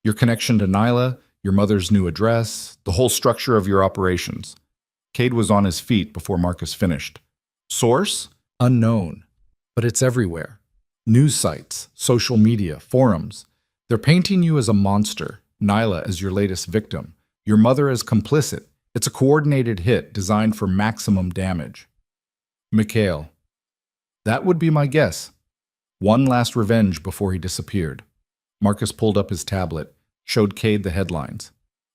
Your connection to Nayla, your mother's new address, the whole structure of your operations. Cade was on his feet before Marcus finished. Source? Unknown. But it's everywhere. News sites, social media, forums. They're painting you as a monster, Nayla as your latest victim, your mother as complicit. It's a coordinated hit designed for maximum damage. Mikhail. That would be my guess. One last revenge before he disappeared. Marcus pulled up his tablet, showed Cade the headlines.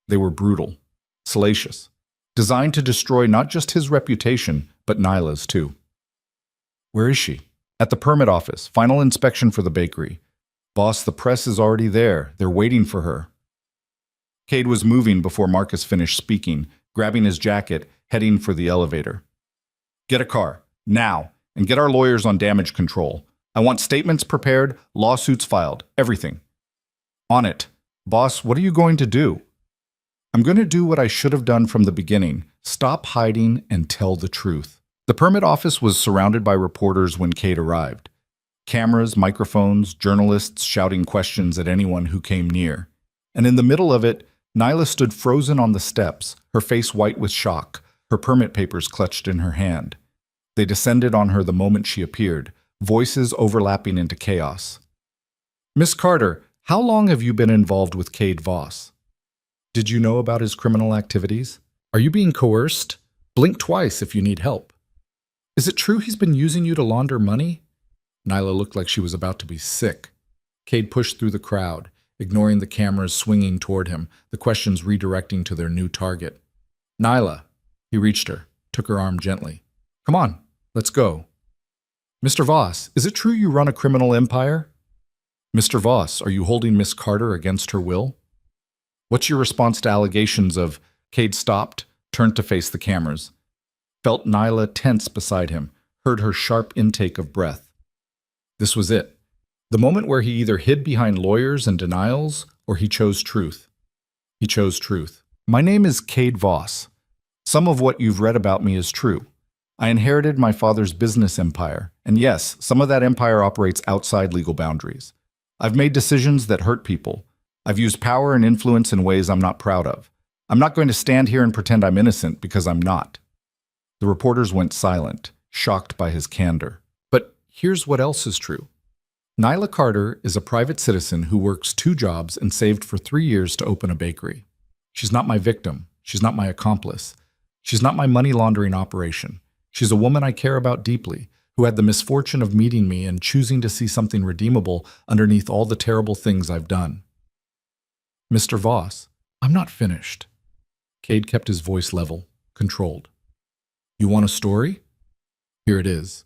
They were brutal, salacious, designed to destroy not just his reputation, but Nyla's too. Where is she? At the permit office, final inspection for the bakery. Boss, the press is already there. They're waiting for her. Cade was moving before Marcus finished speaking, grabbing his jacket, heading for the elevator. Get a car, now, and get our lawyers on damage control. I want statements prepared, lawsuits filed, everything. On it. Boss, what are you going to do? I'm going to do what I should have done from the beginning. Stop hiding and tell the truth. The permit office was surrounded by reporters when Cade arrived. Cameras, microphones, journalists shouting questions at anyone who came near. And in the middle of it, Nayla stood frozen on the steps, her face white with shock, her permit papers clutched in her hand. They descended on her the moment she appeared, voices overlapping into chaos. Miss Carter, how long have you been involved with Cade Voss? Did you know about his criminal activities? Are you being coerced? Blink twice if you need help. Is it true he's been using you to launder money? Nayla looked like she was about to be sick. Cade pushed through the crowd, ignoring the cameras swinging toward him, the questions redirecting to their new target. Nayla. He reached her, took her arm gently. Come on, let's go. Mr. Voss, is it true you run a criminal empire? Mr. Voss, are you holding Miss Carter against her will? What's your response to allegations of... Cade stopped, turned to face the cameras. Felt Nayla tense beside him, heard her sharp intake of breath. This was it. The moment where he either hid behind lawyers and denials, or he chose truth. He chose truth. My name is Cade Voss. Some of what you've read about me is true. I inherited my father's business empire, and yes, some of that empire operates outside legal boundaries. I've made decisions that hurt people. I've used power and influence in ways I'm not proud of. I'm not going to stand here and pretend I'm innocent because I'm not. The reporters went silent, shocked by his candor. But here's what else is true. Nayla Carter is a private citizen who works 2 jobs and saved for 3 years to open a bakery. She's not my victim. She's not my accomplice. She's not my money laundering operation. She's a woman I care about deeply, who had the misfortune of meeting me and choosing to see something redeemable underneath all the terrible things I've done. Mr. Voss, I'm not finished. Cade kept his voice level, controlled. You want a story? Here it is.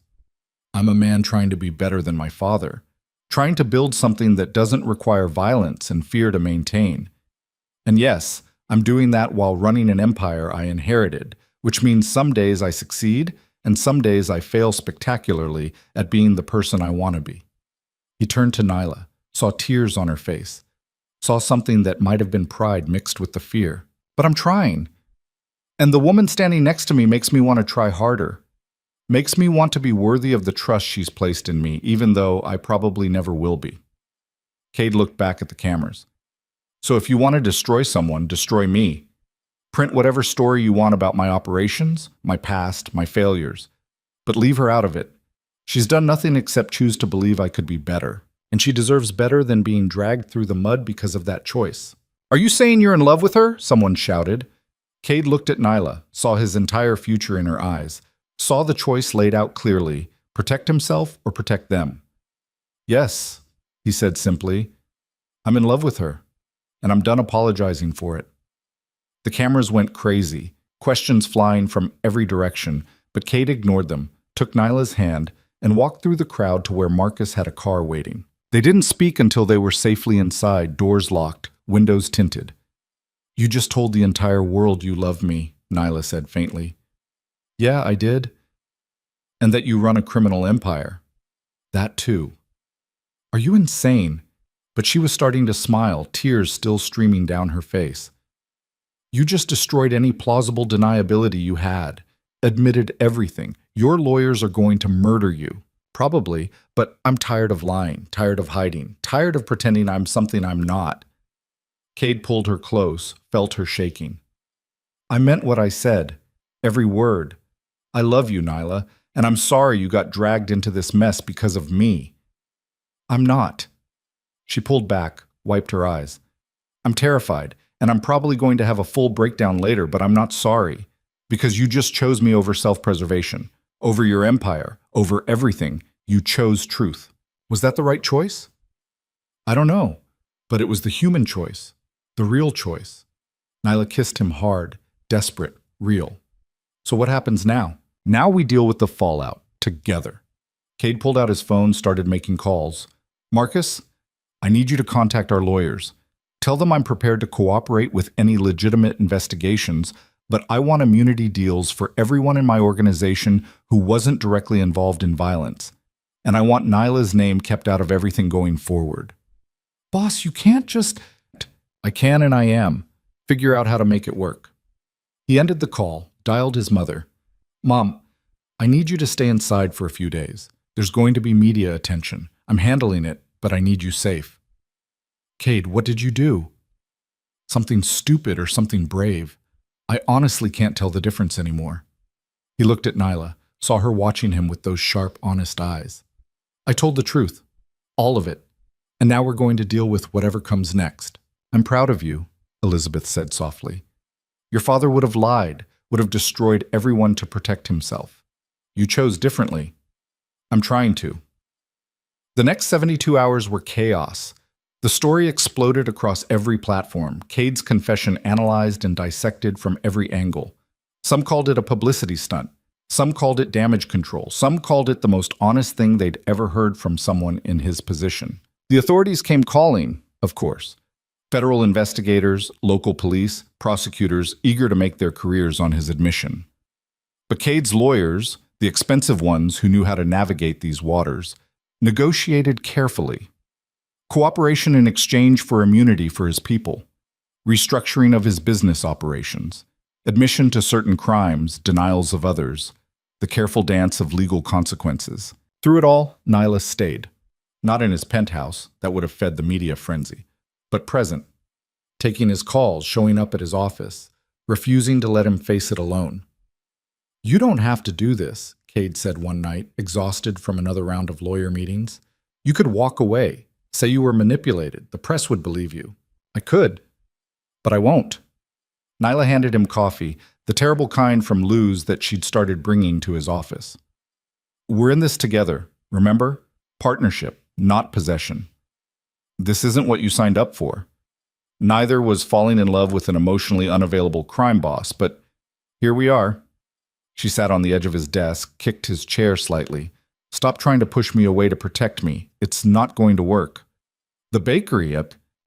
I'm a man trying to be better than my father, trying to build something that doesn't require violence and fear to maintain. And yes, I'm doing that while running an empire I inherited, which means some days I succeed and some days I fail spectacularly at being the person I want to be. He turned to Nyla, saw tears on her face, saw something that might have been pride mixed with the fear. But I'm trying. And the woman standing next to me makes me want to try harder. Makes me want to be worthy of the trust she's placed in me, even though I probably never will be. Cade looked back at the cameras. So if you want to destroy someone, destroy me. Print whatever story you want about my operations, my past, my failures. But leave her out of it. She's done nothing except choose to believe I could be better. And she deserves better than being dragged through the mud because of that choice. Are you saying you're in love with her? Someone shouted. Cade looked at Nyla, saw his entire future in her eyes, saw the choice laid out clearly, protect himself or protect them. Yes, he said simply. I'm in love with her, and I'm done apologizing for it. The cameras went crazy, questions flying from every direction, but Cade ignored them, took Nyla's hand, and walked through the crowd to where Marcus had a car waiting. They didn't speak until they were safely inside, doors locked, windows tinted. You just told the entire world you love me, Nyla said faintly. Yeah, I did. And that you run a criminal empire. That too. Are you insane? But she was starting to smile, tears still streaming down her face. You just destroyed any plausible deniability you had, admitted everything. Your lawyers are going to murder you. Probably, but I'm tired of lying, tired of hiding, tired of pretending I'm something I'm not. Cade pulled her close, felt her shaking. I meant what I said, every word. I love you, Nyla, and I'm sorry you got dragged into this mess because of me. I'm not. She pulled back, wiped her eyes. I'm terrified, and I'm probably going to have a full breakdown later, but I'm not sorry, because you just chose me over self-preservation, over your empire, over everything. You chose truth. Was that the right choice? I don't know, but it was the human choice, the real choice. Nyla kissed him hard, desperate, real. So what happens now? Now we deal with the fallout, together. Cade pulled out his phone, started making calls. Marcus, I need you to contact our lawyers. Tell them I'm prepared to cooperate with any legitimate investigations, but I want immunity deals for everyone in my organization who wasn't directly involved in violence. And I want Nyla's name kept out of everything going forward. Boss, you can't just... I can and I am. Figure out how to make it work. He ended the call, dialed his mother. Mom, I need you to stay inside for a few days. There's going to be media attention. I'm handling it, but I need you safe. Cade, what did you do? Something stupid or something brave. I honestly can't tell the difference anymore. He looked at Nyla, saw her watching him with those sharp, honest eyes. I told the truth. All of it. And now we're going to deal with whatever comes next. I'm proud of you, Elizabeth said softly. Your father would have lied, would have destroyed everyone to protect himself. You chose differently. I'm trying to. The next 72 hours were chaos. The story exploded across every platform, Cade's confession analyzed and dissected from every angle. Some called it a publicity stunt. Some called it damage control. Some called it the most honest thing they'd ever heard from someone in his position. The authorities came calling, of course. Federal investigators, local police, prosecutors, eager to make their careers on his admission. But Cade's lawyers, the expensive ones who knew how to navigate these waters, negotiated carefully. Cooperation in exchange for immunity for his people, restructuring of his business operations, admission to certain crimes, denials of others, the careful dance of legal consequences. Through it all, Nyla stayed. Not in his penthouse, that would have fed the media frenzy, but present, taking his calls, showing up at his office, refusing to let him face it alone. You don't have to do this, Cade said one night, exhausted from another round of lawyer meetings. You could walk away, say you were manipulated. The press would believe you. I could, but I won't. Nyla handed him coffee, the terrible kind from Lou's that she'd started bringing to his office. We're in this together, remember? Partnership, not possession. This isn't what you signed up for. Neither was falling in love with an emotionally unavailable crime boss, but here we are. She sat on the edge of his desk, kicked his chair slightly. Stop trying to push me away to protect me. It's not going to work. The bakery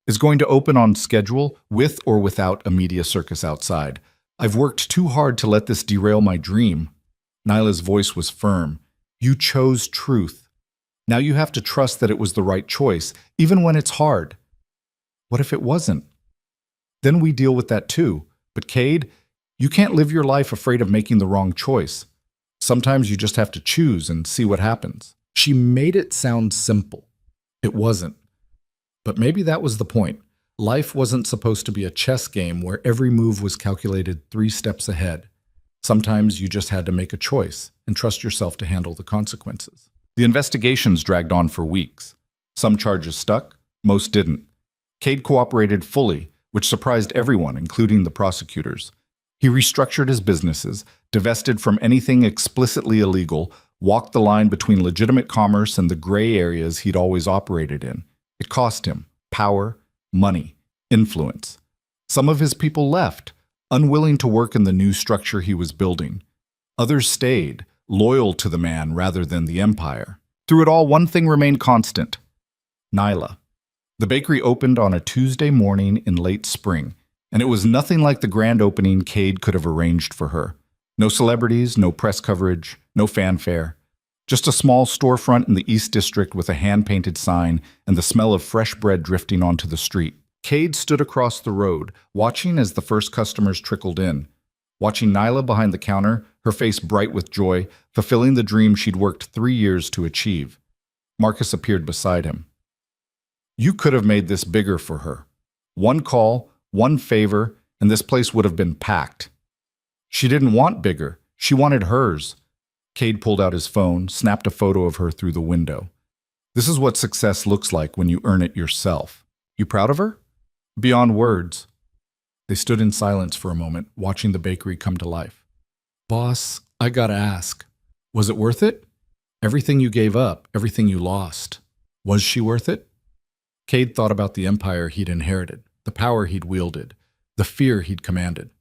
is going to open on schedule with or without a media circus outside. I've worked too hard to let this derail my dream. Nyla's voice was firm. You chose truth. Now you have to trust that it was the right choice, even when it's hard. What if it wasn't? Then we deal with that too. But Cade, you can't live your life afraid of making the wrong choice. Sometimes you just have to choose and see what happens. She made it sound simple. It wasn't. But maybe that was the point. Life wasn't supposed to be a chess game where every move was calculated 3 steps ahead. Sometimes you just had to make a choice and trust yourself to handle the consequences. The investigations dragged on for weeks. Some charges stuck, most didn't. Cade cooperated fully, which surprised everyone, including the prosecutors. He restructured his businesses, divested from anything explicitly illegal, walked the line between legitimate commerce and the gray areas he'd always operated in. It cost him power, money, influence. Some of his people left, unwilling to work in the new structure he was building. Others stayed, loyal to the man rather than the empire. Through it all, one thing remained constant: Nyla. The bakery opened on a Tuesday morning in late spring, and it was nothing like the grand opening Cade could have arranged for her. No celebrities, no press coverage, no fanfare. Just a small storefront in the East District with a hand-painted sign and the smell of fresh bread drifting onto the street. Cade stood across the road, watching as the first customers trickled in. Watching Nyla behind the counter, her face bright with joy, fulfilling the dream she'd worked 3 years to achieve. Marcus appeared beside him. You could have made this bigger for her. One call, one favor, and this place would have been packed. She didn't want bigger. She wanted hers. Cade pulled out his phone, snapped a photo of her through the window. This is what success looks like when you earn it yourself. You proud of her? Beyond words. They stood in silence for a moment, watching the bakery come to life. Boss, I gotta ask, was it worth it? Everything you gave up, everything you lost. Was she worth it? Cade thought about the empire he'd inherited, the power he'd wielded, the fear he'd commanded.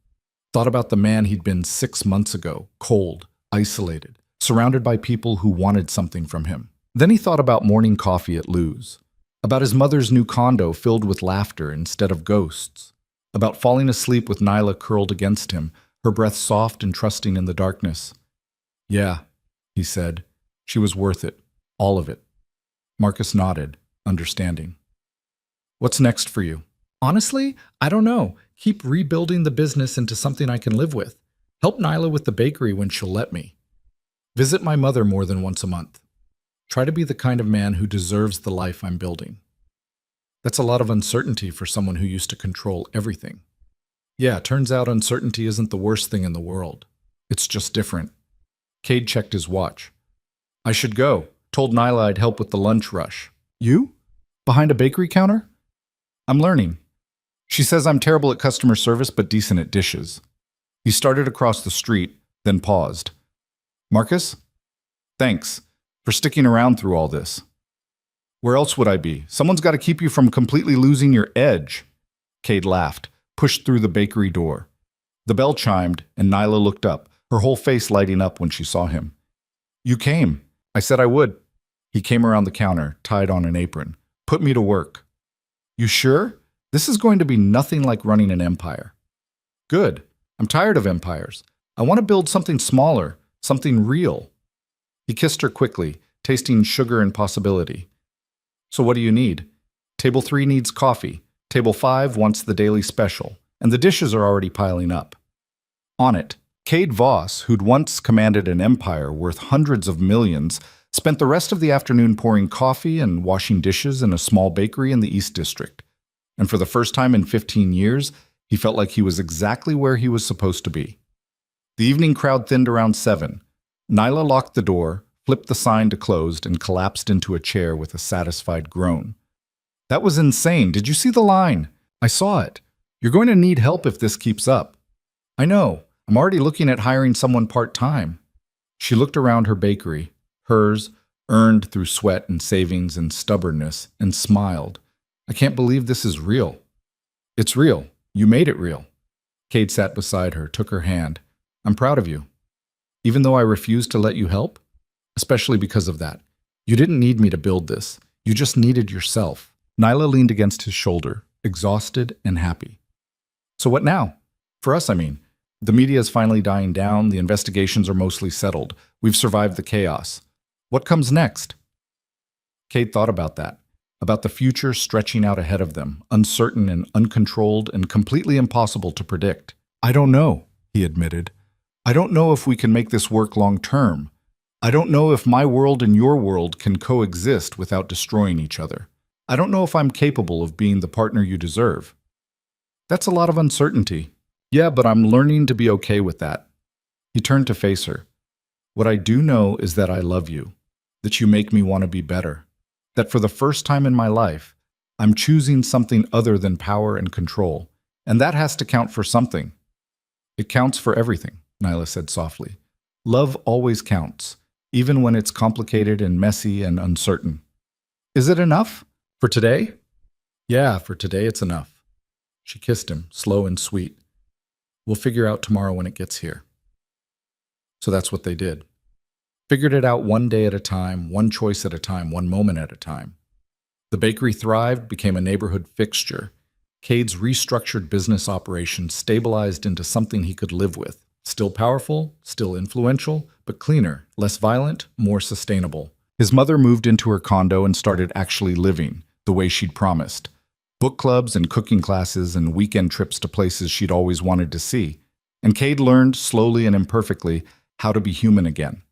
Thought about the man he'd been 6 months ago, cold, isolated, surrounded by people who wanted something from him. Then he thought about morning coffee at Lou's, about his mother's new condo filled with laughter instead of ghosts, about falling asleep with Nyla curled against him, her breath soft and trusting in the darkness. Yeah, he said. She was worth it. All of it. Marcus nodded, understanding. What's next for you? Honestly, I don't know. Keep rebuilding the business into something I can live with. Help Nyla with the bakery when she'll let me. Visit my mother more than once a month. Try to be the kind of man who deserves the life I'm building. That's a lot of uncertainty for someone who used to control everything. Yeah, turns out uncertainty isn't the worst thing in the world. It's just different. Cade checked his watch. I should go. Told Nyla I'd help with the lunch rush. You? Behind a bakery counter? I'm learning. She says I'm terrible at customer service but decent at dishes. He started across the street, then paused. Marcus? Thanks for sticking around through all this. Where else would I be? Someone's got to keep you from completely losing your edge. Cade laughed, pushed through the bakery door. The bell chimed, and Nyla looked up, her whole face lighting up when she saw him. You came. I said I would. He came around the counter, tied on an apron. Put me to work. You sure? This is going to be nothing like running an empire. Good. I'm tired of empires. I want to build something smaller, something real. He kissed her quickly, tasting sugar and possibility. So what do you need? Table 3 needs coffee. Table 5 wants the daily special, and the dishes are already piling up. On it, Cade Voss, who'd once commanded an empire worth hundreds of millions, spent the rest of the afternoon pouring coffee and washing dishes in a small bakery in the East District. And for the first time in 15 years, he felt like he was exactly where he was supposed to be. The evening crowd thinned around 7. Nyla locked the door, flipped the sign to closed, and collapsed into a chair with a satisfied groan. That was insane. Did you see the line? I saw it. You're going to need help if this keeps up. I know. I'm already looking at hiring someone part-time. She looked around her bakery, hers, earned through sweat and savings and stubbornness, and smiled. I can't believe this is real. It's real. You made it real. Cade sat beside her, took her hand. I'm proud of you. Even though I refused to let you help? especially because of that. You didn't need me to build this. You just needed yourself. Nyla leaned against his shoulder, exhausted and happy. So what now? For us, I mean. The media is finally dying down, the investigations are mostly settled. We've survived the chaos. What comes next? Cade thought about that, about the future stretching out ahead of them, uncertain and uncontrolled and completely impossible to predict. I don't know, he admitted. I don't know if we can make this work long term. I don't know if my world and your world can coexist without destroying each other. I don't know if I'm capable of being the partner you deserve. That's a lot of uncertainty. Yeah, but I'm learning to be okay with that. He turned to face her. What I do know is that I love you, that you make me want to be better, that for the first time in my life, I'm choosing something other than power and control, and that has to count for something. It counts for everything, Nyla said softly. Love always counts, even when it's complicated and messy and uncertain. Is it enough? For today? Yeah, for today it's enough. She kissed him, slow and sweet. We'll figure out tomorrow when it gets here. So that's what they did. Figured it out one day at a time, one choice at a time, one moment at a time. The bakery thrived, became a neighborhood fixture. Cade's restructured business operation stabilized into something he could live with. Still powerful, still influential, but cleaner, less violent, more sustainable. His mother moved into her condo and started actually living, the way she'd promised. Book clubs and cooking classes and weekend trips to places she'd always wanted to see. And Cade learned, slowly and imperfectly, how to be human again.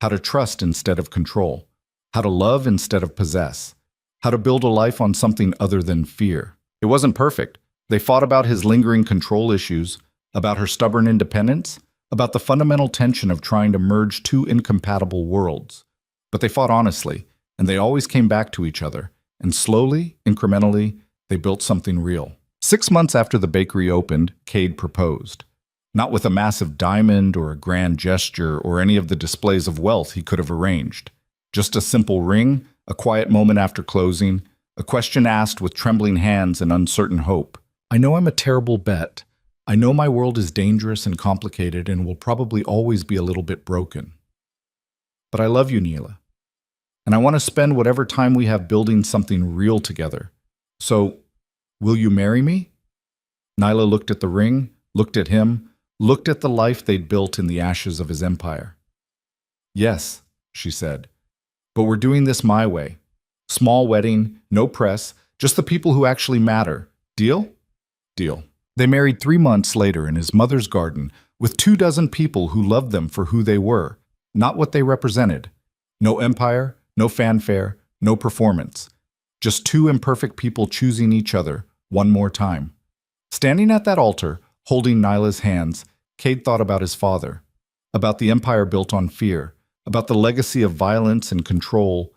How to trust instead of control. How to love instead of possess. How to build a life on something other than fear. It wasn't perfect. They fought about his lingering control issues, about her stubborn independence, about the fundamental tension of trying to merge two incompatible worlds. But they fought honestly, and they always came back to each other. And slowly, incrementally, they built something real. 6 months after the bakery opened, Cade proposed. Not with a massive diamond or a grand gesture or any of the displays of wealth he could have arranged. Just a simple ring, a quiet moment after closing, a question asked with trembling hands and uncertain hope. I know I'm a terrible bet. I know my world is dangerous and complicated and will probably always be a little bit broken. But I love you, Nyla. And I want to spend whatever time we have building something real together. So, will you marry me? Nyla looked at the ring, looked at him, looked at the life they'd built in the ashes of his empire. Yes, she said. But we're doing this my way. Small wedding, no press, just the people who actually matter. Deal? Deal. They married 3 months later in his mother's garden with 24 people who loved them for who they were, not what they represented. No empire, no fanfare, no performance. Just 2 imperfect people choosing each other one more time. Standing at that altar, holding Nyla's hands, Cade thought about his father, about the empire built on fear, about the legacy of violence and control,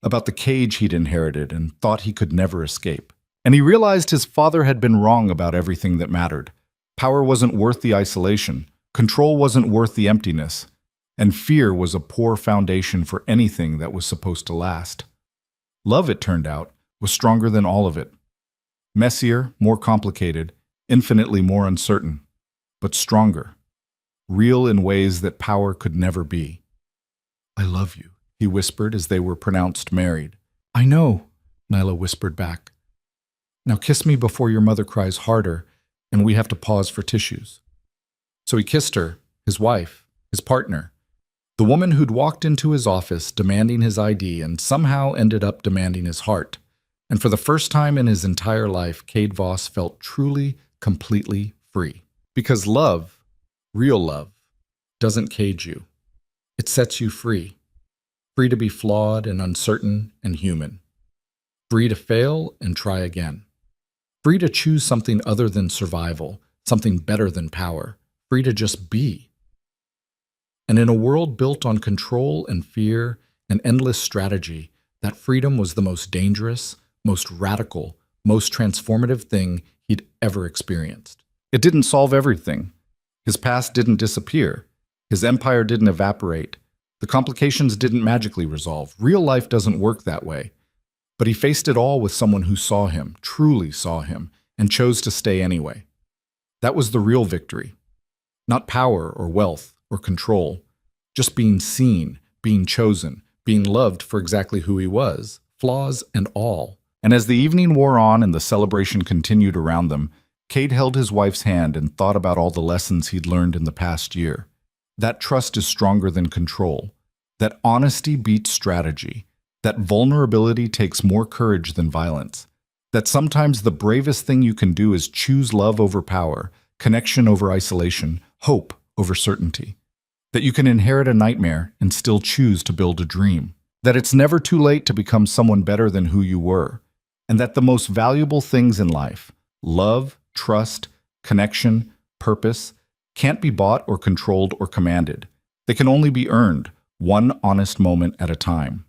about the cage he'd inherited and thought he could never escape. And he realized his father had been wrong about everything that mattered. Power wasn't worth the isolation, control wasn't worth the emptiness, and fear was a poor foundation for anything that was supposed to last. Love, it turned out, was stronger than all of it. Messier, more complicated, infinitely more uncertain, but stronger. Real in ways that power could never be. I love you, he whispered as they were pronounced married. I know, Nyla whispered back. Now kiss me before your mother cries harder and we have to pause for tissues. So he kissed her, his wife, his partner, the woman who'd walked into his office demanding his ID and somehow ended up demanding his heart. And for the first time in his entire life, Cade Voss felt truly, completely free. Because love, real love, doesn't cage you. It sets you free. Free to be flawed and uncertain and human. Free to fail and try again. Free to choose something other than survival, something better than power. Free to just be. And in a world built on control and fear and endless strategy, that freedom was the most dangerous, most radical, most transformative thing he'd ever experienced. It didn't solve everything. His past didn't disappear. His empire didn't evaporate. The complications didn't magically resolve. Real life doesn't work that way. But he faced it all with someone who saw him, truly saw him, and chose to stay anyway. That was the real victory. Not power or wealth or control, just being seen, being chosen, being loved for exactly who he was, flaws and all. And as the evening wore on and the celebration continued around them, Cade held his wife's hand and thought about all the lessons he'd learned in the past year. That trust is stronger than control. That honesty beats strategy. That vulnerability takes more courage than violence. That sometimes the bravest thing you can do is choose love over power, connection over isolation, hope over certainty. That you can inherit a nightmare and still choose to build a dream. That it's never too late to become someone better than who you were. And that the most valuable things in life, love, trust, connection, purpose, can't be bought or controlled or commanded. They can only be earned, one honest moment at a time.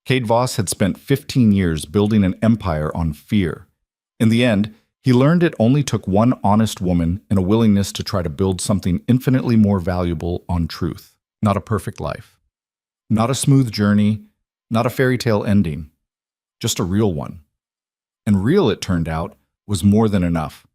Cade Voss had spent 15 years building an empire on fear. In the end, he learned it only took one honest woman and a willingness to try to build something infinitely more valuable on truth. Not a perfect life. Not a smooth journey. Not a fairy tale ending. Just a real one. And real, it turned out, was more than enough.